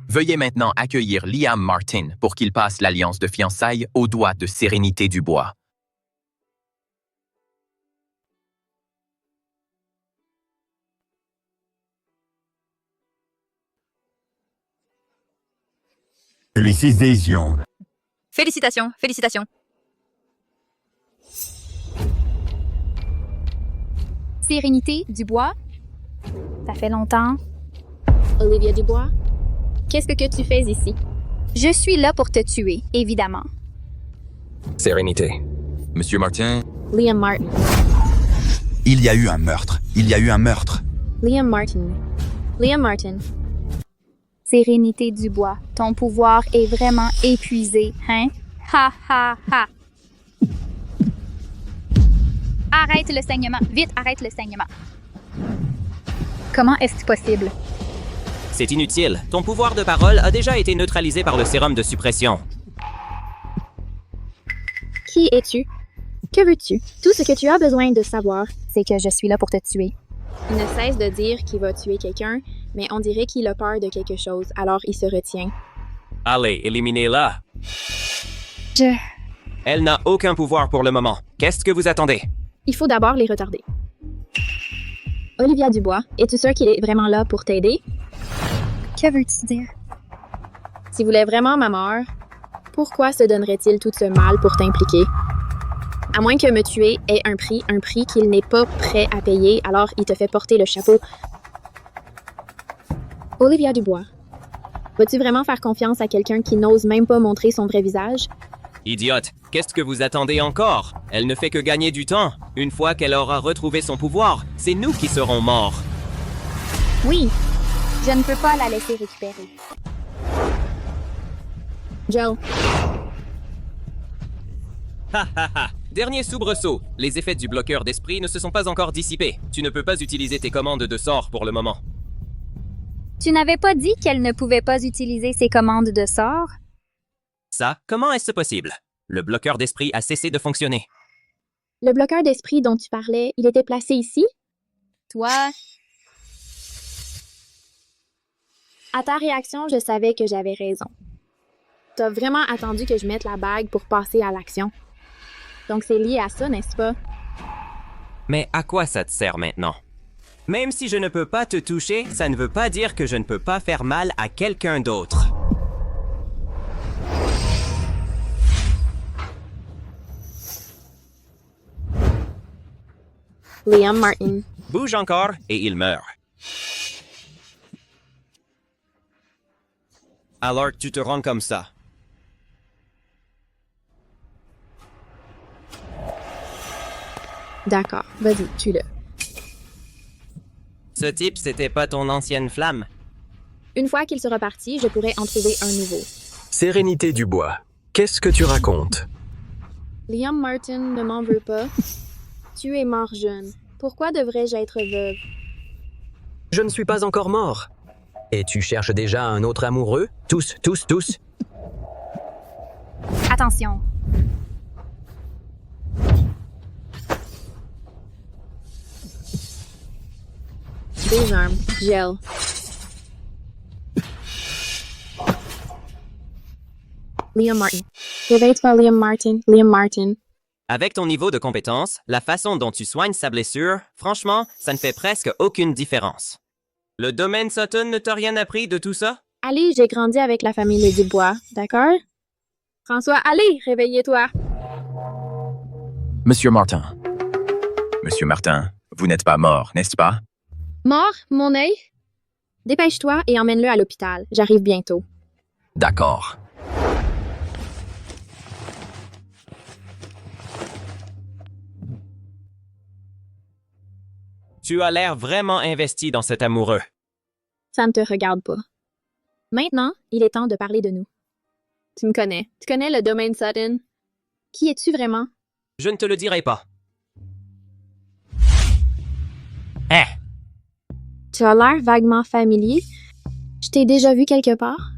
Veuillez maintenant accueillir Liam Martin pour qu'il passe l'alliance de fiançailles au doigt de Sérénité Dubois. Félicitations. Félicitations, félicitations. Sérénité Dubois. Ça fait longtemps. Olivia Dubois, qu'est-ce que tu fais ici? Je suis là pour te tuer, évidemment. Sérénité. Monsieur Martin? Liam Martin. Il y a eu un meurtre. Il y a eu un meurtre. Liam Martin. Liam Martin. Sérénité Dubois, ton pouvoir est vraiment épuisé, hein? Ha ha ha! Arrête le saignement. Vite, arrête le saignement. Comment est-ce possible? C'est inutile. Ton pouvoir de parole a déjà été neutralisé par le sérum de suppression. Qui es-tu? Que veux-tu? Tout ce que tu as besoin de savoir, c'est que je suis là pour te tuer. Il ne cesse de dire qu'il va tuer quelqu'un, mais on dirait qu'il a peur de quelque chose, alors il se retient. Allez, éliminez-la. Elle n'a aucun pouvoir pour le moment. Qu'est-ce que vous attendez? Il faut d'abord les retarder. Olivia Dubois, es-tu sûre qu'il est vraiment là pour t'aider? Que veux-tu dire? S'il voulait vraiment ma mort, pourquoi se donnerait-il tout ce mal pour t'impliquer? À moins que me tuer ait un prix qu'il n'est pas prêt à payer, alors il te fait porter le chapeau. Olivia Dubois, vas-tu vraiment faire confiance à quelqu'un qui n'ose même pas montrer son vrai visage? Idiote, qu'est-ce que vous attendez encore? Elle ne fait que gagner du temps. Une fois qu'elle aura retrouvé son pouvoir, c'est nous qui serons morts. Oui, je ne peux pas la laisser récupérer. Joe. Ha ha ha! Dernier soubresaut. Les effets du bloqueur d'esprit ne se sont pas encore dissipés. Tu ne peux pas utiliser tes commandes de sort pour le moment. Tu n'avais pas dit qu'elle ne pouvait pas utiliser ses commandes de sort? Ça, comment est-ce possible? Le bloqueur d'esprit a cessé de fonctionner. Le bloqueur d'esprit dont tu parlais, il était placé ici? Toi? À ta réaction, je savais que j'avais raison. T'as vraiment attendu que je mette la bague pour passer à l'action. Donc c'est lié à ça, n'est-ce pas? Mais à quoi ça te sert maintenant? Même si je ne peux pas te toucher, ça ne veut pas dire que je ne peux pas faire mal à quelqu'un d'autre. Liam Martin. Bouge encore et il meurt. Alors tu te rends comme ça. D'accord, vas-y, tue-le. Ce type, c'était pas ton ancienne flamme? Une fois qu'il sera parti, je pourrai en trouver un nouveau. Sérénité Dubois, qu'est-ce que tu racontes? Liam Martin ne m'en veut pas. Tu es mort jeune. Pourquoi devrais-je être veuve? Je ne suis pas encore mort. Et tu cherches déjà un autre amoureux? Tous. Attention. Des armes. Gel. Liam Martin. Réveille-toi, Liam Martin. Liam Martin. Avec ton niveau de compétence, la façon dont tu soignes sa blessure, franchement, ça ne fait presque aucune différence. Le domaine Sutton ne t'a rien appris de tout ça? Allez, j'ai grandi avec la famille Dubois, d'accord? François, allez, réveillez-toi. Monsieur Martin. Monsieur Martin, vous n'êtes pas mort, n'est-ce pas? Mort, mon œil? Dépêche-toi et emmène-le à l'hôpital. J'arrive bientôt. D'accord. Tu as l'air vraiment investi dans cet amoureux. Ça ne te regarde pas. Maintenant, il est temps de parler de nous. Tu me connais. Tu connais le domaine Sutton. Qui es-tu vraiment? Je ne te le dirai pas. Hein? Tu as l'air vaguement familier. Je t'ai déjà vu quelque part.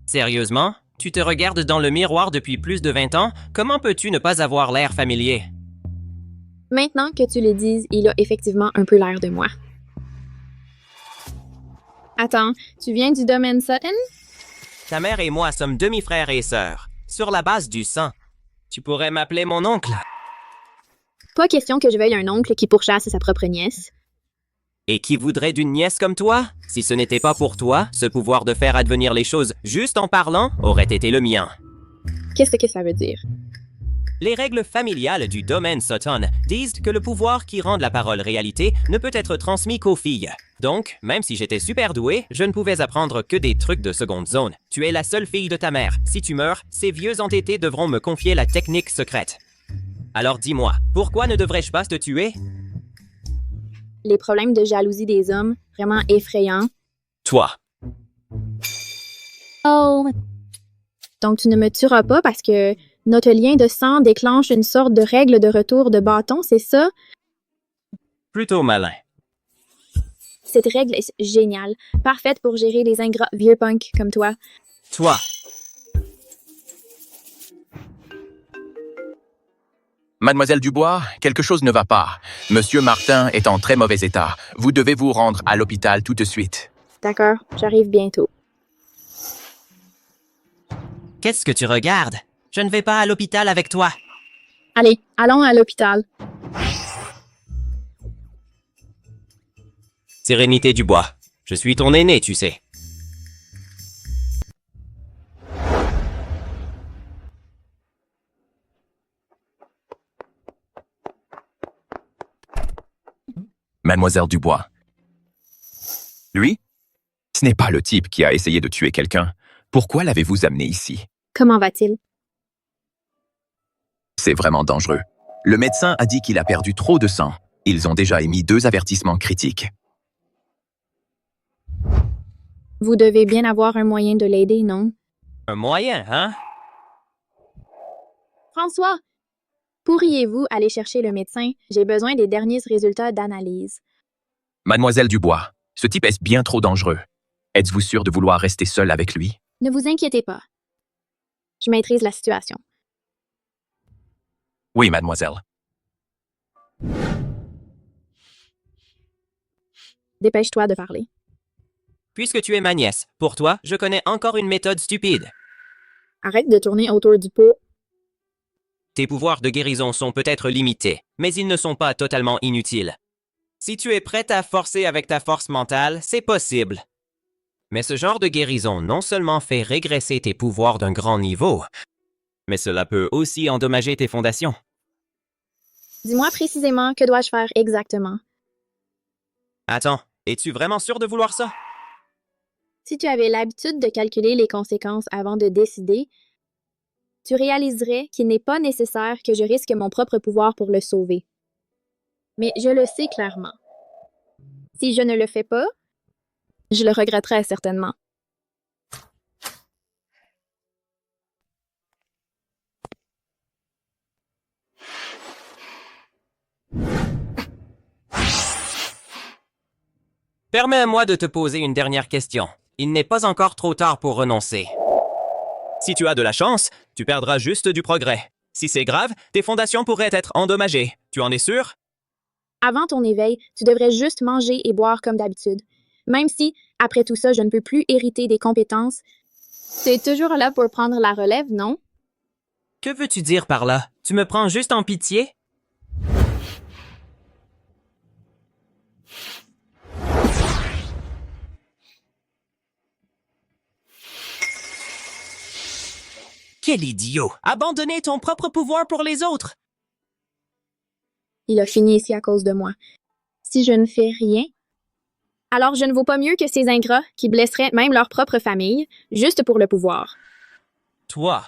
Sérieusement? Tu te regardes dans le miroir depuis plus de 20 ans, comment peux-tu ne pas avoir l'air familier? Maintenant que tu le dises, il a effectivement un peu l'air de moi. Attends, tu viens du domaine Sutton? Ta mère et moi sommes demi-frères et sœurs, sur la base du sang. Tu pourrais m'appeler mon oncle. Pas question que je veuille un oncle qui pourchasse sa propre nièce. Et qui voudrait d'une nièce comme toi? Si ce n'était pas pour toi, ce pouvoir de faire advenir les choses juste en parlant aurait été le mien. Qu'est-ce que ça veut dire? Les règles familiales du domaine Sutton disent que le pouvoir qui rend la parole réalité ne peut être transmis qu'aux filles. Donc, même si j'étais super doué, je ne pouvais apprendre que des trucs de seconde zone. Tu es la seule fille de ta mère. Si tu meurs, ces vieux entêtés devront me confier la technique secrète. Alors dis-moi, pourquoi ne devrais-je pas te tuer? Les problèmes de jalousie des hommes, vraiment effrayants. Toi. Oh! Donc tu ne me tueras pas parce que notre lien de sang déclenche une sorte de règle de retour de bâton, c'est ça? Plutôt malin. Cette règle est géniale, parfaite pour gérer les ingrats vieux punks comme toi. Toi. Mademoiselle Dubois, quelque chose ne va pas. Monsieur Martin est en très mauvais état. Vous devez vous rendre à l'hôpital tout de suite. D'accord, j'arrive bientôt. Qu'est-ce que tu regardes? Je ne vais pas à l'hôpital avec toi. Allez, allons à l'hôpital. Sérénité Dubois. Je suis ton aîné, tu sais. Mademoiselle Dubois. Lui? Ce n'est pas le type qui a essayé de tuer quelqu'un. Pourquoi l'avez-vous amené ici? Comment va-t-il? C'est vraiment dangereux. Le médecin a dit qu'il a perdu trop de sang. Ils ont déjà émis 2 avertissements critiques. Vous devez bien avoir un moyen de l'aider, non? Un moyen, hein? François, pourriez-vous aller chercher le médecin? J'ai besoin des derniers résultats d'analyse. Mademoiselle Dubois, ce type est bien trop dangereux. Êtes-vous sûre de vouloir rester seule avec lui? Ne vous inquiétez pas. Je maîtrise la situation. Oui, mademoiselle. Dépêche-toi de parler. Puisque tu es ma nièce, pour toi, je connais encore une méthode stupide. Arrête de tourner autour du pot. Tes pouvoirs de guérison sont peut-être limités, mais ils ne sont pas totalement inutiles. Si tu es prête à forcer avec ta force mentale, c'est possible. Mais ce genre de guérison non seulement fait régresser tes pouvoirs d'un grand niveau, mais cela peut aussi endommager tes fondations. Dis-moi précisément que dois-je faire exactement. Attends, es-tu vraiment sûr de vouloir ça? Si tu avais l'habitude de calculer les conséquences avant de décider, tu réaliserais qu'il n'est pas nécessaire que je risque mon propre pouvoir pour le sauver. Mais je le sais clairement. Si je ne le fais pas, je le regretterai certainement. Permets-moi de te poser une dernière question. Il n'est pas encore trop tard pour renoncer. Si tu as de la chance, tu perdras juste du progrès. Si c'est grave, tes fondations pourraient être endommagées. Tu en es sûr? Avant ton éveil, tu devrais juste manger et boire comme d'habitude. Même si, après tout ça, je ne peux plus hériter des compétences, tu es toujours là pour prendre la relève, non? Que veux-tu dire par là? Tu me prends juste en pitié? Quel idiot! Abandonner ton propre pouvoir pour les autres! Il a fini ici à cause de moi. Si je ne fais rien, alors je ne vaux pas mieux que ces ingrats qui blesseraient même leur propre famille, juste pour le pouvoir. Toi!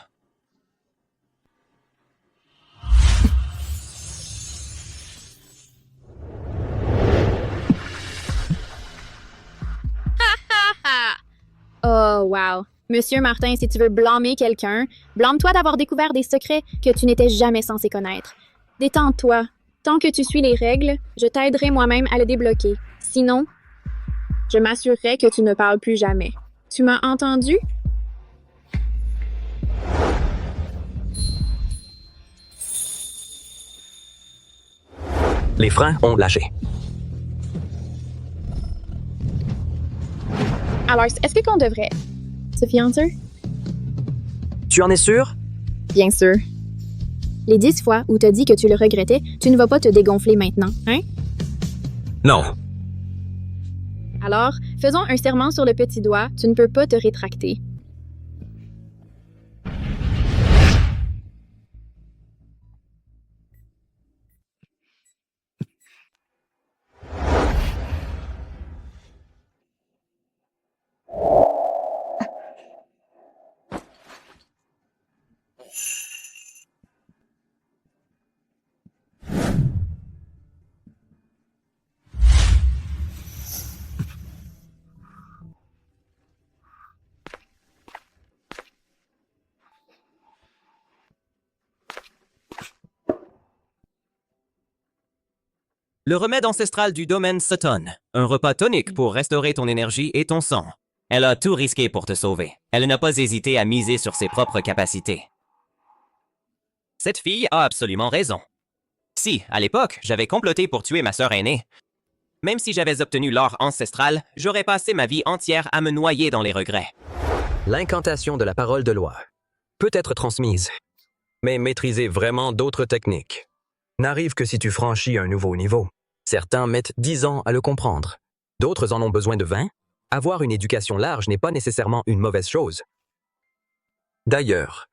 Oh, wow. Monsieur Martin, si tu veux blâmer quelqu'un, blâme-toi d'avoir découvert des secrets que tu n'étais jamais censé connaître. Détends-toi. Tant que tu suis les règles, je t'aiderai moi-même à le débloquer. Sinon, je m'assurerai que tu ne parles plus jamais. Tu m'as entendu? Les freins ont lâché. Alors, est-ce qu'on devrait se fiancer? Tu en es sûr? Bien sûr. Les 10 fois où t'as dit que tu le regrettais, tu ne vas pas te dégonfler maintenant, hein? Non. Alors, faisons un serment sur le petit doigt, tu ne peux pas te rétracter. Le remède ancestral du domaine Sutton. Un repas tonique pour restaurer ton énergie et ton sang. Elle a tout risqué pour te sauver. Elle n'a pas hésité à miser sur ses propres capacités. Cette fille a absolument raison. Si, à l'époque, j'avais comploté pour tuer ma sœur aînée, même si j'avais obtenu l'or ancestral, j'aurais passé ma vie entière à me noyer dans les regrets. L'incantation de la parole de loi peut être transmise, mais maîtriser vraiment d'autres techniques n'arrive que si tu franchis un nouveau niveau. Certains mettent 10 ans à le comprendre. D'autres en ont besoin de 20. Avoir une éducation large n'est pas nécessairement une mauvaise chose. D'ailleurs,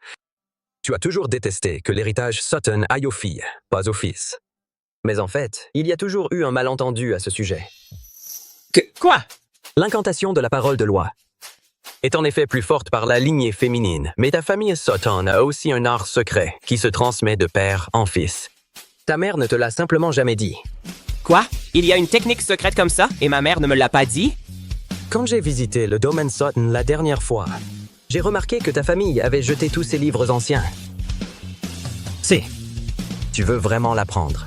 tu as toujours détesté que l'héritage Sutton aille aux filles, pas aux fils. Mais en fait, il y a toujours eu un malentendu à ce sujet. Quoi? L'incantation de la parole de loi est en effet plus forte par la lignée féminine, mais ta famille Sutton a aussi un art secret qui se transmet de père en fils. Ta mère ne te l'a simplement jamais dit. Quoi? Il y a une technique secrète comme ça et ma mère ne me l'a pas dit? Quand j'ai visité le domaine Sutton la dernière fois, j'ai remarqué que ta famille avait jeté tous ses livres anciens. Si, tu veux vraiment l'apprendre,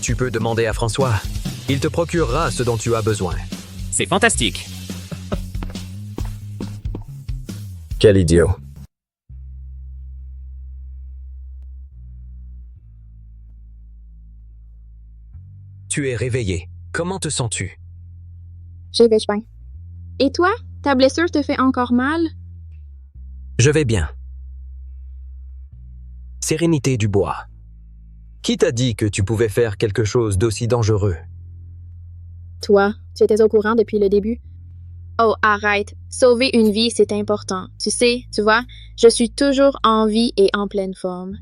tu peux demander à François. Il te procurera ce dont tu as besoin. C'est fantastique. Quel idiot. Tu es réveillé. Comment te sens-tu? Je vais bien. Et toi, ta blessure te fait encore mal? Je vais bien. Sérénité du bois. Qui t'a dit que tu pouvais faire quelque chose d'aussi dangereux? Toi, tu étais au courant depuis le début? Oh, arrête. Sauver une vie, c'est important. Tu sais, tu vois, je suis toujours en vie et en pleine forme.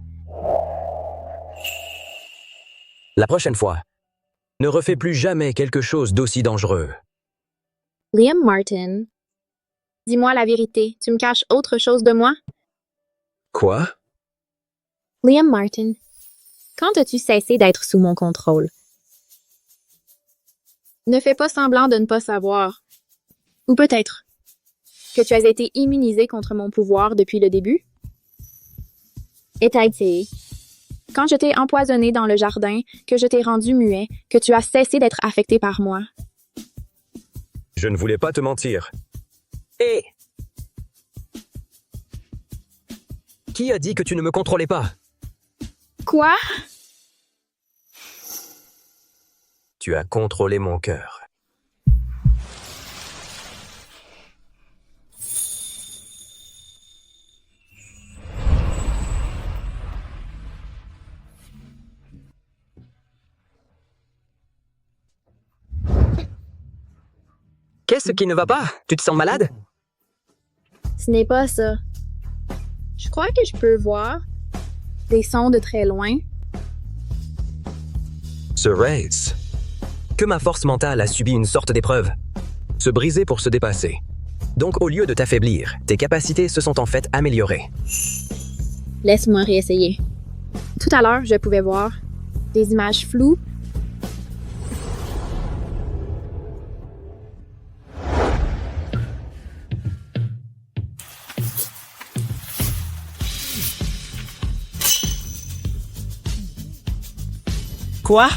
La prochaine fois, ne refais plus jamais quelque chose d'aussi dangereux. Liam Martin, dis-moi la vérité, tu me caches autre chose de moi? Quoi? Liam Martin, quand as-tu cessé d'être sous mon contrôle? Ne fais pas semblant de ne pas savoir. Ou peut-être que tu as été immunisé contre mon pouvoir depuis le début? Et t'as été... Quand je t'ai empoisonné dans le jardin, que je t'ai rendu muet, que tu as cessé d'être affecté par moi. Je ne voulais pas te mentir. Et... Qui a dit que tu ne me contrôlais pas? Quoi? Tu as contrôlé mon cœur. Qu'est-ce qui ne va pas? Tu te sens malade? Ce n'est pas ça. Je crois que je peux voir des sons de très loin. Serait-ce que ma force mentale a subi une sorte d'épreuve? Se briser pour se dépasser. Donc au lieu de t'affaiblir, tes capacités se sont en fait améliorées. Laisse-moi réessayer. Tout à l'heure, je pouvais voir des images floues. Quoi?